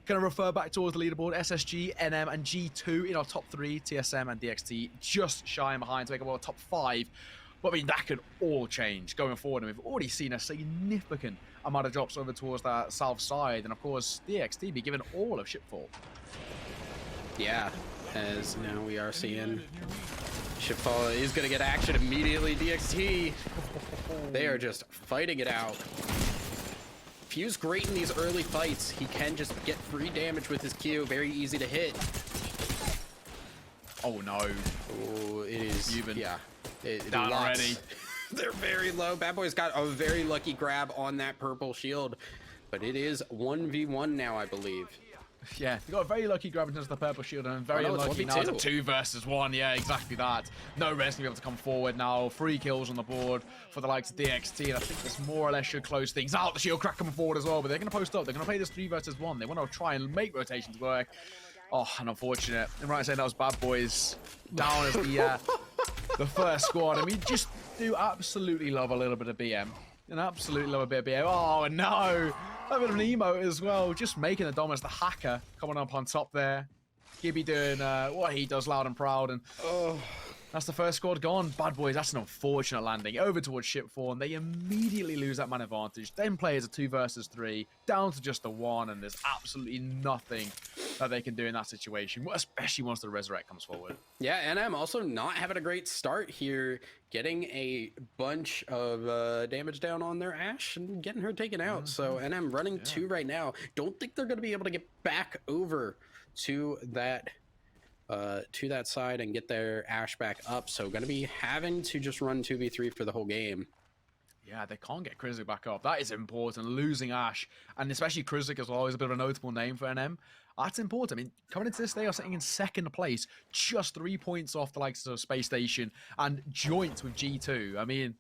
going to refer back towards the leaderboard. SSG, NM, and G2 in our top 3. TSM and DXT just shying behind to make up our top 5. But I mean, that could all change going forward. And we've already seen a significant amount of drops over towards that south side. And of course, DXT be given all of Shipfall. Yeah, as now we are seeing Shipfall is going to get action immediately. DXT, they are just fighting it out. Fuse great in these early fights. He can just get free damage with his Q. Very easy to hit. Oh no. Oh, it is. Yeah. Down already. They're very low. Bad Boy's got a very lucky grab on that purple shield. But it is 1v1 now, I believe. Yeah, they got a very lucky grab in terms of the purple shield, and very unlucky now. It's 2 versus 1. Yeah, exactly that. No rest to be able to come forward now. 3 kills on the board for the likes of DXT, and I think this more or less should close things out. The shield crack coming forward as well, but they're going to post up. They're going to play this 3 versus 1. They want to try and make rotations work. Oh, and unfortunate. I'm right saying that was Bad Boys down as the first squad. I mean, just do absolutely love a little bit of BM. And absolutely love a bit of BM. Oh, no. A bit of an emote as well. Just making the Dom as the hacker coming up on top there. Gibby doing what he does loud and proud. And that's the first squad gone. Bad Boys, that's an unfortunate landing. Over towards Shipfall, and they immediately lose that man advantage. Then play as a 2 versus 3, down to just a 1, and there's absolutely nothing that they can do in that situation, especially once the Resurrect comes forward. Yeah, and I'm also not having a great start here, getting a bunch of damage down on their Ashe and getting her taken out. So NM running 2 right now. Don't think they're going to be able to get back over to that side and get their Ashe back up. So going to be having to just run 2v3 for the whole game. Yeah, they can't get Krizik back up. That is important. Losing Ashe, and especially Krizik as well, is a bit of a notable name for NM. That's important. I mean, coming into this, they are sitting in 2nd place, just 3 points off the likes of Space Station and joint with G2. I mean,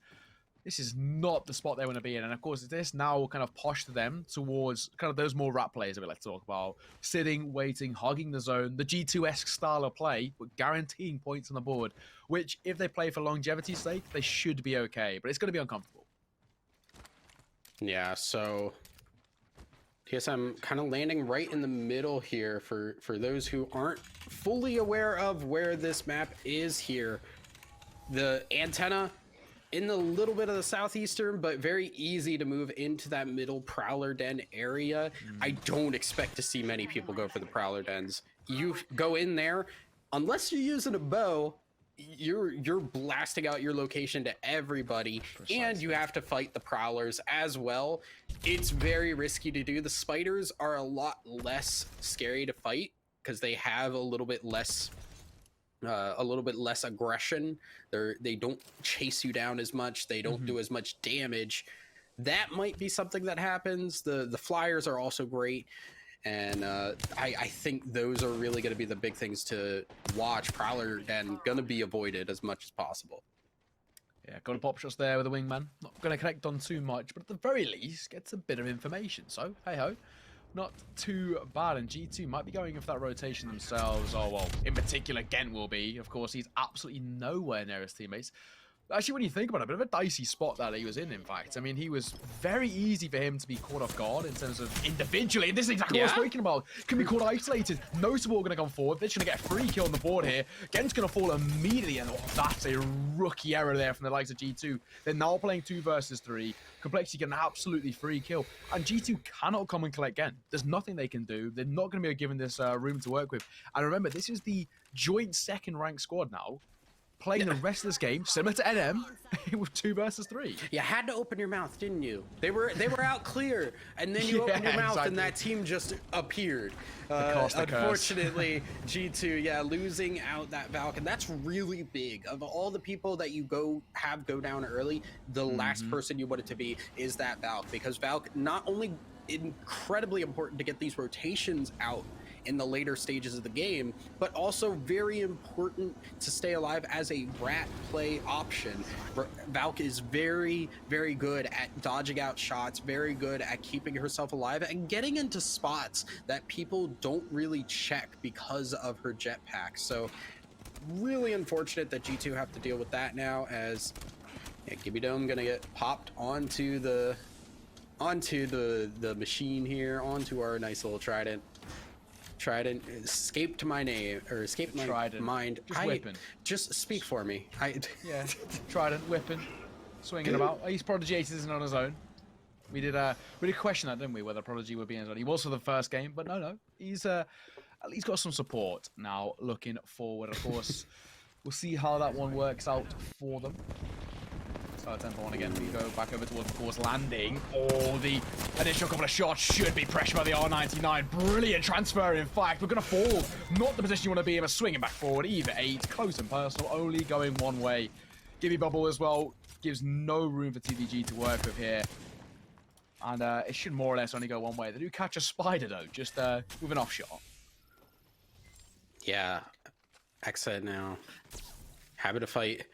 this is not the spot they want to be in. And of course, this now kind of push them towards kind of those more rap plays that we like to talk about. Sitting, waiting, hugging the zone, the G2-esque style of play, but guaranteeing points on the board, which if they play for longevity's sake, they should be okay. But it's going to be uncomfortable. Yeah, so TSM kind of landing right in the middle here for those who aren't fully aware of where this map is here. The antenna in the little bit of the southeastern, but very easy to move into that middle Prowler Den area. I don't expect to see many people go for the Prowler Dens. You go in there, unless you're using a bow, you're blasting out your location to everybody. Precisely. And you have to fight the Prowlers as well. It's very risky to do. The spiders are a lot less scary to fight because they have a little bit less aggression. They don't chase you down as much. They don't do as much damage. That might be something that happens. The flyers are also great. And I think those are really going to be the big things to watch. Prowler Den going to be avoided as much as possible. Yeah, got a pop shots there with the wingman. Not going to connect on too much, but at the very least, gets a bit of information. So, hey-ho. Not too bad, and G2 might be going for that rotation themselves. Oh, well, in particular, Gent will be. Of course, he's absolutely nowhere near his teammates. Actually, when you think about it, a bit of a dicey spot that he was in fact. I mean, he was very easy for him to be caught off guard in terms of individually. And this is exactly what I was speaking about. Can be caught isolated. No support going to come forward. They're just going to get a free kill on the board here. Gent's going to fall immediately. And that's a rookie error there from the likes of G2. They're now playing 2 versus 3. Complexity get an absolutely free kill. And G2 cannot come and collect Gent. There's nothing they can do. They're not going to be given this room to work with. And remember, this is the joint second ranked squad now, playing the rest of this game similar to NM with 2 versus 3. You had to open your mouth, didn't you? They were out clear, and then you opened your mouth, and that team just appeared. Unfortunately, G2, losing out that Valk, and that's really big. Of all the people that you go down early, the last person you want it to be is that Valk, because Valk not only incredibly important to get these rotations out in the later stages of the game, but also very important to stay alive as a rat play option. Valk is very, very good at dodging out shots, very good at keeping herself alive and getting into spots that people don't really check because of her jetpack. So really unfortunate that G2 have to deal with that now, as Gibby Dome gonna get popped onto the machine here, onto our nice little Trident. Trident escaped my name, or escaped my Trident. mind. Just whipping. Just speak for me. Yeah, Trident whipping, swinging about. He's Prodigy Aces isn't on his own. We did question that, didn't we, whether Prodigy would be on his own. He was for the first game, but no, he's at least got some support now. Looking forward, of course, we'll see how that one works out for them. So tempo on again. We go back over towards, of course, landing. Oh, the initial couple of shots should be pressured by the R99. Brilliant transfer, in fact. We're going to fall. Not the position you want to be in, but swinging back forward. Either 8, close and personal, only going one way. Gibby Bubble as well gives no room for TVG to work with here. And it should more or less only go one way. They do catch a spider, though, just with an off shot. Yeah, Exit now. Having to fight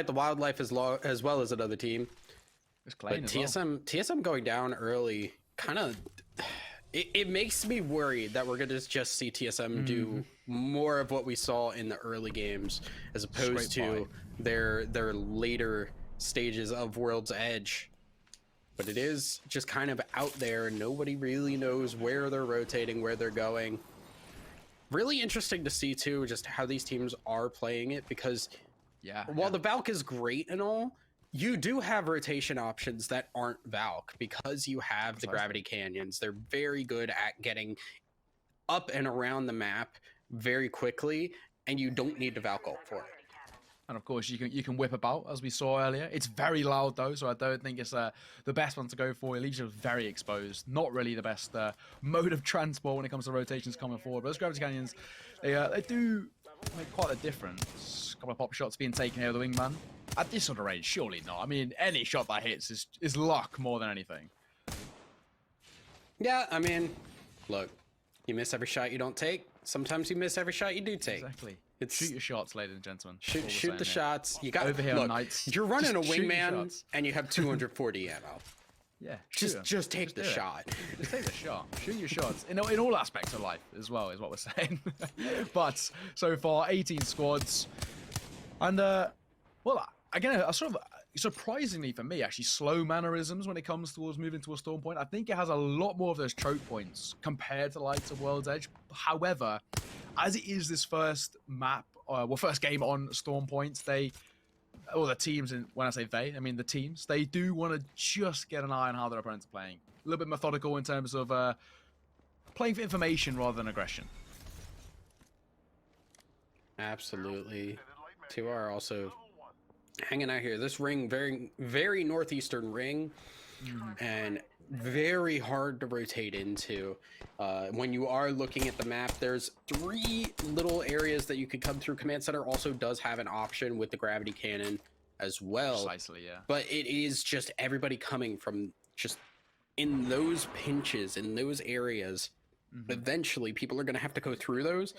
the wildlife as well as another team. But TSM going down early, kind of, it makes me worried that we're gonna just see TSM do more of what we saw in the early games, as opposed to their later stages of World's Edge. But it is just kind of out there, and nobody really knows where they're rotating, where they're going. Really interesting to see too, just how these teams are playing it, because while the Valk is great and all, you do have rotation options that aren't Valk, because you have the Gravity Canyons. They're very good at getting up and around the map very quickly, and you don't need to Valk ult for it. And of course, you can whip about, as we saw earlier. It's very loud, though, so I don't think it's the best one to go for. It leaves you very exposed. Not really the best mode of transport when it comes to rotations coming forward. But those Gravity Canyons, they do make quite a difference. A couple of pop shots being taken here with the wingman. At this sort of range, surely not. I mean, any shot that hits is luck more than anything. Yeah, I mean, look, you miss every shot you don't take. Sometimes you miss every shot you do take. Exactly. It's Shoot your shots, ladies and gentlemen. That's shoot, all we're shoot the saying shots. You got Over here, look, Knights. You're running Just a shoot your wingman shots. and you have 240 ammo. Yeah, shoot 'em. Just take the do it. shot. Just take the shot. Shoot your shots. In all aspects of life as well, is what we're saying. But so far, 18 squads. And, well, again, a sort of surprisingly for me, actually, slow mannerisms when it comes towards moving to a storm point. I think it has a lot more of those choke points compared to the likes of World's Edge. However, as it is this first map, first game on storm points, the teams, and when I say they, I mean the teams, they do want to just get an eye on how their opponents are playing. A little bit methodical in terms of playing for information rather than aggression. Absolutely. 2R also hanging out here. This ring, very, very northeastern ring, and very hard to rotate into. When you are looking at the map, there's 3 little areas that you could come through. Command Center also does have an option with the gravity cannon as well. Precisely, yeah. But it is just everybody coming from just in those pinches, in those areas. Eventually, people are going to have to go through those.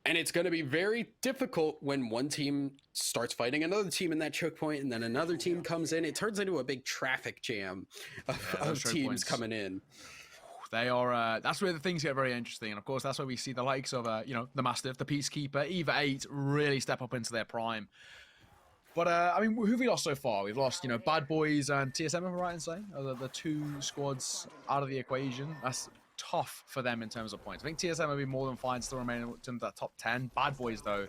And it's going to be very difficult when one team starts fighting another team in that choke point, and then another team comes in. It turns into a big traffic jam of choke teams points. coming in. They are. That's where the things get very interesting, and of course, that's where we see the likes of, the Mastiff, the Peacekeeper, Eva 8 really step up into their prime. But I mean, who have we lost so far? We've lost, Bad Boys and TSM, am I right in saying, are the 2 squads out of the equation. That's tough for them in terms of points. I think TSM will be more than fine, still remaining in that top 10. Bad Boys, though,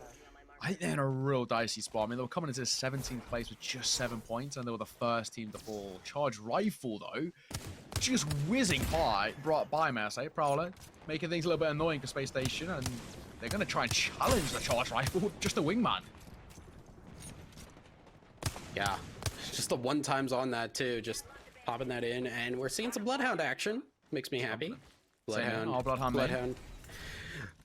I think they're in a real dicey spot. I mean, they were coming into 17th place with just 7 points, and they were the first team to fall. Charged Rifle, though, just whizzing by, may I say, Prowler, making things a little bit annoying for Space Station, and they're going to try and challenge the Charged Rifle, just a wingman. Yeah, just the one times on that, too. Just popping that in, and we're seeing some Bloodhound action. Makes me happy. Bloodhound. Oh,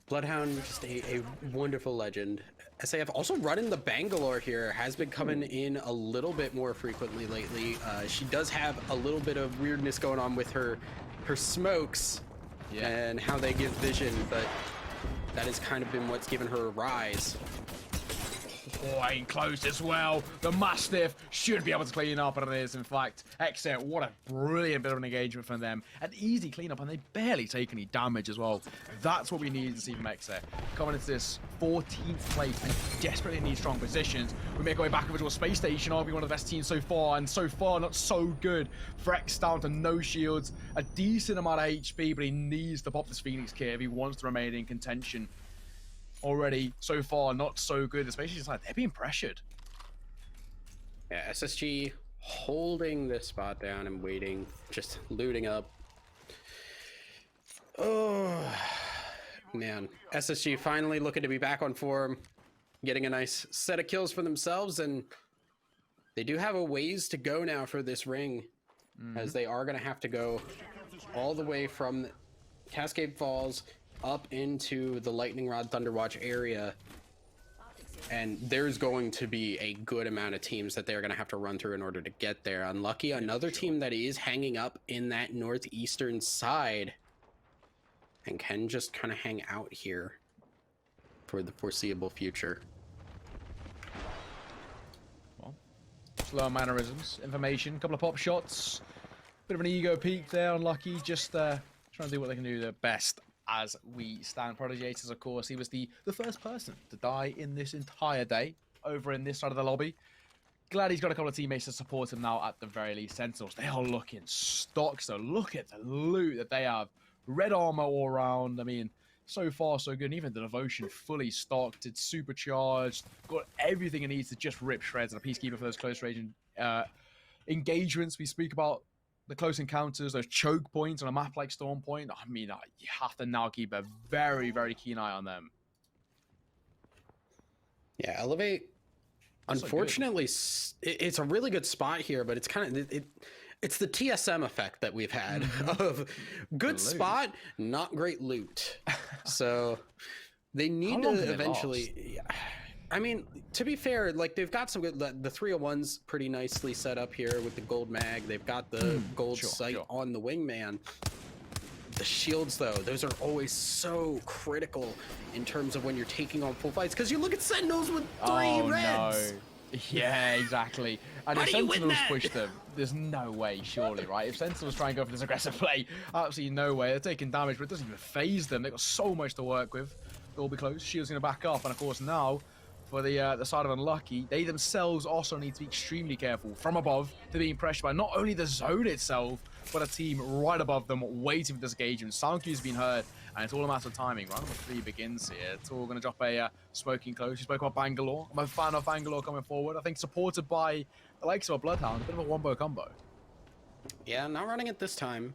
Bloodhound, just a wonderful legend. SAF also running the Bangalore here, has been coming in a little bit more frequently lately. She does have a little bit of weirdness going on with her smokes and how they give vision, but that has kind of been what's given her a rise. Oh, ain't close as well. The Mastiff should be able to clean up, and it is, in fact. Exit, what a brilliant bit of an engagement from them. An easy cleanup, and they barely take any damage as well. That's what we need to see from Exit. Coming into this 14th place and desperately need strong positions. We make our way back over to a Space Station, arguably one of the best teams so far, and so far not so good. Frex down to no shields, a decent amount of HP, but he needs to pop this Phoenix kit if he wants to remain in contention. Already, so far, not so good, especially just like they're being pressured. Yeah, SSG holding this spot down and waiting, just looting up. Oh, man. SSG finally looking to be back on form, getting a nice set of kills for themselves, and they do have a ways to go now for this ring, as they are going to have to go all the way from Cascade Falls up into the Lightning Rod Thunderwatch area, and there's going to be a good amount of teams that they're going to have to run through in order to get there. Unlucky, another team that is hanging up in that northeastern side and can just kind of hang out here for the foreseeable future. Well, slow mannerisms, information, couple of pop shots, bit of an ego peak there. Unlucky, just trying to do what they can do the best. As we stand, Prodigators, of course, he was the first person to die in this entire day over in this side of the lobby. Glad he's got a couple of teammates to support him now at the very least. Sentinels, they are looking stock, so look at the loot that they have. Red armor all around. I mean, so far so good. And even the Devotion fully stocked. It's supercharged. Got everything it needs to just rip shreds. And a Peacekeeper for those close range engagements. We speak about the close encounters, those choke points on a map like Storm Point. I mean, you have to now keep a very, very keen eye on them. Yeah, Elevate, unfortunately, it's a really good spot here, but it's kind of, it's the TSM effect that we've had of good spot, not great loot. So they need to eventually... I mean, to be fair, like they've got some good. The 301's pretty nicely set up here with the gold mag. They've got the gold sight on the wingman. The shields, though, those are always so critical in terms of when you're taking on full fights. Because you look at Sentinels with 3 reds. No. Yeah, exactly. And How if do you win Sentinels that? push them, there's no way, surely, right? If Sentinels try and go for this aggressive play, absolutely no way. They're taking damage, but it doesn't even phase them. They've got so much to work with. They'll be close. Shield's going to back up. And, of course, now, for the side of Unlucky, they themselves also need to be extremely careful. From above, they're being pressured by not only the zone itself, but a team right above them waiting for this engagement. Soundcue's been heard, and it's all a matter of timing. Round number 3 begins here. It's all going to drop a smoking close. You spoke about Bangalore. I'm a fan of Bangalore coming forward. I think supported by the likes of a Bloodhound, a bit of a wombo combo. Yeah, not running it this time.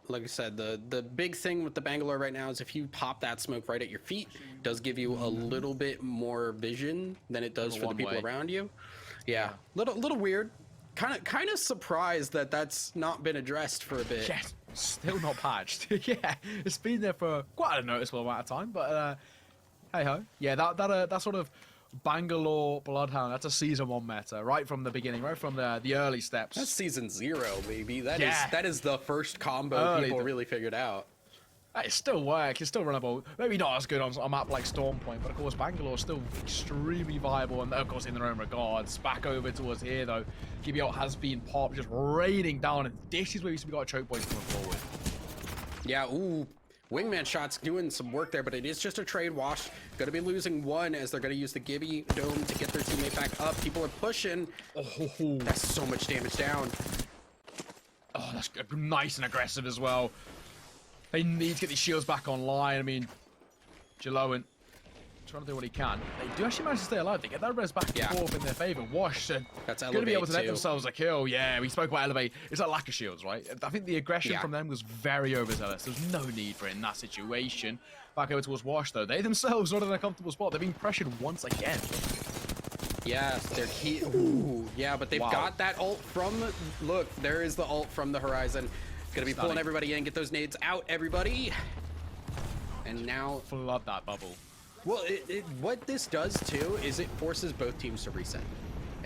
Like I said, the big thing with the Bangalore right now is if you pop that smoke right at your feet, it does give you a little bit more vision than it does for the people around you. Yeah, little weird. Kind of surprised that that's not been addressed for a bit. Yeah, still not patched. Yeah, it's been there for quite a noticeable amount of time, but hey ho. Yeah, that sort of Bangalore Bloodhound, that's a season 1 meta, right from the beginning, right from the early steps. That's season 0, baby. That Yeah. is the first combo Early people the- really figured out. It still works, it's still runnable. Maybe not as good on a map like Stormpoint, but of course Bangalore's still extremely viable, and of course in their own regards. Back over towards here though, Gibeot has been popped, just raining down, and this is where we got a choke point coming forward. Yeah, ooh. Wingman shot's doing some work there, but it is just a trade wash. Gonna be losing 1 as they're gonna use the Gibby Dome to get their teammate back up. People are pushing. Oh, That's so much damage down. oh, that's good. Nice and aggressive as well. They need to get these shields back online. I mean, Jaloan trying to do what he can. They do actually manage to stay alive. They get that res back and forth in their favor. Wash and That's going to be able to Elevate let too. themselves a kill. Yeah, we spoke about Elevate. It's that lack of shields, right? I think the aggression from them was very overzealous. There's no need for it in that situation. Back over towards Wash, though. They themselves are not in a comfortable spot. They're being pressured once again. Yeah, they're key. Ooh, yeah, but they've Wow. got that ult from. Look, there is the ult from the horizon. Gonna be pulling Stunning. everybody in. Get those nades out, everybody. And now, Flood that bubble. well, what this does too is it forces both teams to reset.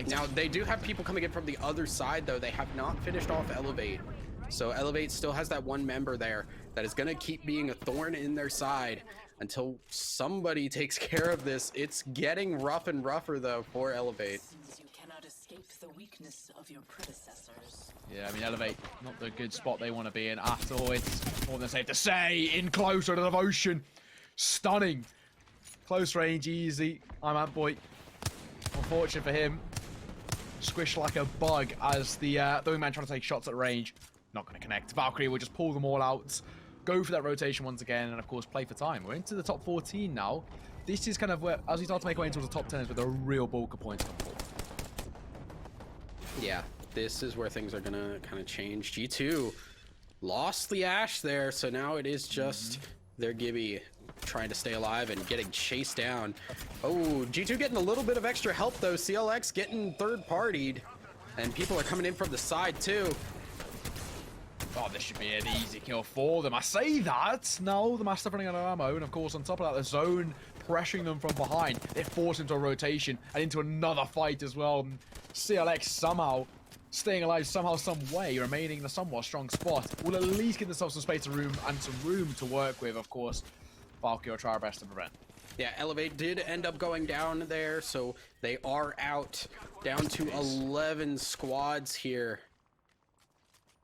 Now they do have people coming in from the other side though. They have not finished off Elevate, so Elevate still has that one member there that is gonna keep being a thorn in their side until somebody takes care of this. It's getting rough and rougher though for Elevate. Since you cannot escape the weakness of your predecessors. Yeah, I mean, Elevate, not the good spot they want to be in at all. It's more than safe to say. In closer to Devotion. Stunning. Close range, easy. I'm Ant-Boy. Unfortunate for him. Squished like a bug as the wingman trying to take shots at range. Not going to connect. Valkyrie will just pull them all out. Go for that rotation once again, and of course, play for time. We're into the top 14 now. This is kind of where, as we start to make our way into the top 10, is where the real bulk of points come from. Yeah, this is where things are gonna kind of change. G2 lost the Ash there, so now it is just their Gibby trying to stay alive and getting chased down. Oh, G2 getting a little bit of extra help though. CLX getting third-partied, and people are coming in from the side too. Oh, this should be an easy kill for them. I say that. No, the Master running out of ammo, and of course, on top of that, the zone pressuring them from behind. They're forced into a rotation and into another fight as well. CLX somehow staying alive, somehow, some way, remaining in a somewhat strong spot. Will at least give themselves some space and some room to work with, of course. Valkyrie will try our best to prevent. Yeah, Elevate did end up going down there, so they are out down to 11 squads here.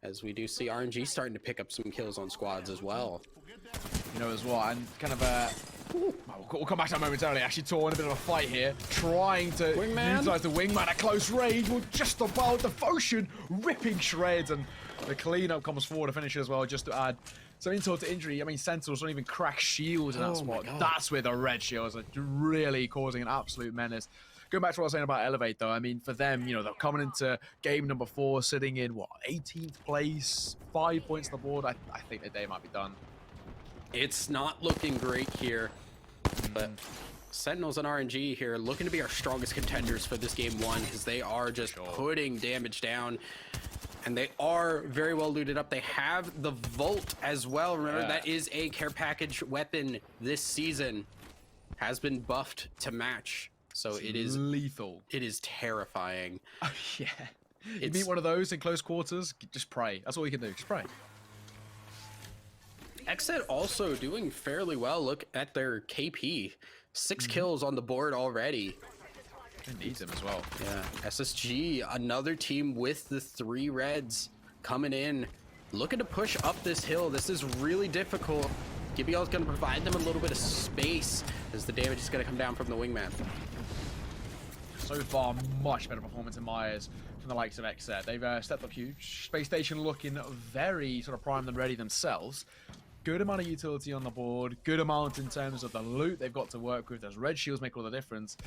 As we do see RNG starting to pick up some kills on squads as well. You know, as well, and kind of we'll come back to that momentarily. Actually, Torn a bit of a fight here, trying to Wingman. utilize the wingman at close range. Well, just about Devotion ripping shreds, and the cleanup comes forward to finish as well, just to add some insult to injury. I mean, Sentinels don't even crack shields in that Oh my spot. God. That's where the red shields are really causing an absolute menace. Going back to what I was saying about Elevate, though, I mean, for them, you know, they're coming into game number 4, sitting in, what, 18th place, 5 points on the board. I think their day might be done. It's not looking great here, but Sentinels and RNG here looking to be our strongest contenders for this game 1 because they are just putting damage down. And they are very well looted up. They have the Volt as well. Remember, that is a care package weapon this season. Has been buffed to match. So it is lethal. It is terrifying. Yeah. You It's- meet one of those in close quarters, just pray. That's all you can do. Just pray. Exit also doing fairly well. Look at their KP. 6 kills on the board already. They need them as well. Yeah, SSG, another team with the 3 reds coming in, looking to push up this hill. This is really difficult. Gibby is going to provide them a little bit of space as the damage is going to come down from the wingman. So far, much better performance in Myers from the likes of Exet. They've stepped up huge. Space Station looking very sort of primed and ready themselves. Good amount of utility on the board. Good amount in terms of the loot they've got to work with. Those red shields make all the difference.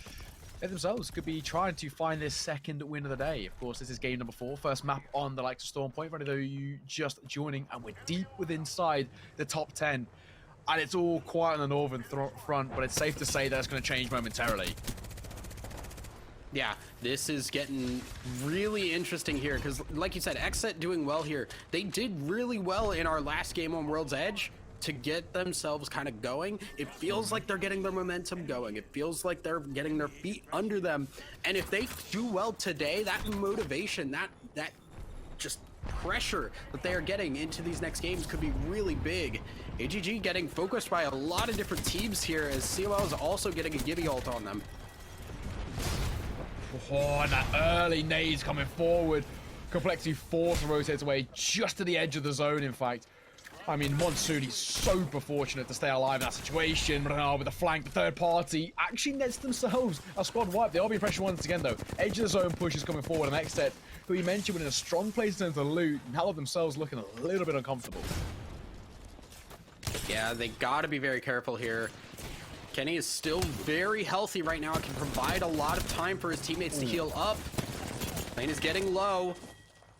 They themselves could be trying to find this second win of the day. Of course, this is game number 4. First map on the likes of Storm Point. For any of you just joining, and we're deep within inside the top 10. And it's all quiet on the northern front, but it's safe to say that it's going to change momentarily. Yeah, this is getting really interesting here because, like you said, Exet doing well here. They did really well in our last game on World's Edge to get themselves kind of going. It feels like they're getting their momentum going. It feels like they're getting their feet under them. And if they do well today, that motivation, that just pressure that they are getting into these next games could be really big. AGG getting focused by a lot of different teams here as COL is also getting a Gibby ult on them. Oh, and that early nades coming forward. Complexity force rotates away just to the edge of the zone, in fact. I mean, Monsooni's super fortunate to stay alive in that situation. With the flank, the third party actually nets themselves a squad wipe. They are being pressured once again, though. Edge of the zone push is coming forward, and Exet, who we mentioned, were in a strong place in terms of loot, now themselves looking a little bit uncomfortable. Yeah, they gotta be very careful here. Kenny is still very healthy right now. It can provide a lot of time for his teammates to heal up. Lane is getting low.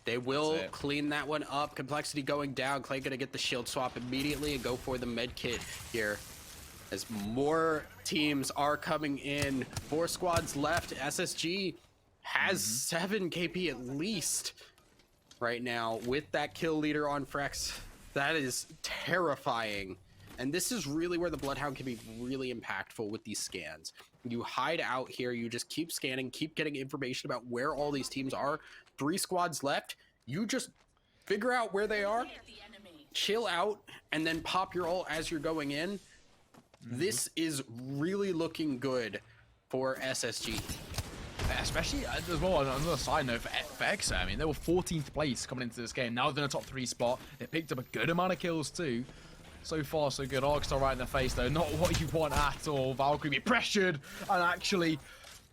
They will clean that one up. Complexity going down. Clay gonna get the shield swap immediately and go for the med kit here. As more teams are coming in. 4 squads left. SSG has 7 KP at least right now with that kill leader on Frex. That is terrifying. And this is really where the Bloodhound can be really impactful with these scans. You hide out here, you just keep scanning, keep getting information about where all these teams are. 3 squads left. You just figure out where they are, chill out, and then pop your ult as you're going in. This is really looking good for SSG. Especially as well, on another side note for Exet, I mean, they were 14th place coming into this game. Now they're in a top 3 spot. They picked up a good amount of kills too. So far, so good. Arcstar right in the face, though. Not what you want at all. Valkyrie be pressured and actually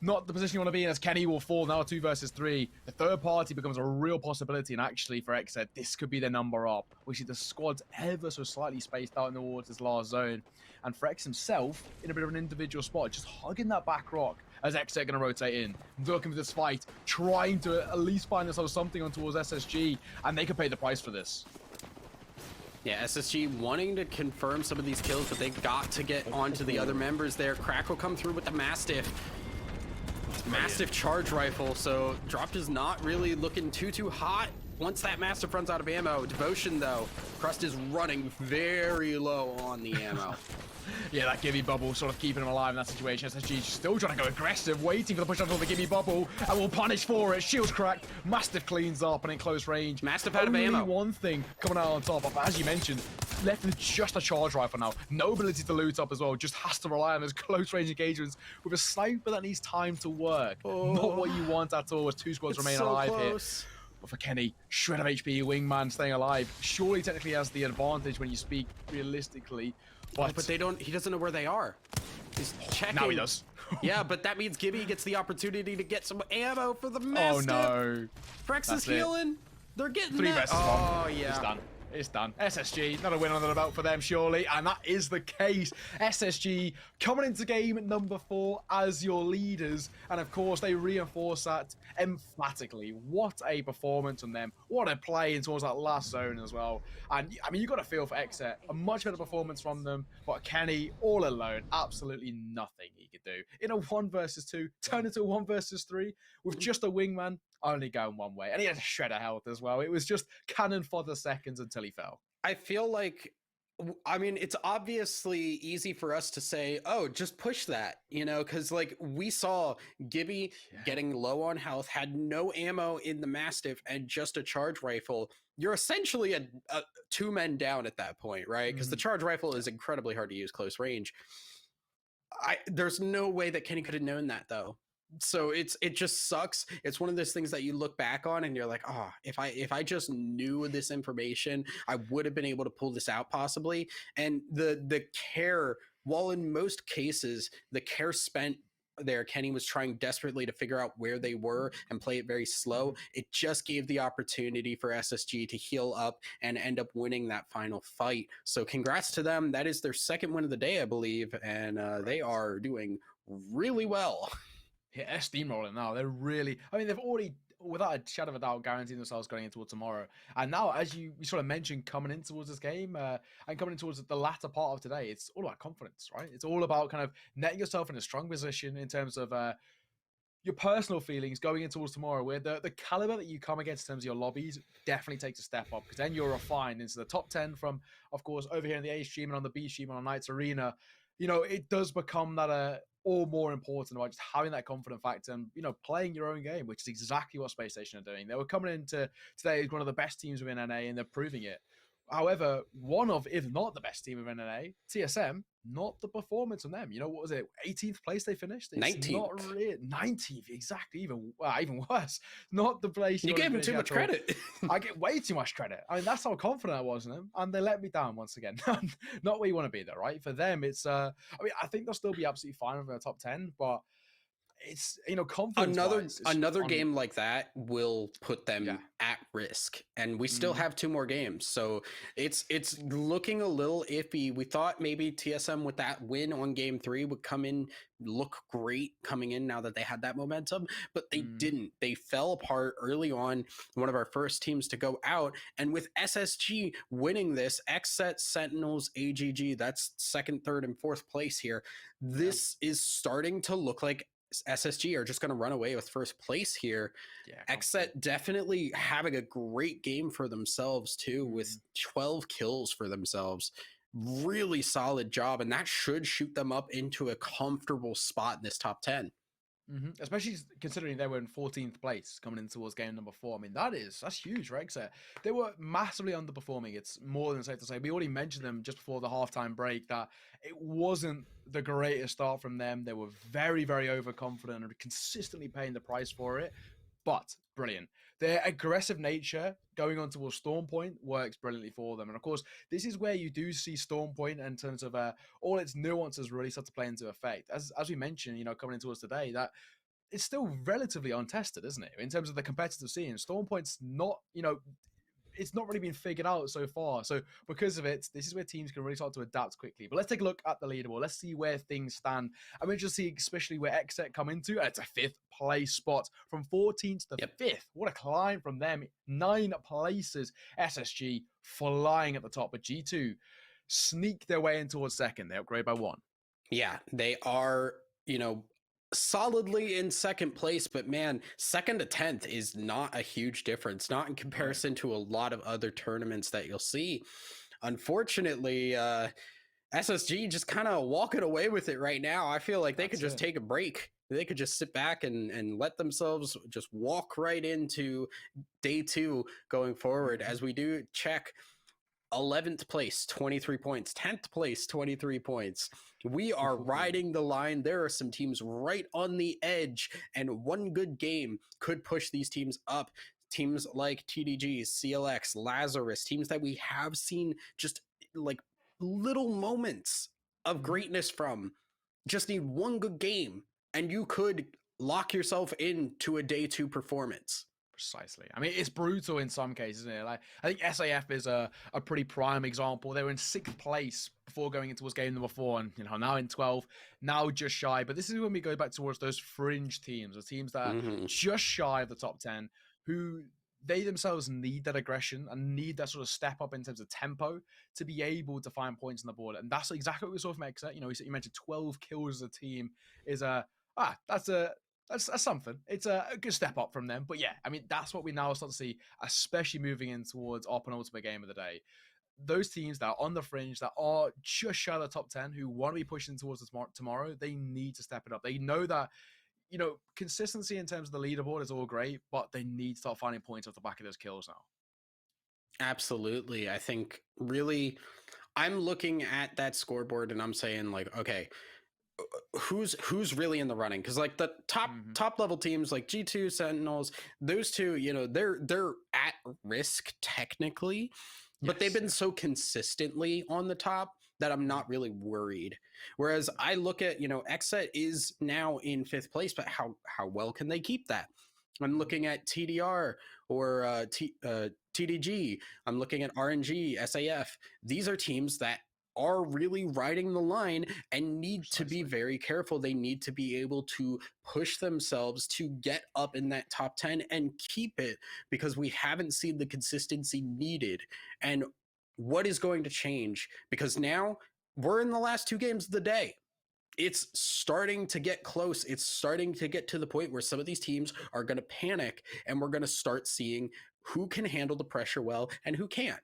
not the position you want to be in, as Kenny will fall now 2 versus 3. The third party becomes a real possibility, and actually for Exet, this could be their number up. We see the squad's ever so slightly spaced out in towards this last zone. And Frex himself in a bit of an individual spot, just hugging that back rock as Exet going to rotate in. Looking for this fight, trying to at least find themselves something on towards SSG, and they could pay the price for this. Yeah, SSG wanting to confirm some of these kills, but they got to get onto the other members there. Crack will come through with the Mastiff. Mastiff charge rifle, so Dropped is not really looking too hot once that Mastiff runs out of ammo. Devotion, though, Crust is running very low on the ammo. Yeah, that Gibby bubble sort of keeping him alive in that situation. SSG still trying to go aggressive, waiting for the push onto the Gibby bubble, and will punish for it. Shields cracked, Mastiff cleans up and in close range. Mastiff out of ammo. Only one thing coming out on top, but as you mentioned, left with just a charge rifle now. No ability to loot up as well, just has to rely on those close range engagements with a sniper that needs time to work. Not what you want at all as 2 squads remain so alive close here. But for Kenny, shred of HP, wingman staying alive, surely technically has the advantage when you speak realistically. But they don't. He doesn't know where they are. He's checking. Now he does. Yeah, but that means Gibby gets the opportunity to get some ammo for the Mastiff. Oh no. Frex is healing. They're getting 3 that. versus 1. Oh yeah. It's done. It's done. SSG, not a win under the belt for them, surely. And that is the case. SSG coming into game number 4 as your leaders. And of course, they reinforce that emphatically. What a performance from them. What a play in towards that last zone as well. And I mean, you got to feel for Exet. A much better performance from them. But Kenny, all alone, absolutely nothing he could do. In a 1 versus 2, turn into a 1 versus 3 with just a wingman only going one way. And he had a shred of health as well. It was just cannon for the seconds until he fell. I feel like I mean, it's obviously easy for us to say, oh, just push that, because like we saw Gibby Yeah. getting low on health, had no ammo in the Mastiff, and just a charge rifle. You're essentially a two men down at that point, right? Because the Mhm. charge rifle is incredibly hard to use close range. There's no way that Kenny could have known that though. So it just sucks. It's one of those things that you look back on and you're like, oh, if I just knew this information, I would have been able to pull this out possibly. And the care, while in most cases the care spent there, Kenny was trying desperately to figure out where they were and play it very slow. It just gave the opportunity for SSG to heal up and end up winning that final fight. So congrats to them. That is their second win of the day, I believe, and they are doing really well. Yeah, they're steamrolling now. They're really. I mean, they've already, without a shadow of a doubt, guaranteed themselves going into tomorrow. And now, as you sort of mentioned, coming in towards this game and coming in towards the latter part of today, it's all about confidence, right? It's all about kind of netting yourself in a strong position in terms of your personal feelings going in towards tomorrow, where the caliber that you come against in terms of your lobbies definitely takes a step up, because then you're refined into the top 10 from, of course, over here in the A stream and on the B stream and on Knights Arena. It does become that all more important about just having that confident factor and, playing your own game, which is exactly what Space Station are doing. They were coming into today as one of the best teams within NA, and they're proving it. However, one of, if not the best team of NNA, TSM, not the performance on them. What was it? 18th place they finished? It's 19th. not really 19th, exactly. Even worse. Not the place You you gave them too much credit. I get way too much credit. I mean, that's how confident I was in them, and they let me down once again. Not where you want to be, though, right? For them, it's I think they'll still be absolutely fine within the top 10, but it's confidence another game like that will put them at risk, and we still have two more games, so it's looking a little iffy. We thought maybe TSM with that win on game 3 would come in, look great coming in now that they had that momentum, but they didn't. They fell apart early on, one of our first teams to go out, and with SSG winning this, XSET, Sentinels, AGG, that's second, third, and fourth place here. This is starting to look like SSG are just going to run away with first place here. XSET definitely having a great game for themselves too, with 12 kills for themselves. Really solid job, and that should shoot them up into a comfortable spot in this top 10. Especially considering they were in 14th place coming in towards game number 4. I mean, that's huge, right? So they were massively underperforming. It's more than safe to say. We already mentioned them just before the halftime break that it wasn't the greatest start from them. They were very, very overconfident and consistently paying the price for it. But brilliant. Their aggressive nature going on towards Storm Point works brilliantly for them. And of course, this is where you do see Storm Point in terms of all its nuances really start to play into effect. As we mentioned, coming into us today, that it's still relatively untested, isn't it? In terms of the competitive scene, Storm Point's not, it's not really been figured out so far. So because of it, this is where teams can really start to adapt quickly. But let's take a look at the leaderboard. Let's see where things stand. I'm interested to see especially where XSET come into. It's a 5th place spot from 14th to 5th. What a climb from them. 9 places. SSG flying at the top, but G2 sneak their way in towards second. They upgrade by 1. Yeah, they are, solidly in second place, but man, second to 10th is not a huge difference, not in comparison to a lot of other tournaments that you'll see. Unfortunately, SSG just kind of walking away with it right now. I feel like they could just take a break. They could just sit back and let themselves just walk right into day 2 going forward. As we do check, 11th place, 23 points. 10th place, 23 points. We are riding the line. There are some teams right on the edge, and one good game could push these teams up. Teams like TDG, CLX, Lazarus, teams that we have seen just like little moments of greatness from. Just need one good game, and you could lock yourself into a day 2 performance. Precisely. I mean, it's brutal in some cases, isn't it? Like, I think SAF is a pretty prime example. They were in 6th place before going into game number 4, and now in 12th, now just shy. But this is when we go back towards those fringe teams, the teams that are just shy of the top 10, who they themselves need that aggression and need that sort of step up in terms of tempo to be able to find points on the board. And that's exactly what we saw from XSET. You mentioned 12 kills as a team is that's something. It's a good step up from them. But yeah, I mean, that's what we now start to see, especially moving in towards our penultimate game of the day. those teams that are on the fringe, that are just shy of the top 10, who want to be pushing towards the tomorrow, they need to step it up. They know that, consistency in terms of the leaderboard is all great, but they need to start finding points off the back of those kills now. Absolutely. I think really I'm looking at that scoreboard and I'm saying like, okay, who's really in the running? Because like the top level teams like G2, Sentinels, those two, they're at risk technically, but they've been so consistently on the top that I'm not really worried. Whereas I look at, Xset is now in 5th place, but how well can they keep that? I'm looking at TDR or TDG. I'm looking at RNG, SAF. These are teams that are really riding the line and need to be very careful. They need to be able to push themselves to get up in that top 10 and keep it, because we haven't seen the consistency needed. And what is going to change? Because now we're in the last 2 games of the day. It's starting to get close. It's starting to get to the point where some of these teams are going to panic, and we're going to start seeing who can handle the pressure well and who can't.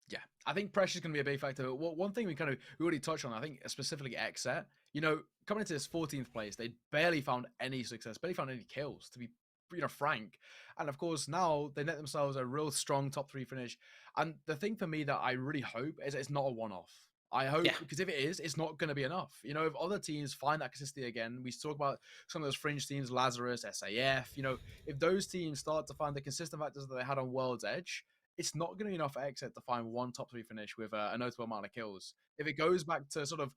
Yeah, I think pressure is going to be a big factor. Well, one thing we already touched on, I think specifically Xset, coming into this 14th place, they barely found any success, barely found any kills, to be frank. And of course, now they net themselves a real strong top 3 finish. And the thing for me that I really hope is it's not a one-off. I hope, because if it is, it's not going to be enough. If other teams find that consistency again, we talk about some of those fringe teams, Lazarus, SAF, if those teams start to find the consistent factors that they had on World's Edge, it's not going to be enough for Xset to find one top 3 finish with a notable amount of kills. If it goes back to sort of,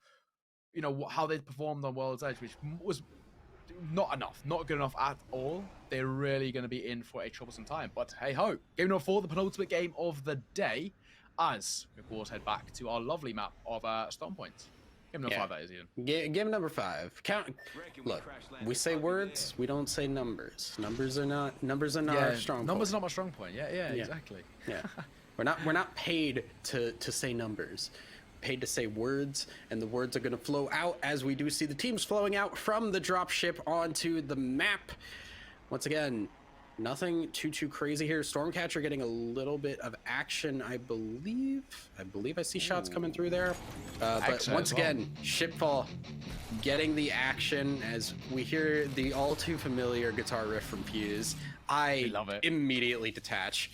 how they performed on World's Edge, which was not enough, not good enough at all, they're really going to be in for a troublesome time. But hey ho, game number 4, the penultimate game of the day, as we of course head back to our lovely map of Storm Point. Game number 5, that is, Ian. Game number 5. Look, we say words, we don't say numbers. Numbers are not our strong point. Numbers are not my strong point. Yeah, exactly. Yeah. We're not paid to say numbers. Paid to say words, and the words are going to flow out as we do see the teams flowing out from the dropship onto the map. Once again, nothing too crazy here. Stormcatcher getting a little bit of action, I believe I see shots coming through there. But once again, Shipfall getting the action as we hear the all too familiar guitar riff from Fuse. I love it. Immediately detach.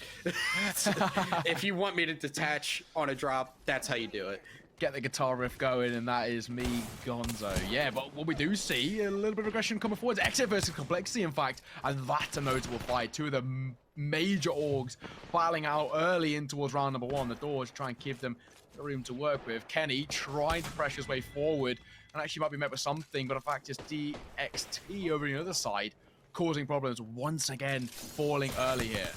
If you want me to detach on a drop, that's how you do it. Get the guitar riff going, and that is me gonzo. Yeah, but what we do see, a little bit of aggression coming forward. Xset versus Complexity, in fact, and that's a notable fight. 2 of the major orgs battling out early in towards round number 1. The doors try and give them room to work with. Kenny trying to pressure his way forward, and actually might be met with something, but in fact, just DXT over the other side, causing problems once again, falling early here.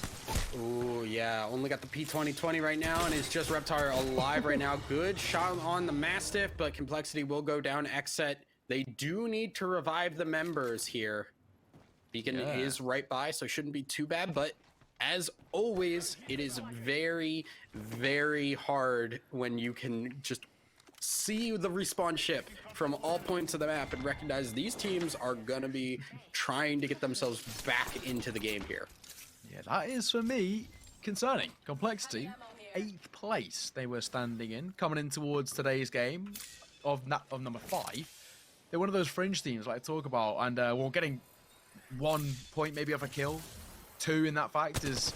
Oh yeah, only got the P2020 right now, and it's just Reptar alive right now. Good shot on the Mastiff, but Complexity will go down. Xset, they do need to revive the members here. Beacon is right by, so shouldn't be too bad, but as always, it is very, very hard when you can just see the respawn ship from all points of the map and recognize these teams are gonna be trying to get themselves back into the game here. Yeah, that is for me concerning. Complexity, 8th place they were standing in, coming in towards today's game of number 5. They're one of those fringe teams like I talk about, and we're getting 1 point maybe off a kill. 2 in that fact is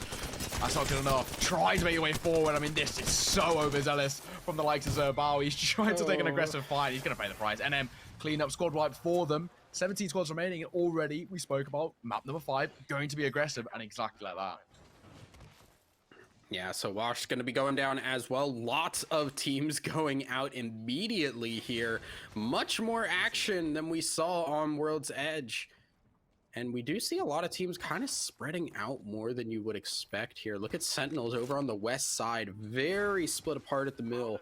that's not good enough. Try to make your way forward. I mean, this is so overzealous from the likes of Zerbao. He's trying to take an aggressive fight. He's going to pay the price. NM clean up squad wipe for them. 17 squads remaining, and already we spoke about map number 5 going to be aggressive, and exactly like that. Yeah, so Wash's going to be going down as well. Lots of teams going out immediately here. Much more action than we saw on World's Edge. And we do see a lot of teams kind of spreading out more than you would expect here. Look at Sentinels over on the west side, very split apart at the middle,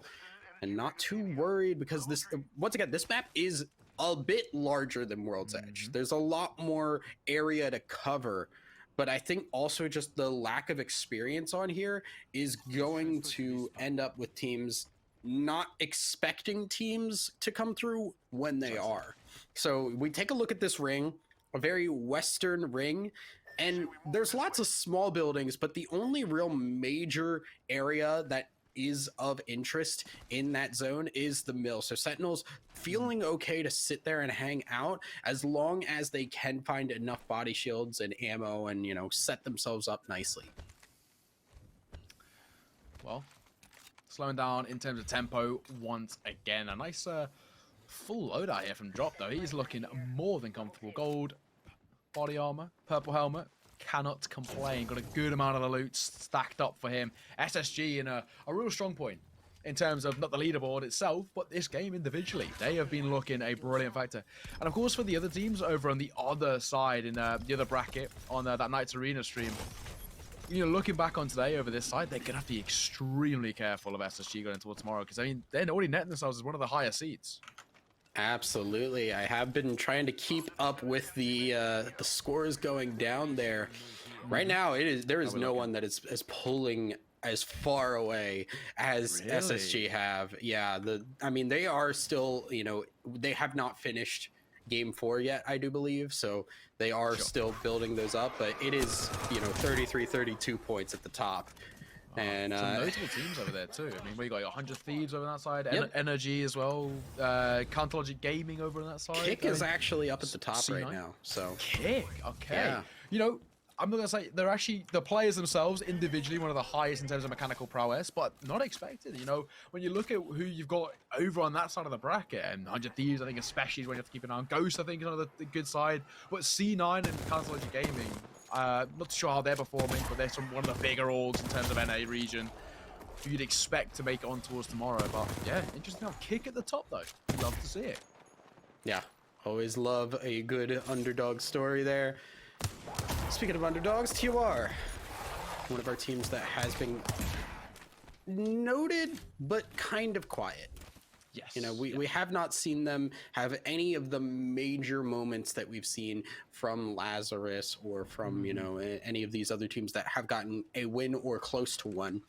and not too worried because this, once again, this map is a bit larger than World's Edge. There's a lot more area to cover, but I think also just the lack of experience on here is going to end up with teams not expecting teams to come through when they are. So we take a look at this ring, a very western ring, and there's lots of small buildings, but the only real major area that is of interest in that zone is the mill. So Sentinels feeling okay to sit there and hang out as long as they can find enough body shields and ammo and, you know, set themselves up nicely. Well, slowing down in terms of tempo once again. A nice full loadout here from Drop, though. He's looking more than comfortable. Gold body armor, purple helmet. Cannot complain. Got a good amount of the loot stacked up for him. SSG in a real strong point in terms of not the leaderboard itself, but this game individually. They have been looking a brilliant factor. And of course, for the other teams over on the other side in the other bracket on that Knights Arena stream, you know, looking back on today over this side, they're going to have to be extremely careful of SSG going towards tomorrow because, I mean, they're already netting themselves as one of the higher seeds. Absolutely. I have been trying to keep up with the scores going down there. Right now, there is no one that is pulling as far away as Really? SSG have. Yeah, I mean, they are still, you know, they have not finished game 4 yet, I do believe. So they are still building those up, but it is, you know, 33, 32 points at the top. And some notable teams over there too. I mean, we got 100 Thieves over on that side, Yep. Energy as well, Cantology Gaming over on that side. Kick is actually up at the top C9? right now. So Kick, okay. Yeah. You know, I'm not gonna say they're actually the players themselves individually one of the highest in terms of mechanical prowess, but not expected. You know, when you look at who you've got over on that side of the bracket, and 100 Thieves, I think especially is when you have to keep an eye on. Ghost, I think, is on the good side, but C9 and Cantology Gaming. Not sure how they're performing, but they're one of the bigger orgs in terms of NA region. Who you'd expect to make it on towards tomorrow. But yeah, interesting. Kick at the top though. Love to see it. yeah, always love a good underdog story there. Speaking of underdogs, TUR, one of our teams that has been noted but kind of quiet. Yes. You know, we have not seen them have any of the major moments that we've seen from Lazarus or from, you know, any of these other teams that have gotten a win or close to one.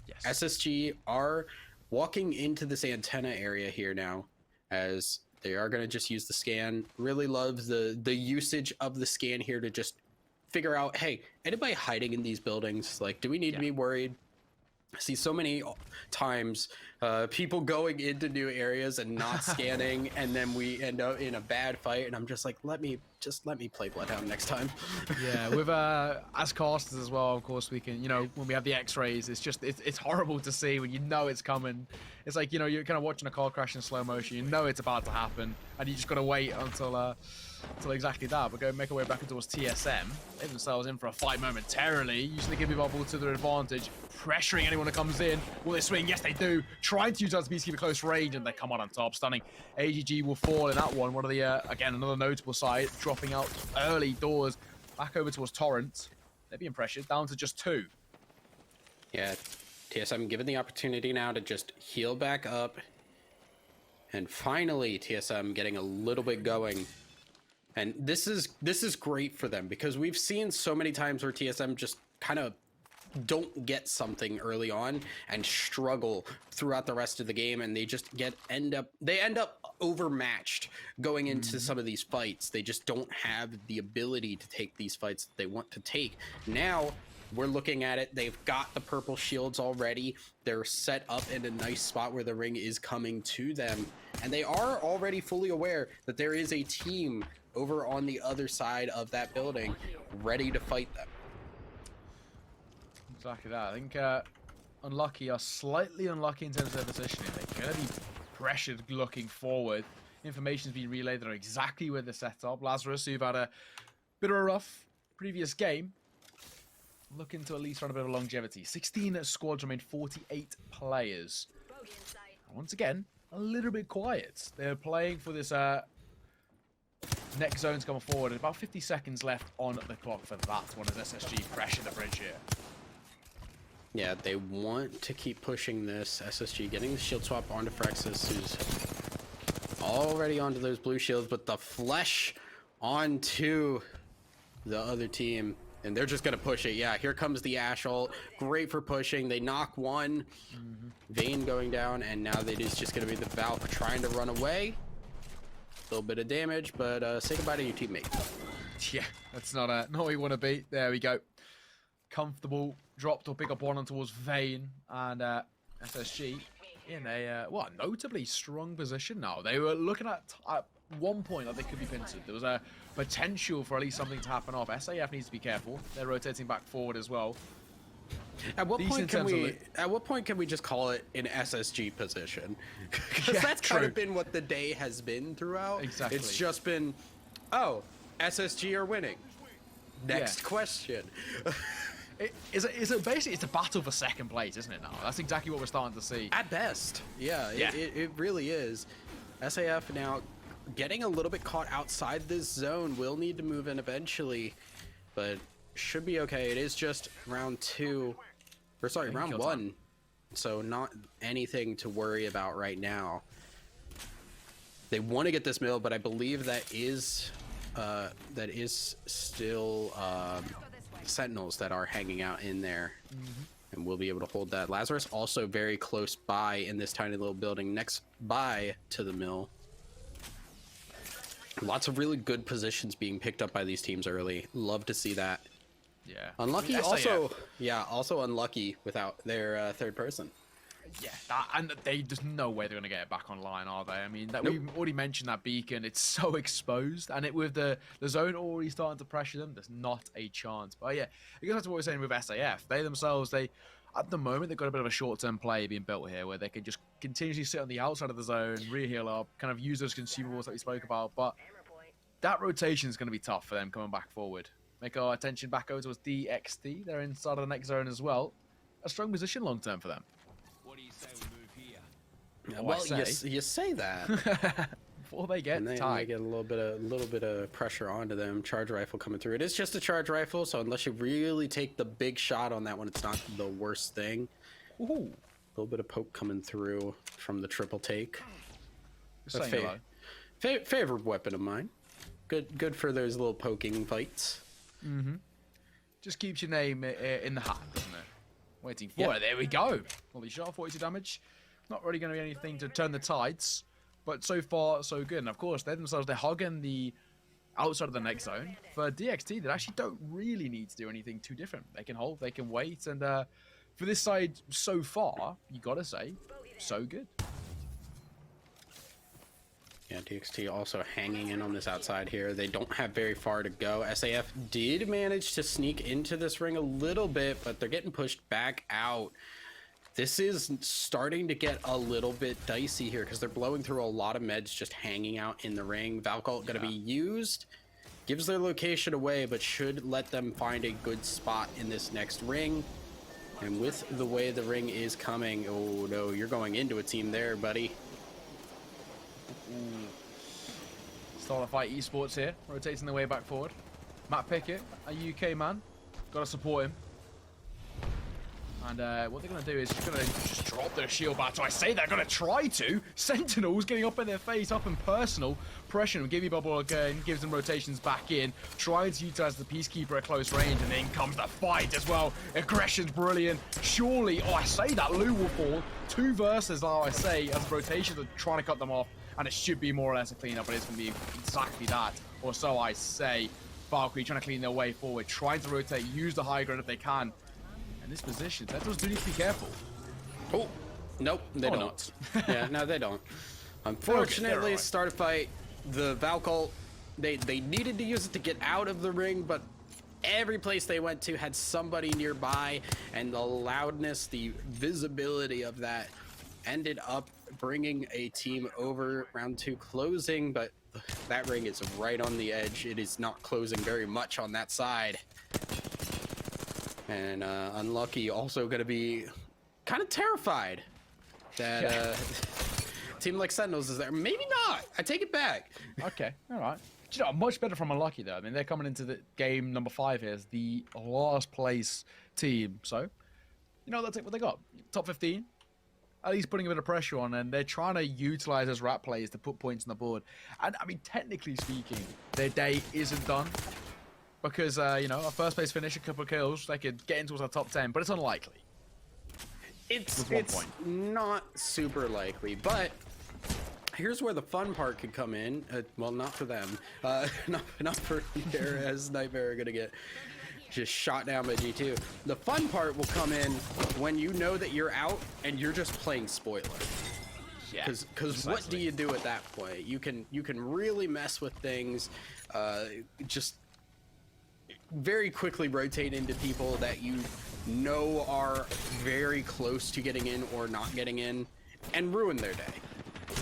Yes. SSG are walking into this antenna area here now, as they are going to just use the scan. Really love the usage of the scan here to just figure out, hey, anybody hiding in these buildings? Like, do we need to be worried? I see so many times people going into new areas and not scanning, and then we end up in a bad fight, and I'm just like, let me play Bloodhound next time. Yeah, with as casters as well, of course, we can, you know, when we have the x-rays, it's horrible to see when you know it's coming. It's like, you know, you're kind of watching a car crash in slow motion, you know it's about to happen, and you just got to wait until exactly that. But go make our way back towards TSM. They themselves in for a fight momentarily, using the Gibby Bubble to their advantage, pressuring anyone that comes in. Will they swing? Yes, they do. Trying to use that to keep a close range, and they come on top. Stunning. AGG will fall in that one. One of the, again, another notable side, dropping out early doors. Back over towards Torrent. They're being pressured down to just 2. Yeah, TSM given the opportunity now to just heal back up. And finally, TSM getting a little bit going. And this is great for them, because we've seen so many times where TSM just kind of don't get something early on and struggle throughout the rest of the game, and they just end up overmatched going into some of these fights. They just don't have the ability to take these fights that they want to take. Now we're looking at it, they've got the purple shields already, they're set up in a nice spot where the ring is coming to them, and they are already fully aware that there is a team over on the other side of that building ready to fight them. Exactly that. I think unlucky are slightly unlucky in terms of their positioning. They're going to be pressured looking forward. Information's been relayed that are exactly where they're set up. Lazarus, who've had a bit of a rough previous game, looking to at least run a bit of longevity. 16 squads remain 48 players. And once again, a little bit quiet. They're playing for this next zone's coming forward. About 50 seconds left on the clock for that one as SSG pressure the bridge here. Yeah, they want to keep pushing this. SSG getting the shield swap onto Frexus, who's already onto those blue shields, but the flesh onto the other team. And they're just going to push it. Yeah, here comes the Ash ult. Great for pushing. They knock one. Vayne going down, and now it is just going to be the Valve trying to run away. A little bit of damage, but say goodbye to your teammate. Yeah, that's not what you want to be. There we go. Comfortable. Dropped or pick up one on towards Vayne. And SSG in a notably strong position now. They were looking at one point that they could be pincered. There was a potential for at least something to happen off. SAF needs to be careful. They're rotating back forward as well. At what Decent point can we just call it an SSG position? Because Yeah, that's kind true. of been what the day has been throughout. Exactly. It's just been, oh, SSG are winning. Next Yeah. question. It's basically it's a battle for second place, isn't it now? That's exactly what we're starting to see. At best, yeah, Yeah. It really is. SAF now getting a little bit caught outside this zone. Will need to move in eventually, but should be okay. It is just round 2, or sorry, round kill 1, time. so not anything to worry about right now. They want to get this mill, but I believe that is still sentinels that are hanging out in there. And we'll be able to hold that. Lazarus also very close by in this tiny little building next by to the mill. Lots of really good positions being picked up by these teams early. Love to see that. Yeah. Unlucky SAF. also, yeah, also unlucky without their third person. Yeah, and there's no way they're going to get it back online, are they? I mean, Nope. we've already mentioned that beacon. It's so exposed, and with the zone already starting to pressure them, there's not a chance. But yeah, it goes back to what we're saying with SAF. They themselves, at the moment, they've got a bit of a short-term play being built here, where they can just continuously sit on the outside of the zone, re-heal up, kind of use those consumables that we spoke about. But that rotation is going to be tough for them coming back forward. Make our attention back over towards DXT. They're inside of the next zone as well. A strong position long-term for them. Yeah, Oh, well, I say. you say that. Before they get And they tied. get a little bit of pressure onto them. Charge rifle coming through. It is just a charge rifle, so unless you really take the big shot on that one, it's not the worst thing. Ooh, A little bit of poke coming through from the triple take. just saying hello. Favorite weapon of mine. Good for those little poking fights. Just keeps your name in the hat, doesn't it? Waiting for Yep. it. There we go. Holy shot, 42 damage. Not really going to be anything to turn the tides, but so far so good. And of course, they're hogging the outside of the next zone. For DXT, they actually don't really need to do anything too different. They can hold, they can wait, and for this side so far, you gotta say, so good. Yeah, DXT also hanging in on this outside here. They don't have very far to go. SAF did manage to sneak into this ring a little bit, but they're getting pushed back out. This is starting to get a little bit dicey here because they're blowing through a lot of meds just hanging out in the ring. Valcult going to be used. Gives their location away, but should let them find a good spot in this next ring. And with the way the ring is coming, oh no, you're going into a team there, buddy. Starlight Fight Esports here, rotating their way back forward. Matt Pickett, a UK man. Got to support him. And what they're going to do is just drop their shield battle. I say they're going to try to. Sentinels getting up in their face, up and personal. Pressure him, Gibby Bubble again, gives them rotations back in. Trying to utilize the Peacekeeper at close range, and then comes the fight as well. Aggression's brilliant. Surely, I say that Lou will fall. 2 versus, I say, as rotations are trying to cut them off. And it should be more or less a cleanup, but it's going to be exactly that. Or so I say. Valkyrie trying to clean their way forward, trying to rotate, use the high ground if they can. In this position, Sentinels do need to be careful. Oh, nope, they Or don't. Yeah, no, they don't. Unfortunately, alright. start a fight. The Valcult, they needed to use it to get out of the ring, but every place they went to had somebody nearby, and the loudness, the visibility of that ended up bringing a team over. Round 2 closing, but that ring is right on the edge. It is not closing very much on that side. And Unlucky also going to be kind of terrified that team like Sentinels is there. Maybe not. I take it back. Okay, all right. Do you know, much better from Unlucky, though. I mean, they're coming into the game number 5 here as the last place team. So, you know, that's what they got. Top 15. At least putting a bit of pressure on, and they're trying to utilize those rat plays to put points on the board. And, I mean, technically speaking, their day isn't done. Because, you know, a first place finish, a couple of kills, they could get into the top 10, but it's unlikely. It's With 1 point. not super likely, but here's where the fun part could come in. Well, not for them. Not for here, as Nightmare are going to get just shot down by G2. The fun part will come in when you know that you're out and you're just playing spoiler. Yeah, Because what do you do at that point? You can really mess with things, just very quickly rotate into people that you know are very close to getting in or not getting in, and ruin their day.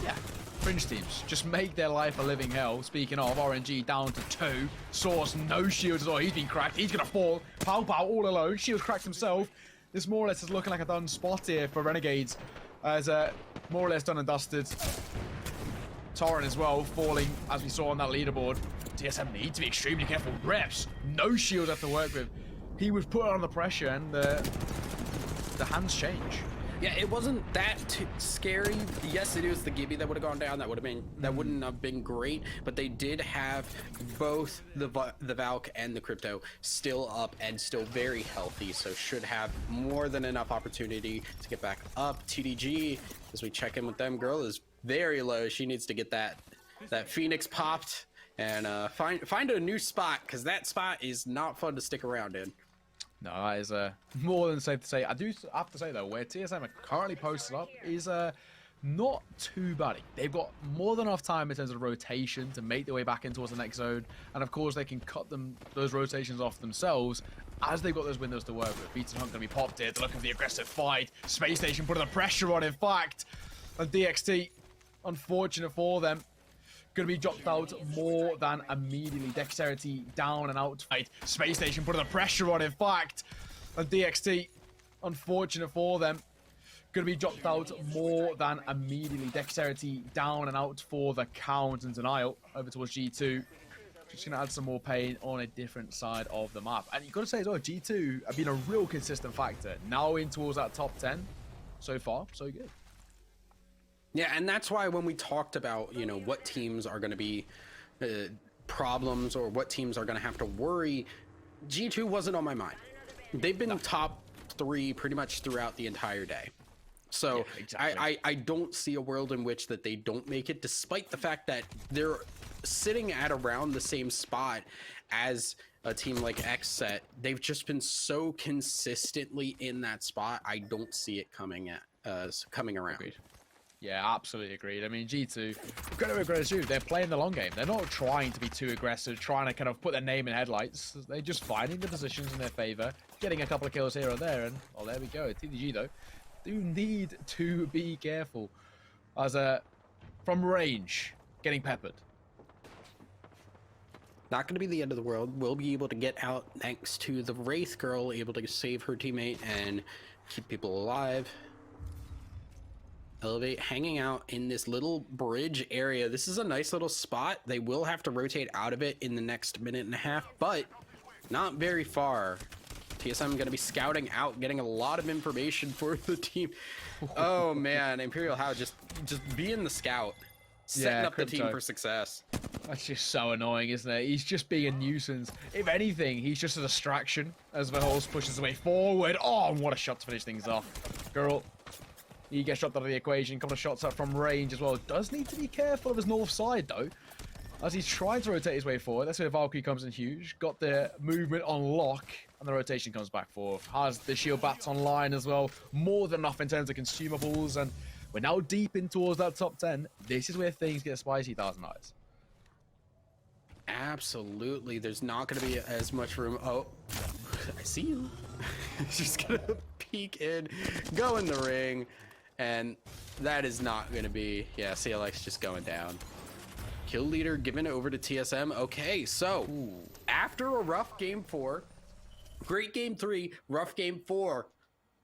Yeah. Fringe teams just make their life a living hell. Speaking of, RNG down to 2. Source no shields as well. He's been cracked. He's gonna fall. Pow Pow all alone. Shields cracked himself. This more or less is looking like a done spot here for Renegades, as more or less done and dusted. Torrent as well, falling as we saw on that leaderboard. TSM need to be extremely careful. Reps, no shields left to work with. He was put under pressure, and the hands change. Yeah, it wasn't that too scary. Yes, it was the Gibby that would have gone down. That wouldn't have been great. But they did have both the Valk and the Crypto still up and still very healthy. So should have more than enough opportunity to get back up. TDG, as we check in with them, girl is very low. She needs to get that Phoenix popped and find a new spot, because that spot is not fun to stick around in. No, that is more than safe to say. I do have to say, though, where TSM are currently posted up is not too bad. They've got more than enough time in terms of rotation to make their way back in towards the next zone. And, of course, they can cut those rotations off themselves as they've got those windows to work with. Beats and Hunt going to be popped here. They're looking for the aggressive fight. Space Station putting the pressure on, in fact. And DXT, unfortunate for them, going to be dropped out more than immediately. Dexterity down and out. Space Station putting the pressure on, in fact. And DXT, unfortunate for them, going to be dropped out more than immediately. Dexterity down and out for the count, and Denial over towards G2. Just going to add some more pain on a different side of the map. And you've got to say as well, G2 have been a real consistent factor. Now in towards that top 10. So far, so good. Yeah, and that's why when we talked about, you know, what teams are going to be problems or what teams are going to have to worry, G2 wasn't on my mind. They've been top 3 pretty much throughout the entire day. So yeah, exactly. I don't see a world in which that they don't make it, despite the fact that they're sitting at around the same spot as a team like XSET. They've just been so consistently in that spot. I don't see it coming around. Agreed. Yeah, absolutely agreed. I mean, G2, got to agree with you. They're playing the long game. They're not trying to be too aggressive, trying to kind of put their name in headlights. They're just finding the positions in their favor, getting a couple of kills here or there, and, well, there we go. TDG, though, do need to be careful. As, from range, getting peppered. Not going to be the end of the world. We'll be able to get out thanks to the Wraith girl, able to save her teammate and keep people alive. Elevate hanging out in this little bridge area. This is a nice little spot. They will have to rotate out of it in the next minute and a half, but not very far. TSM going to be scouting out, getting a lot of information for the team. Oh man, Imperial How just being the scout, setting up Crypto. the team for success. That's just so annoying, isn't it? He's just being a nuisance. If anything, he's just a distraction as Verhulst pushes his way forward. Oh, what a shot to finish things off. Girl. He gets shot out of the equation. A couple of shots up from range as well. Does need to be careful of his north side, though, as he's trying to rotate his way forward. That's where Valkyrie comes in huge. Got the movement on lock, and the rotation comes back forth. Has the shield bats online as well. More than enough in terms of consumables, and we're now deep in towards that top 10. This is where things get spicy, Thousand Eyes. Absolutely. There's not going to be as much room. Oh, I see you. Just going to peek in, go in the ring. And that is not going to be, yeah, CLX just going down. Kill leader given over to TSM. Okay, so after a rough game 4, great game 3, rough game 4,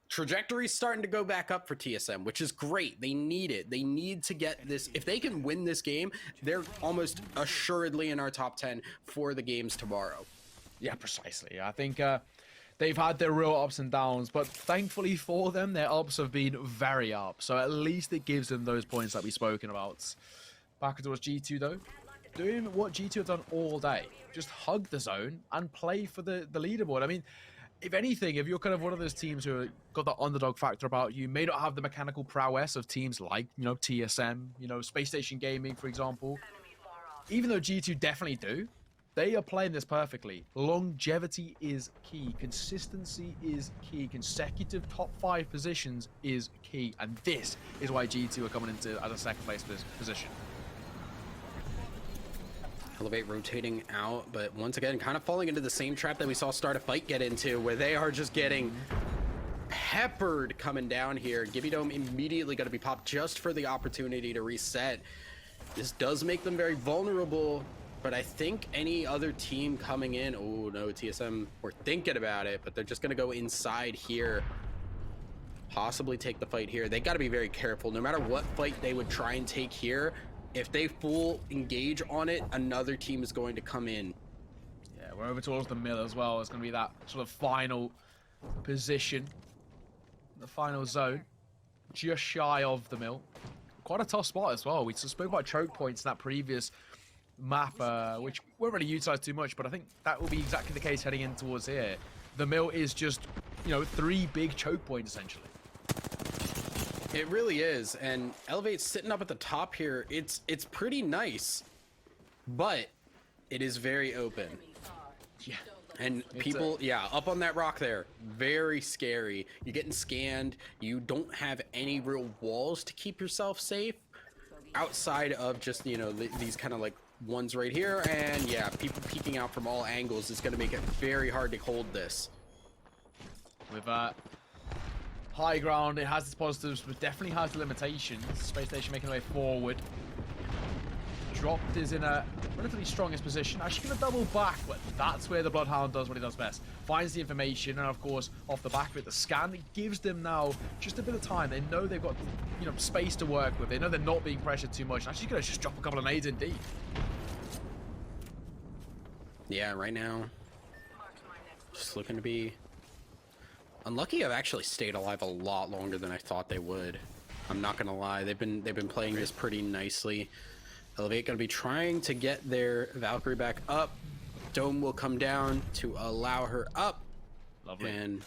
trajectory's starting to go back up for TSM, which is great. They need it. They need to get this. If they can win this game, they're almost assuredly in our top 10 for the games tomorrow. Yeah, precisely. I think they've had their real ups and downs, but thankfully for them, their ups have been very up. So at least it gives them those points that we've spoken about. Back towards G2, though. Doing what G2 have done all day. Just hug the zone and play for the leaderboard. I mean, if anything, if you're kind of one of those teams who got the underdog factor about you, may not have the mechanical prowess of teams like, you know, TSM, you know, Space Station Gaming, for example. Even though G2 definitely do, They are playing this perfectly. Longevity is key. Consistency is key. Consecutive top 5 positions is key. And this is why G2 are coming into as a second place position. Elevate rotating out, but once again, kind of falling into the same trap that we saw Start a Fight get into, where they are just getting peppered coming down here. Gibby Dome immediately going to be popped just for the opportunity to reset. This does make them very vulnerable, but I think any other team coming in, oh no, TSM were thinking about it, but they're just going to go inside here. Possibly take the fight here. They got to be very careful. No matter what fight they would try and take here, if they full engage on it, another team is going to come in. Yeah, we're over towards the mill as well. It's going to be that sort of final position. The final zone. Just shy of the mill. Quite a tough spot as well. We spoke about choke points in that previous map, which weren't really utilized too much, but I think that will be exactly the case heading in towards here. The mill is just, you know, 3 big choke points essentially. It really is, and Elevate's sitting up at the top here. It's pretty nice, but it is very open. Yeah. And people, yeah, up on that rock there, very scary. You're getting scanned. You don't have any real walls to keep yourself safe outside of just, you know, these kind of like ones right here. And yeah, people peeking out from all angles is going to make it very hard to hold this. With high ground, it has its positives, but definitely has limitations. Space Station making their way forward. Dropped is in a relatively strongest position. Actually going to double back, but that's where the Bloodhound does what he does best. Finds the information, and of course, off the back of it, the scan, it gives them now just a bit of time. They know they've got, you know, space to work with. They know they're not being pressured too much. Actually going to just drop a couple of nades in deep. Yeah, right now, just looking to be unlucky. I've actually stayed alive a lot longer than I thought they would. I'm not gonna lie. They've been playing this pretty nicely. Elevate gonna be trying to get their Valkyrie back up. Dome will come down to allow her up. Lovely. And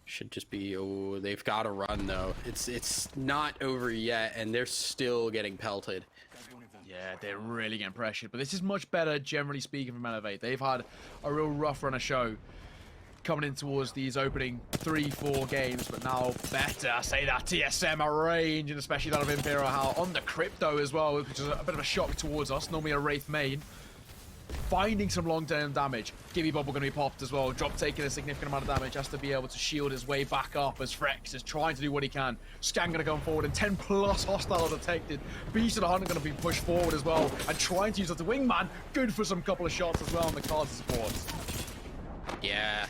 should just be, oh, they've got to run though. It's not over yet, and they're still getting pelted. Yeah, they're really getting pressured, but this is much better, generally speaking, from Elevate. They've had a real rough run of show coming in towards these opening 3-4 games, but now better. I say that TSM are range, and especially that of Imperial Hal on the Crypto as well, which is a bit of a shock towards us. Normally a Wraith main. Finding some long-term damage. Gibby Bubble going to be popped as well. Drop taking a significant amount of damage. Has to be able to shield his way back up as Frex is trying to do what he can. Scan going to come forward, and 10 plus hostile detected. Beast of the Hunter going to be pushed forward as well, and trying to use that to Wingman. Good for some couple of shots as well on the cards support. Yeah,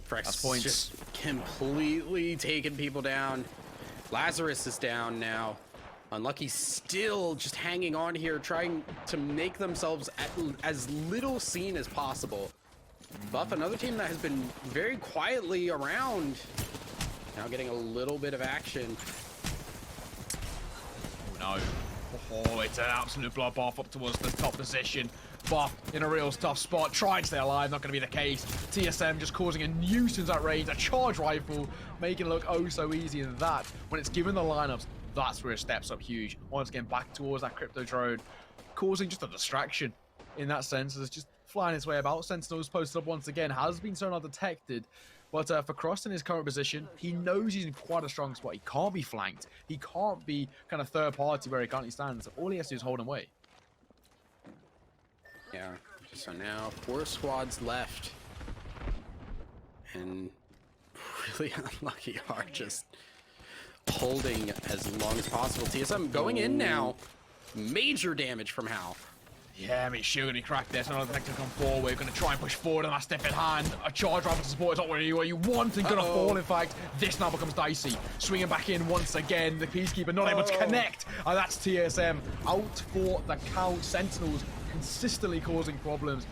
Frex just completely taking people down. Lazarus is down now. Unlucky still just hanging on here, trying to make themselves as little seen as possible. Buff, another team that has been very quietly around, now getting a little bit of action. Oh no. Oh, it's an absolute bloodbath up towards the top position. Buff in a real tough spot, trying to stay alive, not going to be the case. TSM just causing a nuisance at range, a charge rifle, making it look oh so easy. And that, when it's given the lineups, that's where it steps up huge. Once again, back towards that Crypto drone, causing just a distraction in that sense. It's just flying its way about. Sentinel's posted up once again, has been so undetected. But for Cross in his current position, he knows he's in quite a strong spot. He can't be flanked. He can't be kind of third party where he currently stands. All he has to do is hold him away. Yeah, so now 4 squads left. And really unlucky are just holding as long as possible. TSM going in now. Major damage from Hal. Yeah, I mean, sure going to be cracked there. So another detector come forward. We're going to try and push forward on that step in hand. A charge rifle to support is not where you want, and going to fall. In fact, this now becomes dicey. Swinging back in once again. The Peacekeeper not able to connect. And that's TSM out for the count. Sentinels consistently causing problems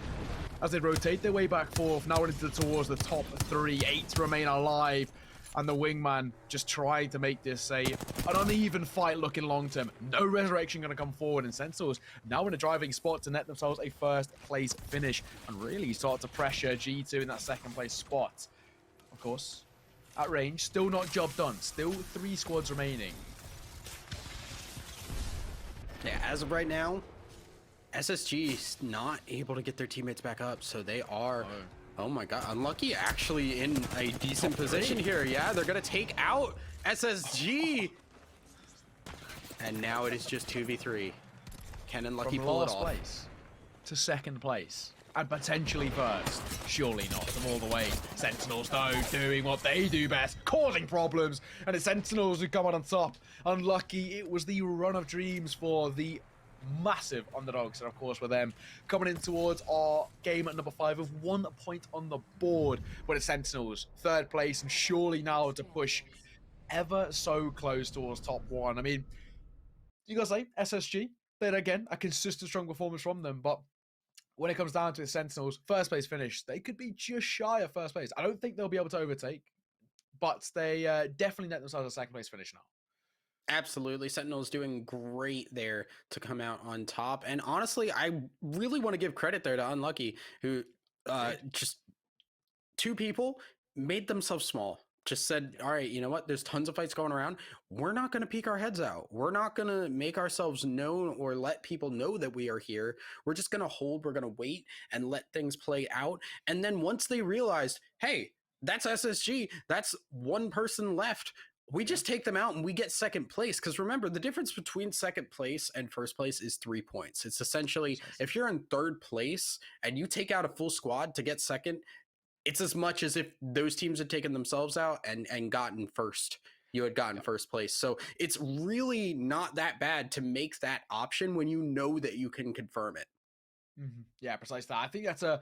as they rotate their way back forth. Now into towards the top 3. 8 remain alive. And the Wingman just trying to make this an uneven fight looking long term. No resurrection going to come forward, and Sentinels now in a driving spot to net themselves a first place finish and really start to pressure G2 in that second place spot. Of course, at range, still not job done. Still 3 squads remaining. Yeah, as of right now, SSG is not able to get their teammates back up, so they are. Oh my god, Unlucky actually in a decent position here. Yeah, they're gonna take out SSG. And now it is just 2v3. Can Unlucky From pull it last off? place to second place and potentially first. Surely not from all the way. Sentinels though doing what they do best, causing problems, and it's Sentinels who come out on top. Unlucky, it was the run of dreams for the massive underdogs, and of course with them coming in towards our game at number 5 with 1 point on the board, but it's Sentinels third place and surely now to push ever so close towards top 1. I mean, you gotta say SSG, then again a consistent strong performance from them, but when it comes down to the Sentinels first place finish, they could be just shy of first place. I don't think they'll be able to overtake, but they definitely net themselves a second place finish now. Absolutely. Sentinel's doing great there to come out on top. And honestly, I really want to give credit there to Unlucky, who just 2 people made themselves small. Just said, all right, you know what? There's tons of fights going around. We're not going to peek our heads out. We're not going to make ourselves known or let people know that we are here. We're just going to hold. We're going to wait and let things play out. And then once they realized, hey, that's SSG, that's 1 person left, we just take them out and we get second place. Because remember, the difference between second place and first place is 3 points. It's essentially, if you're in third place and you take out a full squad to get second, it's as much as if those teams had taken themselves out and gotten first. You had gotten first place. So it's really not that bad to make that option when you know that you can confirm it. Mm-hmm. Yeah, precisely that. I think that's a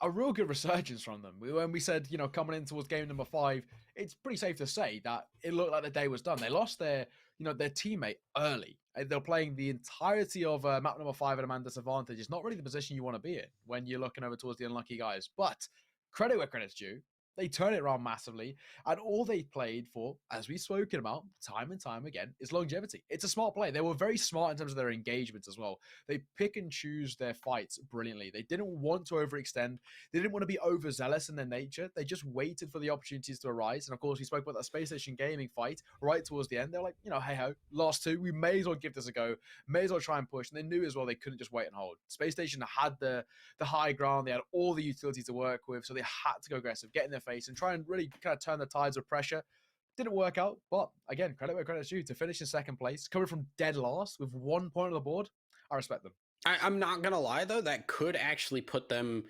real good resurgence from them. When we said, coming in towards game number 5, it's pretty safe to say that it looked like the day was done. They lost their teammate early. They're playing the entirety of map number 5 at a man disadvantage. It's not really the position you want to be in when you're looking over towards the unlucky guys. But credit where credit's due. They turn it around massively, and all they played for, as we've spoken about time and time again, is longevity. It's a smart play. They were very smart in terms of their engagements as well. They pick and choose their fights brilliantly. They didn't want to overextend. They didn't want to be overzealous in their nature. They just waited for the opportunities to arise. And of course, we spoke about that Space Station Gaming fight right towards the end. They're like, hey ho, last 2, we may as well give this a go. May as well try and push. And they knew as well they couldn't just wait and hold. Space Station had the high ground. They had all the utility to work with, so they had to go aggressive, get in their face, and try and really kind of turn the tides of pressure. Didn't work out, but again, credit where credit's due. To finish in second place, coming from dead last with 1 point on the board, I respect them. I'm not gonna lie though, that could actually put them,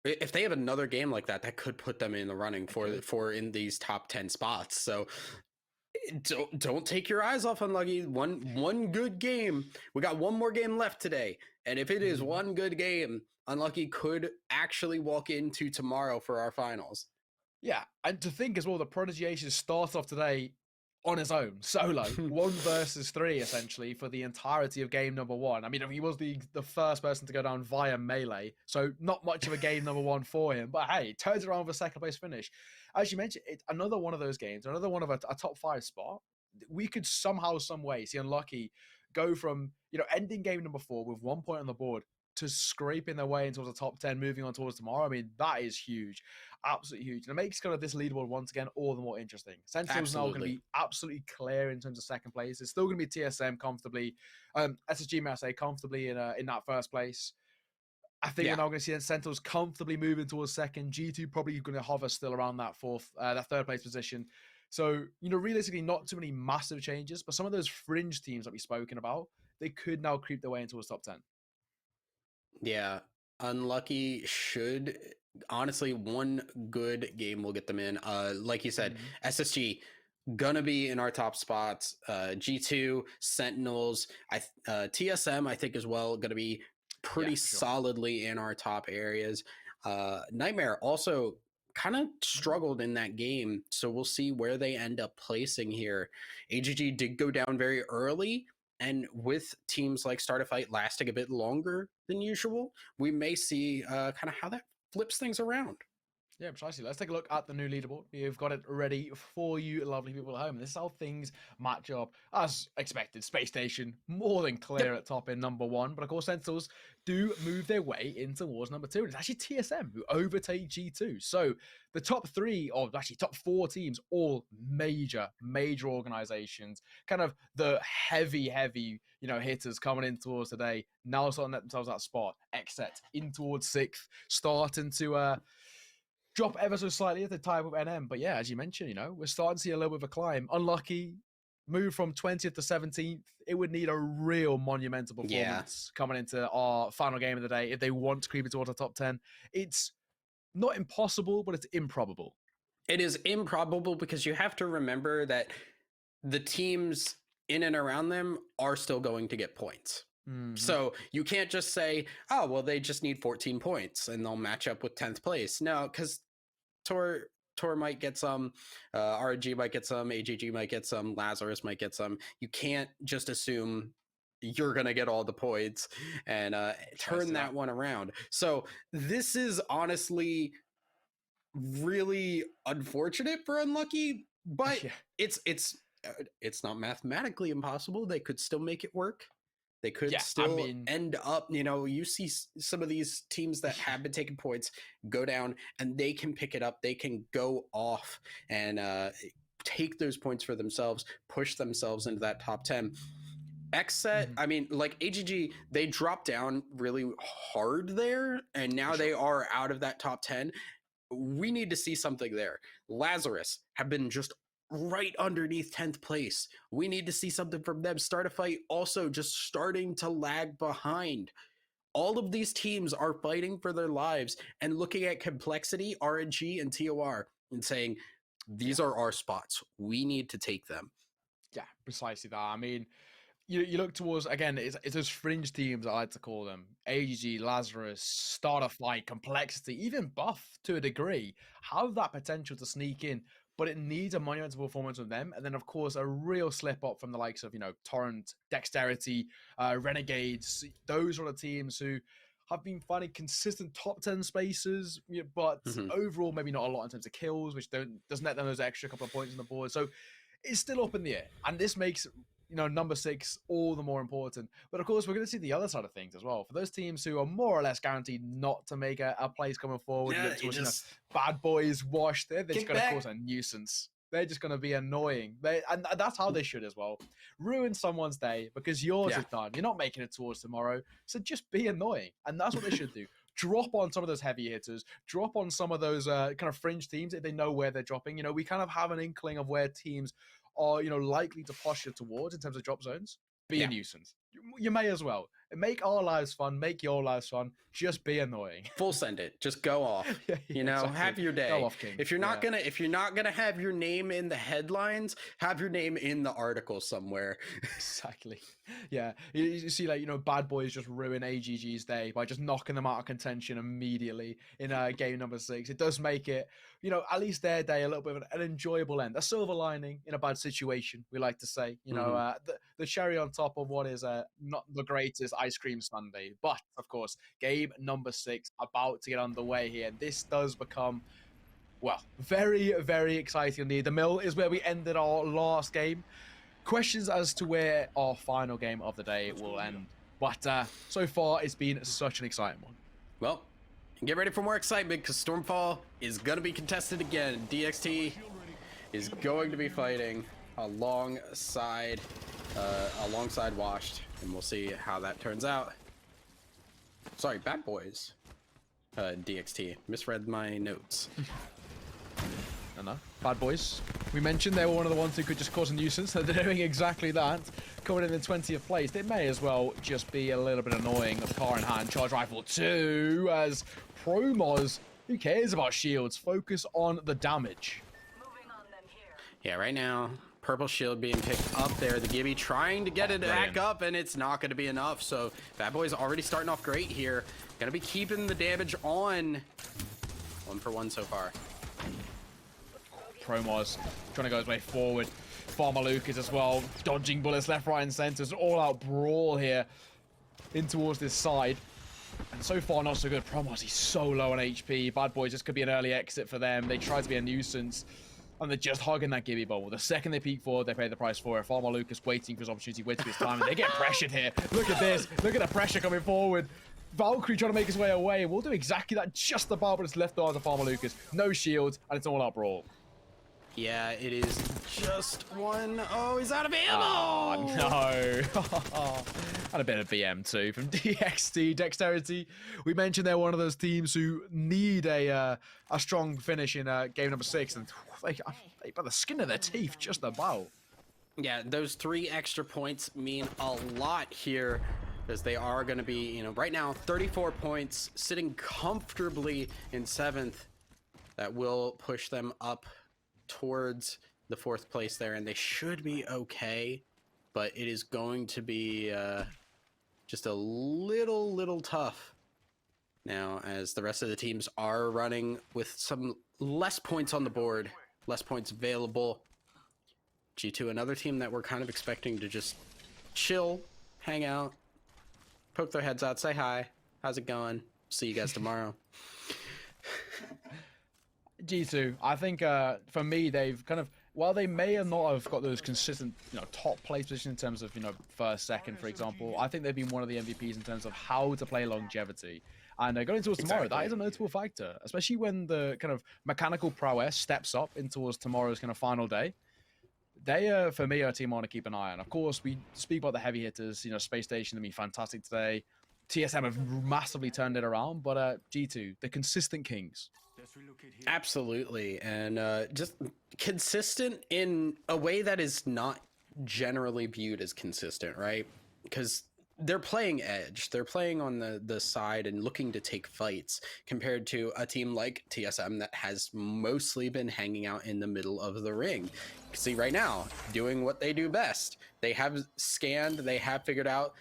if they have another game like that, that could put them in the running for in these top 10 spots. So don't take your eyes off Unlucky. One good game. We got 1 more game left today, and if it is 1 good game, Unlucky could actually walk into tomorrow for our finals. Yeah, and to think as well, the Prodigy Aces start off today on his own, solo, 1 versus 3 essentially for the entirety of game number 1. I mean, he was the first person to go down via melee, so not much of a game number 1 for him. But hey, turns around with a second place finish. As you mentioned, it's another one of those games, another one of a top 5 spot. We could somehow, some way see Unlucky go from ending game number 4 with 1 point on the board to scraping their way into the top 10, moving on towards tomorrow. I mean, that is huge. Absolutely huge. And it makes kind of this leaderboard once again all the more interesting. Sentinel's now going to be absolutely clear in terms of second place. It's still going to be TSM comfortably. SSG, may I say, comfortably in that first place. I think we're now going to see Sentinels comfortably moving towards second. G2 probably going to hover still around that that third place position. So, realistically, not too many massive changes, but some of those fringe teams that we've spoken about, they could now creep their way into the top 10. Yeah, Unlucky should, honestly, 1 good game will get them in. Like you said, SSG gonna be in our top spots. G2, Sentinels, TSM, I think as well, gonna be pretty solidly in our top areas. Nightmare also kind of struggled in that game, so we'll see where they end up placing here. AGG did go down very early, and with teams like Start a Fight lasting a bit longer than usual, we may see kind of how that flips things around. Yeah, precisely. Let's take a look at the new leaderboard. We've got it ready for you, lovely people at home. This is how things match up. As expected, Space Station more than clear at top in number 1. But of course, Sentinels do move their way in towards number 2. And it's actually TSM who overtake G2. So the top 3, or actually top 4 teams, all major organizations, kind of the heavy, hitters coming in towards today, now starting to let themselves that spot. Xset in towards 6th, starting to drop ever so slightly at the time with NM. But yeah, as you mentioned, we're starting to see a little bit of a climb. Unlucky, move from 20th to 17th. It would need a real monumental performance coming into our final game of the day if they want to creep it towards the top 10. It's not impossible, but it's improbable. It is improbable because you have to remember that the teams in and around them are still going to get points. Mm-hmm. So you can't just say, oh, well, they just need 14 points and they'll match up with 10th place. No, because Tor might get some, RNG might get some, AGG might get some, Lazarus might get some. You can't just assume you're going to get all the points and turn that one around. So this is honestly really unfortunate for Unlucky, but it's not mathematically impossible. They could still make it work. They could still end up, you see some of these teams that have been taking points go down and they can pick it up. They can go off and take those points for themselves, push themselves into that top 10. Xset, I mean, like AGG, they dropped down really hard there and now they are out of that top 10. We need to see something there. Lazarus have been just right underneath 10th place. We need to see something from them. Start a fight also just starting to lag behind. All of these teams are fighting for their lives and looking at Complexity, RNG, and TOR and saying, these are our spots. We need to take them. Yeah, precisely that. I mean, you look towards, again, it's those fringe teams, I like to call them. AGG, Lazarus, Starter Fight, Complexity, even Buff to a degree, have that potential to sneak in. But it needs a monumental performance from them. And then, of course, a real slip up from the likes of, Torrent, Dexterity, Renegades. Those are the teams who have been finding consistent top 10 spaces, but overall, maybe not a lot in terms of kills, which doesn't net them those extra couple of points on the board. So it's still up in the air. And this makes number 6 all the more important. But of course, we're going to see the other side of things as well. For those teams who are more or less guaranteed not to make a place coming forward, bad boys washed, they're just going to cause a nuisance. They're just going to be annoying. And that's how they should as well. Ruin someone's day because yours is done. You're not making it towards tomorrow. So just be annoying. And that's what they should do. Drop on some of those heavy hitters. Drop on some of those kind of fringe teams if they know where they're dropping. We kind of have an inkling of where teams are, likely to posture towards in terms of drop zones. Be a nuisance. You may as well. Make our lives fun. Make your lives fun. Just be annoying. Full send it. Just go off. Exactly. Have your day. Go off, King. If you're not gonna have your name in the headlines, have your name in the article somewhere. Exactly. Yeah. You see, bad boys just ruin AGG's day by just knocking them out of contention immediately in game number 6. It does make it, at least their day a little bit of an enjoyable end, a silver lining in a bad situation. We like to say, the cherry on top of what is not the greatest ice cream sundae. But of course, game number 6 about to get underway here. This does become, very, very exciting indeed. The mill is where we ended our last game. Questions as to where our final game of the day will end. But so far, it's been such an exciting one. Well, get ready for more excitement because Stormfall is going to be contested again. DXT is going to be fighting alongside Washed, and we'll see how that turns out. Sorry, Bad Boys. DXT. Misread my notes. No. Bad Boys. We mentioned they were one of the ones who could just cause a nuisance. They're doing exactly that. Coming in 20th place. They may as well just be a little bit annoying. Car in hand. Charge rifle 2 as Promos. Who cares about shields? Focus on the damage. Yeah, right now, purple shield being picked up there. The Gibby trying to get it back up, and it's not going to be enough. So Bad Boys already starting off great here. Going to be keeping the damage on. 1 for 1 so far. Promos trying to go his way forward. Farmer Lucas as well, dodging bullets left, right, and center. It's an all-out brawl here in towards this side. And so far, not so good. Promos, he's so low on HP. Bad Boys, this could be an early exit for them. They try to be a nuisance, and they're just hogging that Gibby Bowl. The second they peek forward, they pay the price for it. Farmer Lucas waiting for his opportunity, waiting for his time, and they get pressured here. Look at this. Look at the pressure coming forward. Valkyrie trying to make his way away. We'll do exactly that just about, but it's left arm to Farmer Lucas. No shields, and it's all out brawl. Yeah, it is just one. Oh, he's out of ammo! Oh, no. And a bit of BM too from DXT. Dexterity, we mentioned they're one of those teams who need a strong finish in game number 6, and they by the skin of their teeth, just about. Yeah, those 3 extra points mean a lot here, as they are going to be, right now, 34 points, sitting comfortably in 7th. That will push them up towards the 4th place there, and they should be okay, but it is going to be just a little tough now, as the rest of the teams are running with some less points on the board, less points available. G2, another team that we're kind of expecting to just chill, hang out, poke their heads out, say hi, how's it going, see you guys tomorrow. G2, I think for me, they've kind of, while they may have not have got those consistent, top place positions in terms of, first, second, for example, I think they've been one of the MVPs in terms of how to play longevity. And going towards tomorrow, that is a notable factor, especially when the kind of mechanical prowess steps up in towards tomorrow's kind of final day. They, for me, are a team I want to keep an eye on. Of course, we speak about the heavy hitters, Space Station, they've been fantastic today. TSM have massively turned it around, but G2, the consistent kings. Absolutely, and just consistent in a way that is not generally viewed as consistent, right? Because they're playing edge, they're playing on the side and looking to take fights, compared to a team like TSM that has mostly been hanging out in the middle of the ring. See, right now, doing what they do best. They have scanned, they have figured out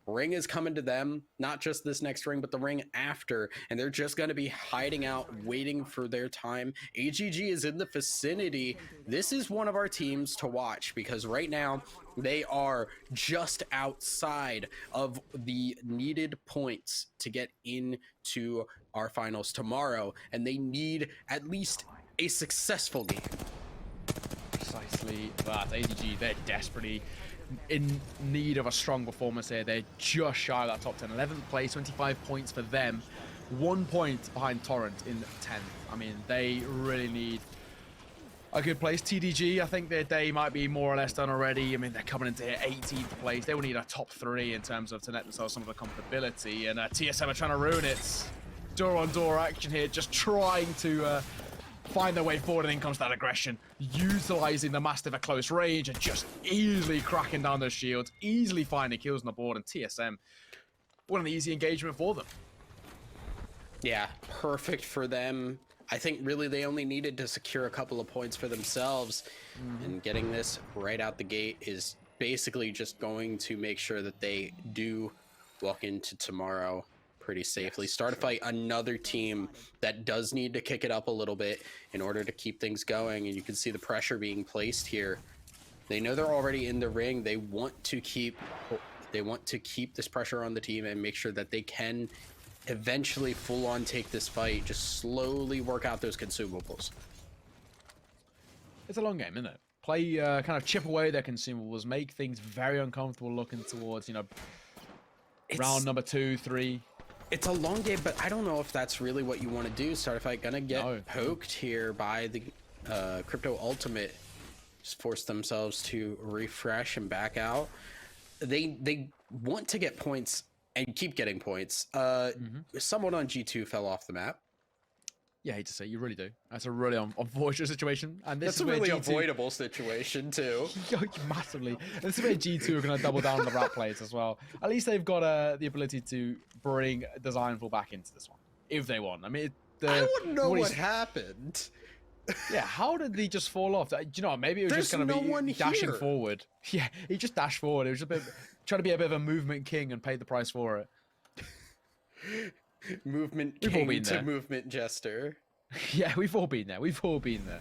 ring is coming to them, not just this next ring, but the ring after, and they're just going to be hiding out, waiting for their time. AGG is in the vicinity. This is one of our teams to watch, because right now they are just outside of the needed points to get into our finals tomorrow, and they need at least a successful game. Precisely that. AGG, they're desperately in need of a strong performance here. They're just shy of that top 10. 11th place, 25 points for them. 1 point behind Torrent in 10th. I mean, they really need a good place. TDG, I think their day might be more or less done already. I mean, they're coming into here 18th place. They will need a top 3 in terms of to net themselves some of the comfortability. And TSM are trying to ruin it. Door-on-door action here, just trying to find their way forward, and in comes that aggression, utilizing the Mastiff at close range and just easily cracking down those shields, easily finding kills on the board, and TSM, what an easy engagement for them. Yeah, perfect for them. I think really they only needed to secure a couple of points for themselves, and getting this right out the gate is basically just going to make sure that they do walk into tomorrow pretty safely. Start to fight another team that does need to kick it up a little bit in order to keep things going, and you can see the pressure being placed here. They know they're already in the ring. They want to keep this pressure on the team and make sure that they can eventually full on take this fight, just slowly work out those consumables. It's a long game, isn't it? Play kind of chip away their consumables, make things very uncomfortable looking towards round number 2, 3. It's a long game, but I don't know if that's really what you want to do. Starfight gonna get poked here by the Crypto Ultimate. Just force themselves to refresh and back out. They want to get points and keep getting points. Someone on G2 fell off the map. Yeah, I hate to say, you really do. That's a really unfortunate situation. And this That's is a where really G2... avoidable situation too. Massively. And this is where G2 are going to double down on the rat plays as well. At least they've got the ability to bring Designful back into this one, if they want. I mean, I wouldn't know what happened. Yeah, how did he just fall off? Do you know, maybe it was just going to be dashing forward. Yeah, he just dashed forward. It was a bit trying to be a bit of a movement king and paid the price for it. Movement king to movement jester. Yeah, we've all been there. We've all been there.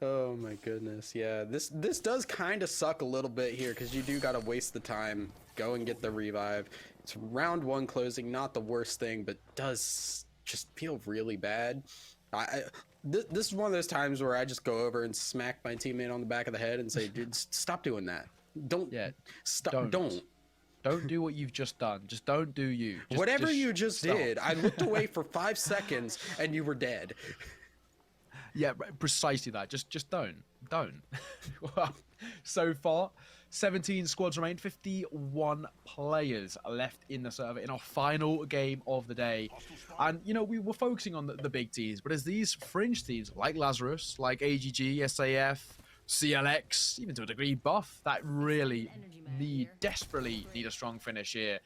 Oh my goodness. Yeah, this does kind of suck a little bit here because you do got to waste the time, go and get the revive. It's round 1 closing, not the worst thing, but does just feel really bad. This is one of those times where I just go over and smack my teammate on the back of the head and say, dude, stop doing that. Don't stop. Don't do what you've just done. Just don't do you. Whatever you just stop. did, I looked away for 5 seconds and you were dead. Yeah, precisely that. Just don't. Well, so far, 17 squads remain, 51 players left in the server in our final game of the day. And, you know, we were focusing on the big teams, but as these fringe teams like Lazarus, like AGG, SAF, CLX, even to a degree Buff, that really desperately need a strong finish here.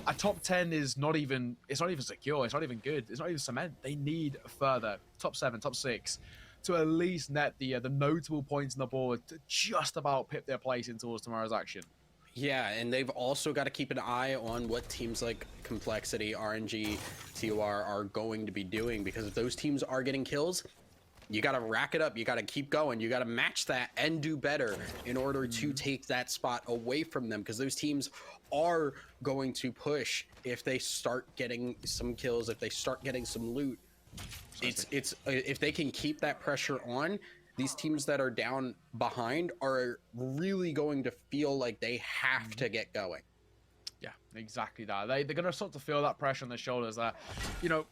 A top 10 is not even, it's not even secure, it's not even good, it's not even cement. They need further, top 7, top 6, to at least net the notable points on the board to just about pip their place in towards tomorrow's action. Yeah, and they've also got to keep an eye on what teams like Complexity, RNG, TOR are going to be doing, because if those teams are getting kills, you got to rack it up, you got to keep going, you got to match that and do better in order to take that spot away from them, because those teams are going to push if they start getting some kills, if they start getting some loot. It's if they can keep that pressure on, these teams that are down behind are really going to feel like they have to get going. Yeah, exactly that. They're going to start to feel that pressure on their shoulders that, you know,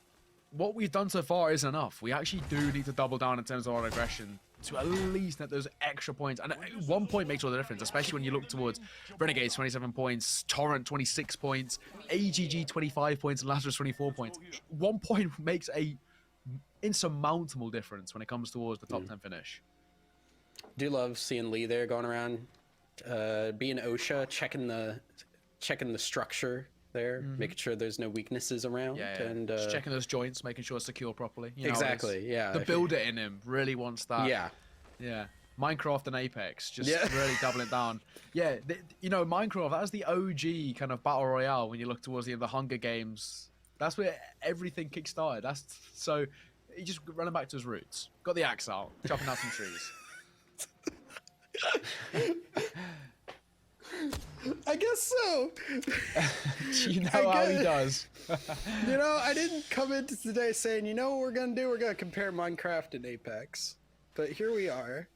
what we've done so far isn't enough. We actually do need to double down in terms of our aggression to at least net those extra points. And 1 point makes all the difference, especially when you look towards Renegades 27 points, Torrent 26 points, AGG 25 points, and Lazarus 24 points. 1 point makes a insurmountable difference when it comes towards the top 10 finish. Do love seeing Lee there going around, being OSHA, checking the structure there, making sure there's no weaknesses around. Yeah. And just checking those joints, making sure it's secure properly. You know, exactly. Yeah. The builder in him really wants that. Yeah. Minecraft and Apex, just really doubling down. Yeah, you know, Minecraft, that was the OG kind of battle royale when you look towards the end of the Hunger Games. That's where everything kick-started. So he just running back to his roots. Got the axe out, chopping down some trees. I guess so. You know how he does. You know, I didn't come into today saying, you know what we're going to do? We're going to compare Minecraft and Apex. But here we are.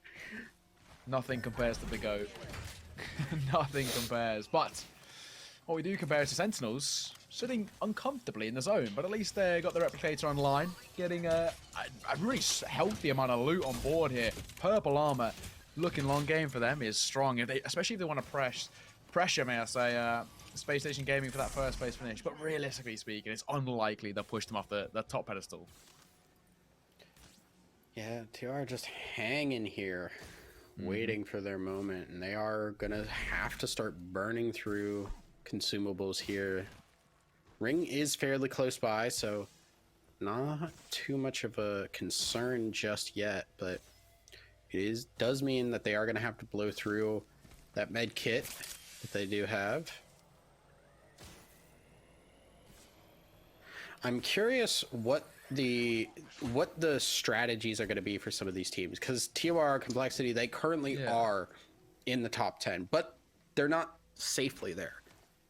Nothing compares to the GOAT. Nothing compares. But what we do compare is to Sentinels sitting uncomfortably in the zone. But at least they got the Replicator online, getting a really healthy amount of loot on board here. Purple armor. Looking long game for them is strong, especially if they want to pressure, may I say, Space Station Gaming for that first place finish. But realistically speaking, it's unlikely they'll push them off the top pedestal. Yeah, TR just hanging here, waiting for their moment, and they are gonna have to start burning through consumables here. Ring is fairly close by, so not too much of a concern just yet, but it does mean that they are going to have to blow through that med kit that they do have. I'm curious what the strategies are going to be for some of these teams, because TOR Complexity, they currently are in the top 10, but they're not safely there.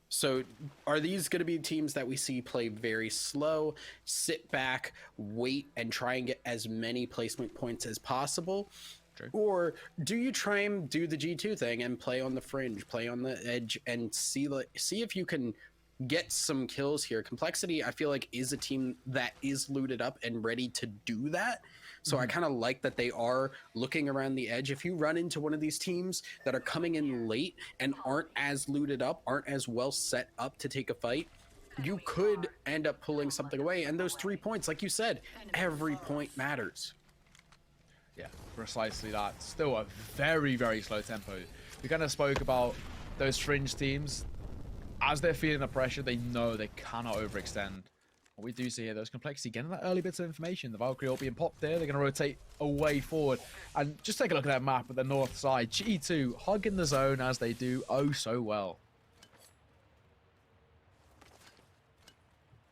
So are these going to be teams that we see play very slow, sit back, wait, and try and get as many placement points as possible? True. Or do you try and do the G2 thing and play on the fringe, play on the edge, and see if you can get some kills here? Complexity, I feel like, is a team that is looted up and ready to do that. So I kind of like that they are looking around the edge. If you run into one of these teams that are coming in late and aren't as looted up, aren't as well set up to take a fight, you could end up pulling something away. And those 3 points, like you said, every point matters. Yeah, precisely that. Still a very, very slow tempo. We kind of spoke about those fringe teams. As they're feeling the pressure, they know they cannot overextend. What we do see here, those Complexity getting that early bits of information. The Valkyrie all being popped there. They're going to rotate away forward. And just take a look at that map at the north side. G2 hugging the zone as they do oh so well.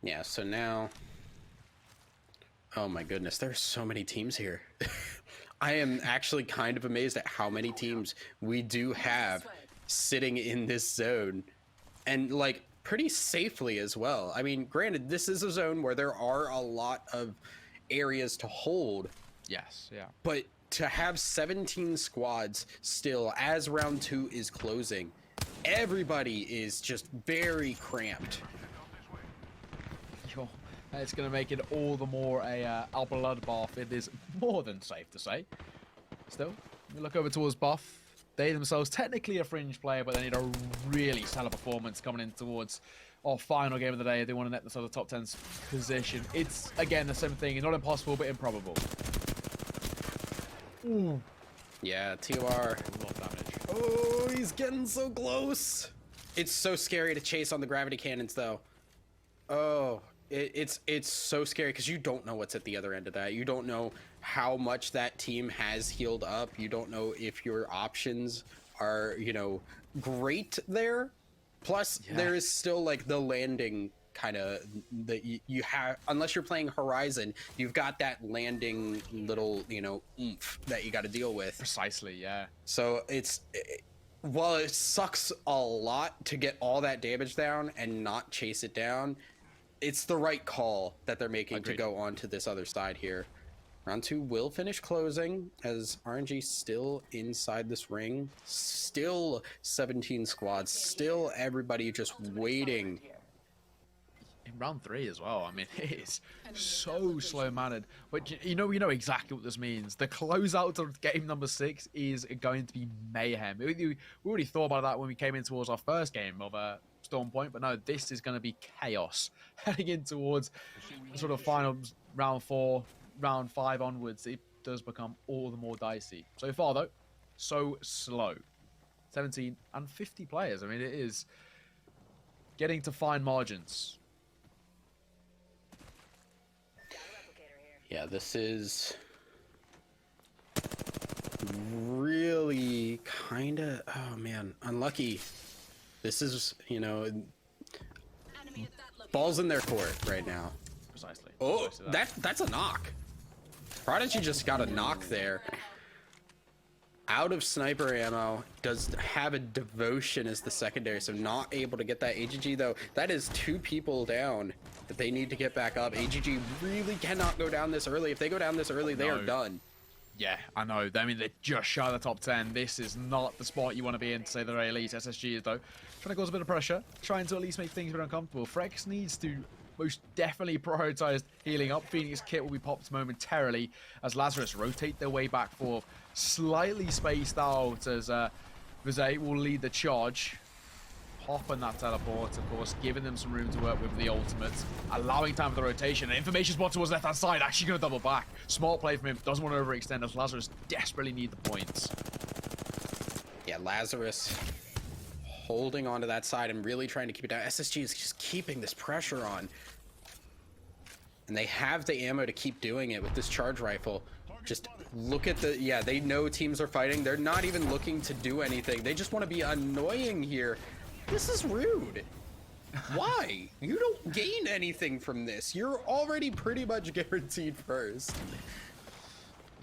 Yeah, so now... Oh my goodness, there's so many teams here. I am actually kind of amazed at how many teams we do have sitting in this zone, and like pretty safely as well. I mean, granted, this is a zone where there are a lot of areas to hold, Yes, yeah. but to have 17 squads still as round 2 is closing, everybody is just very cramped. Yo, it's going to make it all the more a bloodbath. It is more than safe to say. Still, we look over towards Buff. They themselves technically a fringe player, but they need a really stellar performance coming in towards our final game of the day. They want to net this other top 10 position. It's, again, the same thing. Not impossible, but improbable. Ooh. Yeah, TOR. A lot of damage. Oh, he's getting so close. It's so scary to chase on the gravity cannons, though. Oh, it's so scary because you don't know what's at the other end of that. You don't know how much that team has healed up. You don't know if your options are, you know, great there. Plus, there is still like the landing kind of that you have, unless you're playing Horizon, you've got that landing little, you know, oomph that you got to deal with. Precisely, yeah. So while it sucks a lot to get all that damage down and not chase it down, it's the right call that they're making to go on to this other side here. Round 2 will finish closing as RNG still inside this ring. Still 17 squads. Still everybody just waiting. In round 3 as well. I mean, it is so slow-mannered. But you know exactly what this means. The closeout of game number 6 is going to be mayhem. We already thought about that when we came in towards our first game of Storm Point, but no, this is going to be chaos. Heading in towards sort of final round 4, round 5 onwards, it does become all the more dicey. So far, though, so slow. 17 and 50 players. I mean, it is getting to fine margins. Yeah, this is really kind of, oh man, unlucky. This is, you know, balls in their court right now. Precisely. Oh, Precisely that's a knock. Prodigy just got a knock there. Out of sniper ammo, does have a devotion as the secondary, so not able to get that. AGG though, that is 2 people down that they need to get back up. AGG really cannot go down this early. If they go down this early, they are done. Yeah, I know. I mean, they're just shy of the top 10. This is not the spot you want to be in, to say the very least. SSG is, though, trying to cause a bit of pressure, trying to at least make things a bit uncomfortable. Frex needs to most definitely prioritize healing up. Phoenix kit will be popped momentarily as Lazarus rotate their way back for slightly spaced out as Vizay will lead the charge. Hopping that teleport, of course, giving them some room to work with the ultimate, allowing time for the rotation. Information spot towards left-hand side, actually going to double back. Smart play from him, doesn't want to overextend as Lazarus desperately need the points. Yeah, Lazarus holding onto that side and really trying to keep it down. SSG is just keeping this pressure on. And they have the ammo to keep doing it with this charge rifle. Just look at the, yeah, they know teams are fighting. They're not even looking to do anything. They just want to be annoying here. This is rude. Why? You don't gain anything from this. You're already pretty much guaranteed first.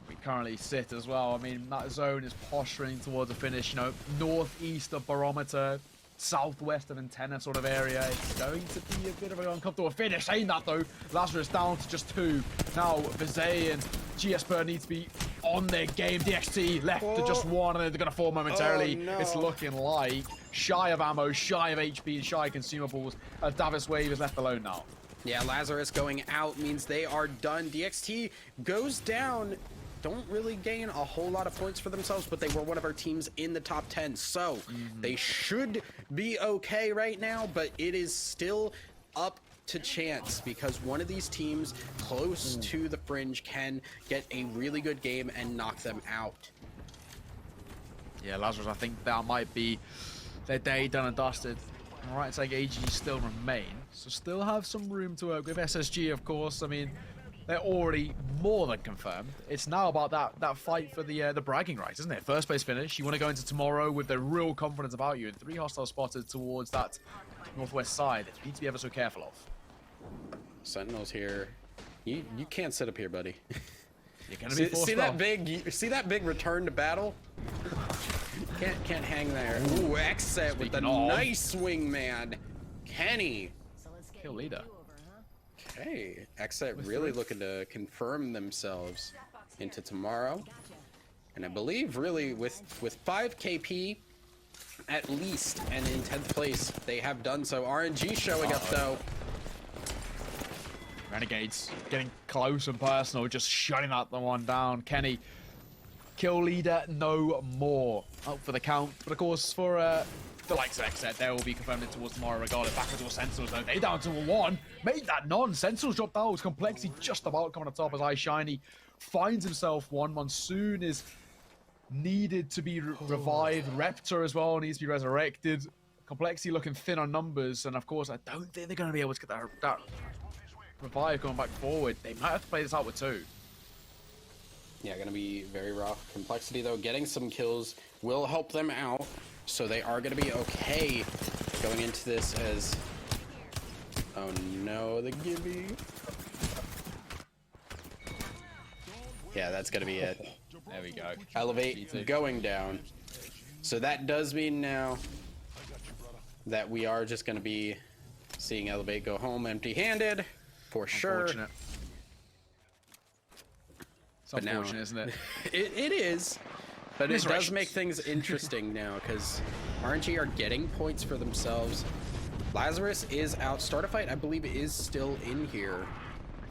We currently sit as well. I mean, that zone is posturing towards a finish, you know, northeast of Barometer, southwest of Antenna sort of area. It's going to be a bit of an uncomfortable finish. Saying that, though, Lazarus down to just 2. Now, Vizay and GSper need to be on their game. DXT left to just 1, and then they're going to fall momentarily. Oh, no. It's looking like shy of ammo, shy of HP, and shy of consumables. Davis Wave is left alone now. Yeah, Lazarus going out means they are done. DXT goes down. Don't really gain a whole lot of points for themselves, but they were one of our teams in the top 10, so they should be okay right now, but it is still up to chance because one of these teams close to the fringe can get a really good game and knock them out. Yeah, Lazarus, I think that might be their day done and dusted. All right, it's like AG still remain, so still have some room to work with. SSG, of course, I mean, they're already more than confirmed. It's now about that fight for the bragging rights, isn't it? First place finish. You want to go into tomorrow with the real confidence about you. And 3 hostiles spotted towards that northwest side. You need to be ever so careful of. Sentinels here. You can't sit up here, buddy. You're gonna be forced see that off. see that big return to battle? Can't hang there. Ooh, exit with the Speaking of. nice swing, man. Kenny. Kill leader. Okay, exit really looking to confirm themselves into tomorrow. And I believe really with 5 KP at least and in 10th place, they have done so. RNG showing up though. Renegades getting close and personal, just shutting that one down. Kenny, kill leader, no more. Out for the count. But of course, for the likes of Exet, they will be confirmed in towards tomorrow regardless. Back towards Sentinels though. They down to a 1. Made that none. Sentinels dropped out. Complexity just about coming on top as iShiny finds himself one. Monsoon is needed to be revived. Reptor as well needs to be resurrected. Complexity looking thin on numbers. And of course, I don't think they're going to be able to get that revive going back forward. They might have to play this out with 2. Yeah, gonna be very rough. Complexity though, getting some kills will help them out, so they are gonna be okay going into this as. Oh no, the Gibby. Yeah, that's gonna be it. There we go. Elevate going down. So that does mean now that we are just gonna be seeing Elevate go home empty-handed. For sure. Unfortunate. It's But now- unfortunate, isn't it? It is, but it does Resurrections. make things interesting now because RNG are getting points for themselves. Lazarus is out. Starter Fight, I believe, is still in here.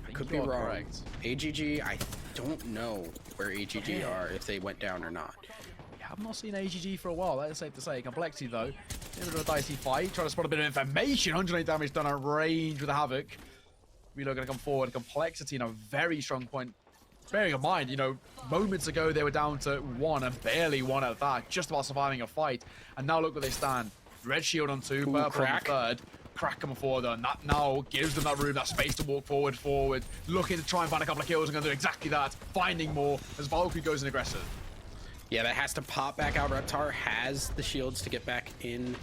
I could be you are wrong. correct. AGG, I don't know where AGG are, if they went down or not. Yeah, I've not seen AGG for a while, that is safe to say. Complexity though, in a bit of a dicey fight, trying to spot a bit of information. 108 damage done at range with a Havoc. Really going to come forward. Complexity in a very strong point. Bearing in mind, you know, moments ago they were down to 1 and barely 1 at that, just about surviving a fight. And now look where they stand. Red shield on 2, purple Crack. on the 3rd. Crack coming forward though, and that now gives them that room, that space to walk forward. Looking to try and find a couple of kills and going to do exactly that. Finding more as Valkyrie goes in aggressive. Yeah, that has to pop back out. Reptar has the shields to get back in.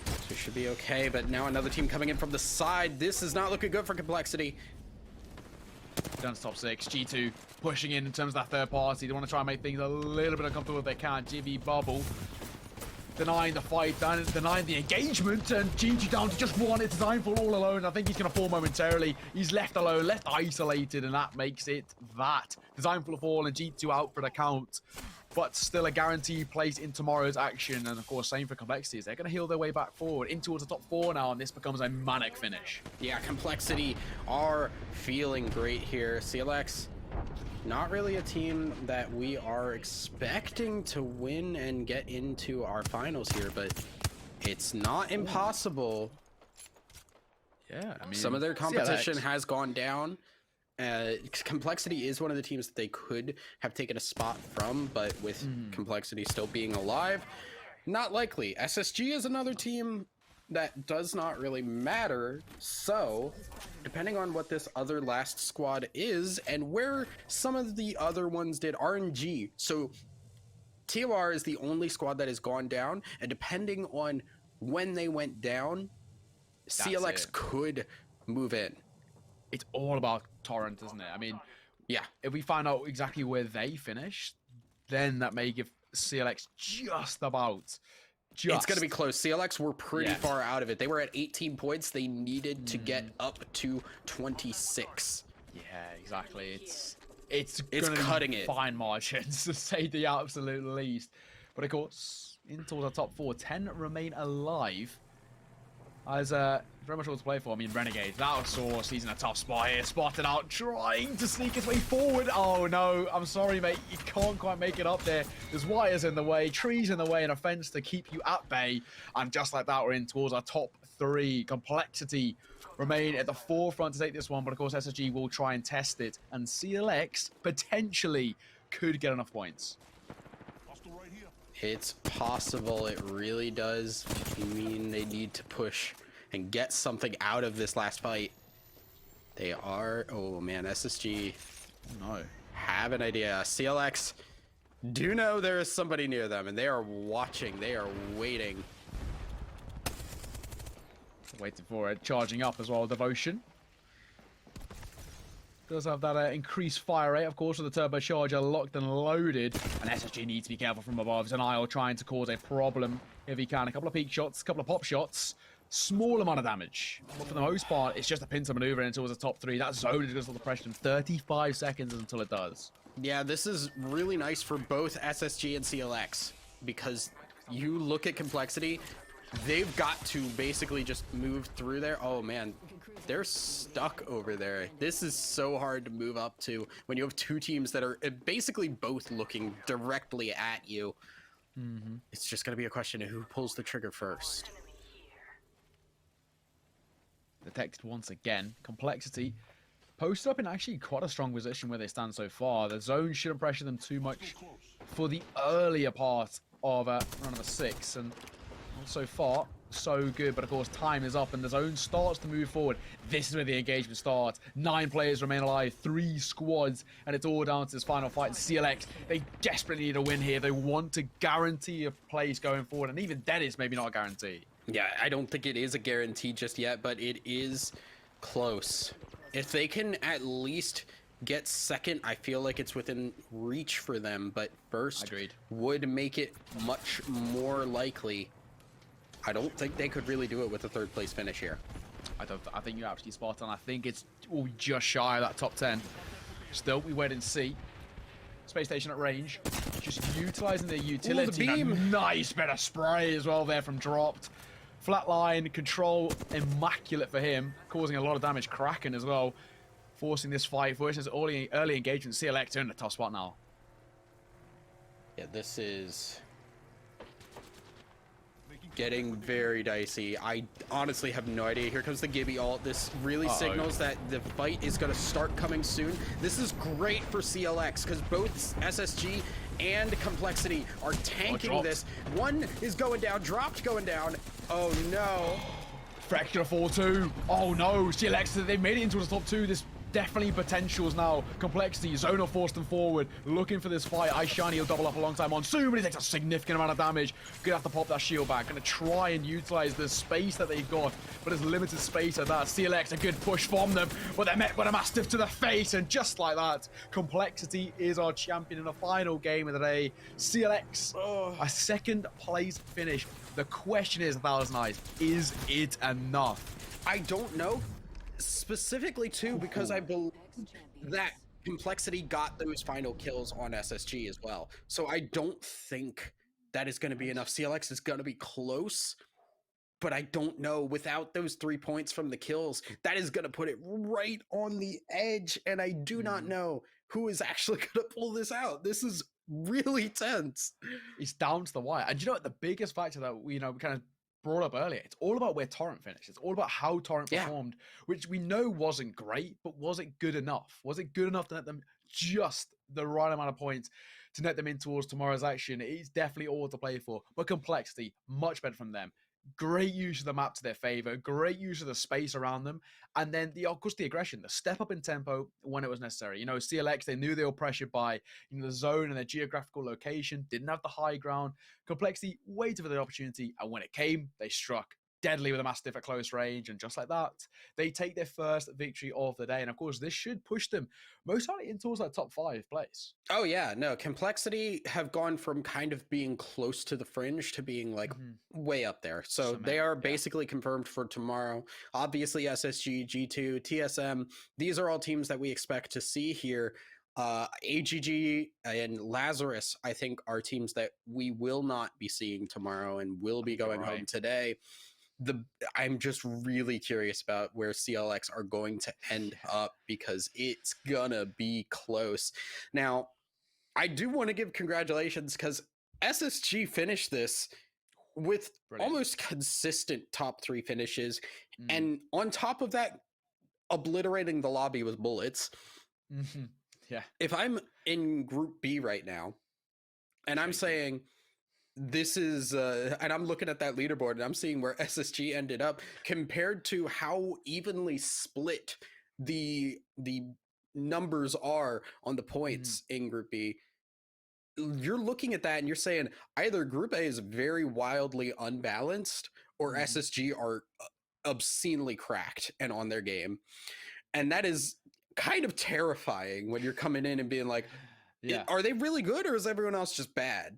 So it should be okay, but now another team coming in from the side. This is not looking good for Complexity. Down to top 6. G2 pushing in terms of that 3rd party. They want to try and make things a little bit uncomfortable if they can. Jimmy Bubble denying the fight, denying the engagement, and G2 down to just 1. It's Designful all alone. I think he's going to fall momentarily. He's left alone, left isolated, and that makes it that. Designful fall and G2 out for the count. But still a guaranteed place in tomorrow's action. And of course, same for Complexity. They're going to heal their way back forward in towards the top 4 now, and this becomes a manic finish. Yeah, Complexity are feeling great here. CLX, not really a team that we are expecting to win and get into our finals here, but it's not impossible. Yeah, I mean, Some of their competition CLX. has gone down. Complexity is one of the teams that they could have taken a spot from, but with Complexity still being alive, not likely. SSG is another team that does not really matter, so depending on what this other last squad is and where some of the other ones did, RNG, so TOR is the only squad that has gone down, and depending on when they went down, CLX it. could move in. It's all about Torrent, isn't it? I mean, Yeah, if we find out exactly where they finish, then that may give CLX just about. it's going to be close. CLX were pretty Yeah. far out of it. They were at 18 points. They needed to get up to 26. Yeah, exactly. It's gonna cutting be it. fine margins to say the absolute least. But of course, in towards our top 4, 10 remain alive. As very much all to play for. I mean, Renegade, that Source, he's in a tough spot here. Spotted out, trying to sneak his way forward. Oh no, I'm sorry, mate. You can't quite make it up there. There's wires in the way, trees in the way, and a fence to keep you at bay. And just like that, we're in towards our top 3. Complexity remain at the forefront to take this one, but of course, SSG will try and test it. And CLX potentially could get enough points. It's possible. It really does mean they need to push and get something out of this last fight. They are... Oh, man. SSG No. have an idea. CLX do know there is somebody near them, and they are watching. They are waiting. Waiting for it. Charging up as well, Devotion. Does have that increased fire rate, of course, with the turbocharger locked and loaded. And SSG needs to be careful from above. Zanile trying to cause a problem if he can. A couple of peak shots, a couple of pop shots. Small amount of damage. But for the most part, it's just a pincer maneuver until it's a top 3. That zone is going to stop the pressure in 35 seconds until it does. Yeah, this is really nice for both SSG and CLX because you look at complexity, they've got to basically just move through there. Oh man, they're stuck over there. This is so hard to move up to when you have two teams that are basically both looking directly at you. It's just going to be a question of who pulls the trigger first. Detected once again. Complexity posted up in actually quite a strong position where they stand so far. The zone shouldn't pressure them too much for the earlier part of round number 6. And so far, so good. But of course, time is up and the zone starts to move forward. This is where the engagement starts. 9 players remain alive, 3 squads, and it's all down to this final fight. CLX, they desperately need a win here. They want to guarantee a place going forward. And even then, it's maybe not a guarantee. Yeah, I don't think it is a guarantee just yet, but it is close. If they can at least get second, I feel like it's within reach for them, but first Agreed. would make it much more likely. I don't think they could really do it with a 3rd place finish here. I think you're absolutely spot on. I think it's all just shy of that top 10. Still, we wait and see. Space station at range, just utilizing their utility. Ooh, the beam. That nice bit of spray as well there from dropped. Flatline control, immaculate for him, causing a lot of damage. Kraken as well, forcing this fight versus early engagement. CLX are in a tough spot now. Yeah, this is getting very dicey. I honestly have no idea. Here comes the Gibby ult. This really signals that the fight is going to start coming soon. This is great for CLX because both SSG and Complexity are tanking this. One is going down, dropped going down. Oh no. Fracture 4-2. Oh no, CLX, they made it into the top 2. This definitely potentials now. Complexity, Zona forced them forward, looking for this fight. Shiny will double up alongside Monsoon, but he takes a significant amount of damage. Gonna have to pop that shield back. Gonna try and utilize the space that they've got, but there's limited space at that. CLX, a good push from them, but they're met with a Mastiff to the face, and just like that, Complexity is our champion in the final game of the day. CLX, a 2nd place finish. The question is, 1,000 Eyes, is it enough? I don't know. Specifically too because I believe that Complexity got those final kills on SSG as well, so I don't think that is going to be enough. CLX is going to be close, but I don't know. Without those 3 points from the kills, that is going to put it right on the edge, and I do not know who is actually going to pull this out. This is really tense. It's down to the wire. And you know what, the biggest factor that we kind of brought up earlier, it's all about where Torrent finished. It's all about how Torrent performed, which we know wasn't great, but was it good enough? Was it good enough to net them just the right amount of points to net them in towards tomorrow's action? It's definitely all to play for, but Complexity, much better from them. Great use of the map to their favor, great use of the space around them, and then of course the aggression, the step up in tempo when it was necessary. You know, CLX, they knew they were pressured by the zone and their geographical location, didn't have the high ground. Complexity waited for the opportunity, and when it came, they struck deadly with a Mastiff at close range, and just like that, they take their first victory of the day. And of course, this should push them most likely in towards that top 5 place. Oh yeah, no, Complexity have gone from kind of being close to the fringe to being like way up there. So they are basically confirmed for tomorrow. Obviously SSG, G2, TSM, these are all teams that we expect to see here. AGG and Lazarus, I think, are teams that we will not be seeing tomorrow and will be going home today. I'm just really curious about where CLX are going to end up because it's gonna be close. Now, I do want to give congratulations because SSG finished this with almost consistent top 3 finishes, and on top of that, obliterating the lobby with bullets. Yeah. If I'm in Group B right now, and I'm saying this is and I'm looking at that leaderboard and I'm seeing where SSG ended up compared to how evenly split the numbers are on the points in Group B. You're looking at that and you're saying either Group A is very wildly unbalanced or SSG are obscenely cracked and on their game. And that is kind of terrifying when you're coming in and being like, Yeah. are they really good or is everyone else just bad?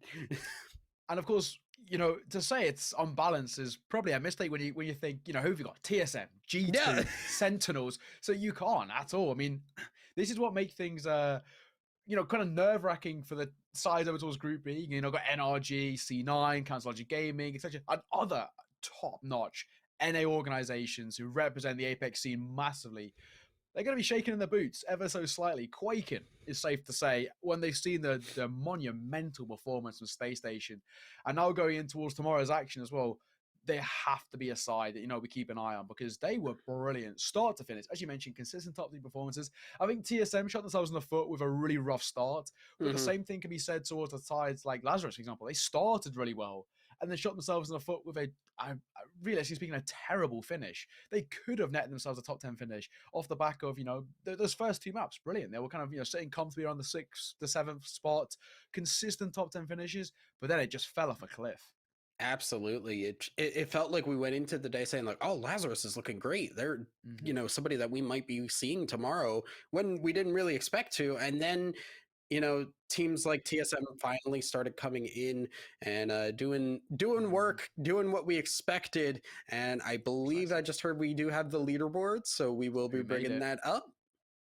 And of course, to say it's unbalanced is probably a mistake when you think, who have you got? TSM, G2, Yeah. Sentinels. So you can't at all. I mean, this is what makes things kind of nerve-wracking for the sides over towards Group B. Got NRG, C9, Council Logic Gaming, etc. And other top-notch NA organizations who represent the Apex scene massively. They're going to be shaking in their boots ever so slightly, quaking, is safe to say, when they've seen the monumental performance from Space Station. And now going in towards tomorrow's action as well, they have to be a side that, we keep an eye on because they were brilliant, start to finish. As you mentioned, consistent top three performances. I think TSM shot themselves in the foot with a really rough start, but the same thing can be said towards the sides like Lazarus, for example. They started really well and then shot themselves in the foot with realistically speaking, a terrible finish. They could have netted themselves a top 10 finish off the back of, those first two maps. Brilliant. They were kind of, sitting comfortably on the 6th, the 7th spot, consistent top 10 finishes, but then it just fell off a cliff. Absolutely. It felt like we went into the day saying like, oh, Lazarus is looking great. They're, somebody that we might be seeing tomorrow when we didn't really expect to. And then, teams like TSM finally started coming in and doing work, doing what we expected. And I believe I just heard we do have the leaderboard, so we will be bringing that up.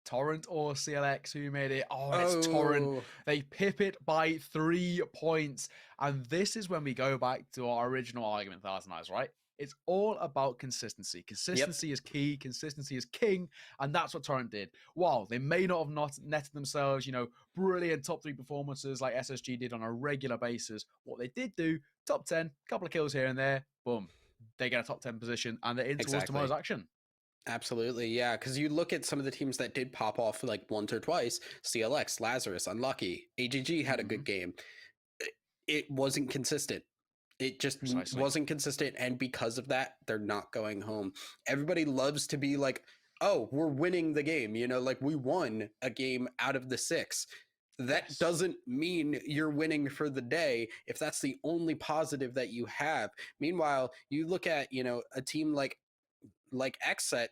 Torrent or CLX, who made it? Oh, it's Torrent. They pip it by 3 points. And this is when we go back to our original argument, Thousand Eyes, right? It's all about consistency. Consistency is key. Consistency is king. And that's what Torrent did. While they may not have netted themselves, brilliant top 3 performances like SSG did on a regular basis, what they did do, top 10, couple of kills here and there, boom. They get a top 10 position and they're in towards tomorrow's action. Absolutely, yeah. Because you look at some of the teams that did pop off like once or twice, CLX, Lazarus, Unlucky, AGG had a good game. It wasn't consistent. It just wasn't consistent. And because of that, they're not going home. Everybody loves to be like, oh, we're winning the game. Like we won a game out of the 6. That doesn't mean you're winning for the day if that's the only positive that you have. Meanwhile, you look at, a team like XSET,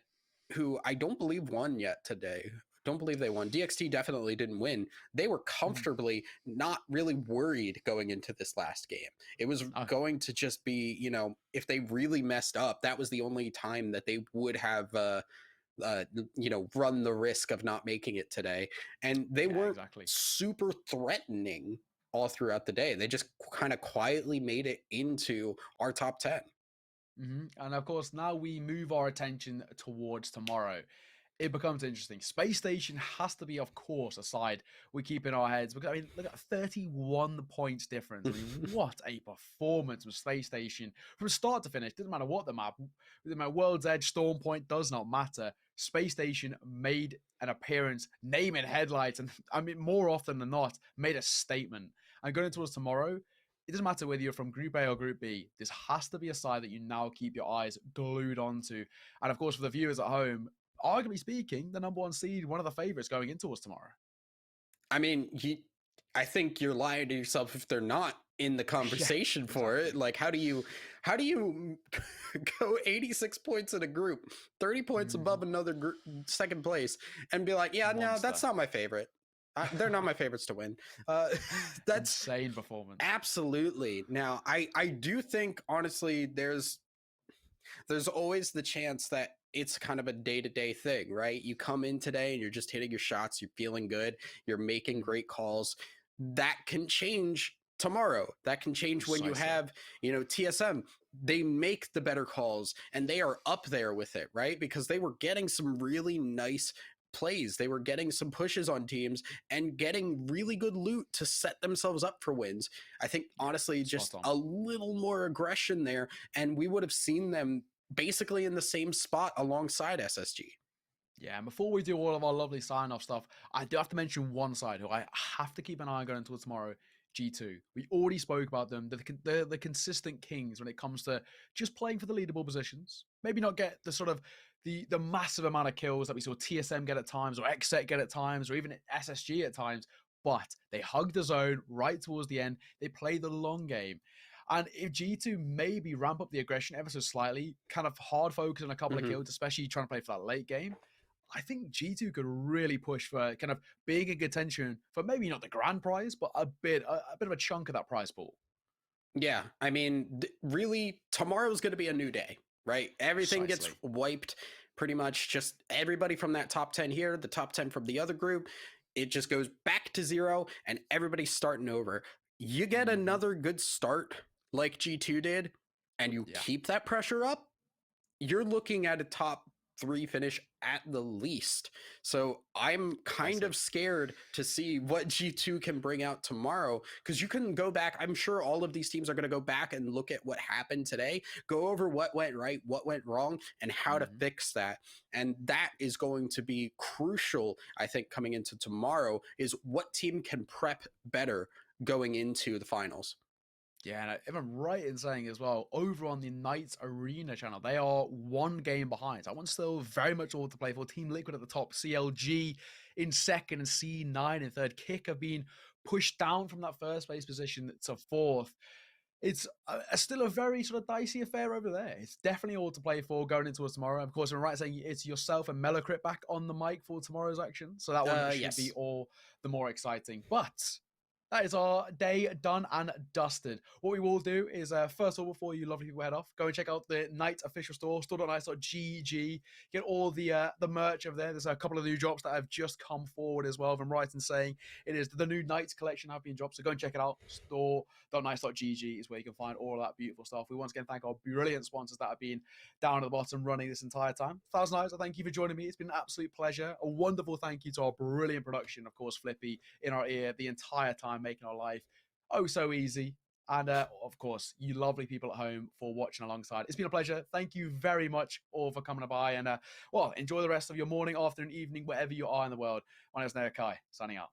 who I don't believe won yet today. Don't believe they won. DXT definitely didn't win. They were comfortably not really worried going into this last game. It was going to just be, if they really messed up, that was the only time that they would have, run the risk of not making it today. And they weren't super threatening all throughout the day. They just kind of quietly made it into our top 10. And of course, now we move our attention towards tomorrow. It becomes interesting. Space Station has to be, of course, a side we keep in our heads. Because, look at 31 points difference. What a performance from Space Station from start to finish. Doesn't matter what the map. World's Edge, Storm Point, does not matter. Space Station made an appearance, name in headlights, and more often than not, made a statement. And going towards tomorrow, it doesn't matter whether you're from Group A or Group B. This has to be a side that you now keep your eyes glued onto. And of course, for the viewers at home, arguably speaking, the number 1 seed, one of the favorites going into us tomorrow. I think you're lying to yourself if they're not in the conversation for it. Like, how do you go 86 points in a group, 30 points above another second place, and be like, yeah, no, that's not my favorite. They're not my favorites to win. That's insane performance. Absolutely. Now, I do think, honestly, there's always the chance that it's kind of a day-to-day thing, right? You come in today and you're just hitting your shots, you're feeling good, you're making great calls. That can change tomorrow. That can change when you have, TSM. They make the better calls and they are up there with it, right? Because they were getting some really nice plays. They were getting some pushes on teams and getting really good loot to set themselves up for wins. I think, honestly, just a little more aggression there, and we would have seen them basically in the same spot alongside SSG. Yeah, and before we do all of our lovely sign-off stuff, I do have to mention one side who I have to keep an eye on going until tomorrow, G2. We already spoke about them. They're the consistent kings when it comes to just playing for the leaderable positions. Maybe not get the sort of the massive amount of kills that we saw TSM get at times, or XSET get at times, or even SSG at times, but they hug the zone right towards the end. They play the long game. And if G2 maybe ramp up the aggression ever so slightly, kind of hard focus on a couple of kills, especially trying to play for that late game, I think G2 could really push for kind of being in contention for maybe not the grand prize, but a bit of a chunk of that prize pool. Yeah, I mean, really, tomorrow's going to be a new day, right? Everything gets Precisely. wiped pretty much. Just everybody from that top 10 here, the top 10 from the other group, it just goes back to zero and everybody's starting over. You get Mhm. another good start like G2 did, and you Yeah. keep that pressure up, you're looking at a top 3 finish at the least. So I'm kind Precisely. of scared to see what G2 can bring out tomorrow, because you can go back. I'm sure all of these teams are going to go back and look at what happened today, go over what went right, what went wrong, and how to Mhm. fix that. And that is going to be crucial, I think, coming into tomorrow, is what team can prep better going into the finals. Yeah, and if I'm right in saying as well, over on the Knights Arena channel, they are one game behind. That one's still very much all to play for. Team Liquid at the top, CLG in second, and C9 in third. Kick have been pushed down from that first place position to fourth. It's still a very sort of dicey affair over there. It's definitely all to play for going into tomorrow. Of course, I'm right in saying it's yourself and Mellocrit back on the mic for tomorrow's action. So that one should be Yes. all the more exciting. But that is our day done and dusted. What we will do is, first of all, before you lovely people head off, go and check out the Knight official store, store.nights.gg. Get all the merch over there. There's a couple of new drops that have just come forward as well. If I'm right in saying it is the new Knights collection have been dropped. So go and check it out. Store.nights.gg is where you can find all of that beautiful stuff. We once again thank our brilliant sponsors that have been down at the bottom running this entire time. Thousand Nights, I thank you for joining me. It's been an absolute pleasure. A wonderful thank you to our brilliant production, of course, Flippy in our ear the entire time, making our life oh so easy. And of course, you lovely people at home for watching alongside. It's been a pleasure. Thank you very much all for coming by. And well, enjoy the rest of your morning, afternoon, evening, wherever you are in the world. My name is Neo Kai, signing out.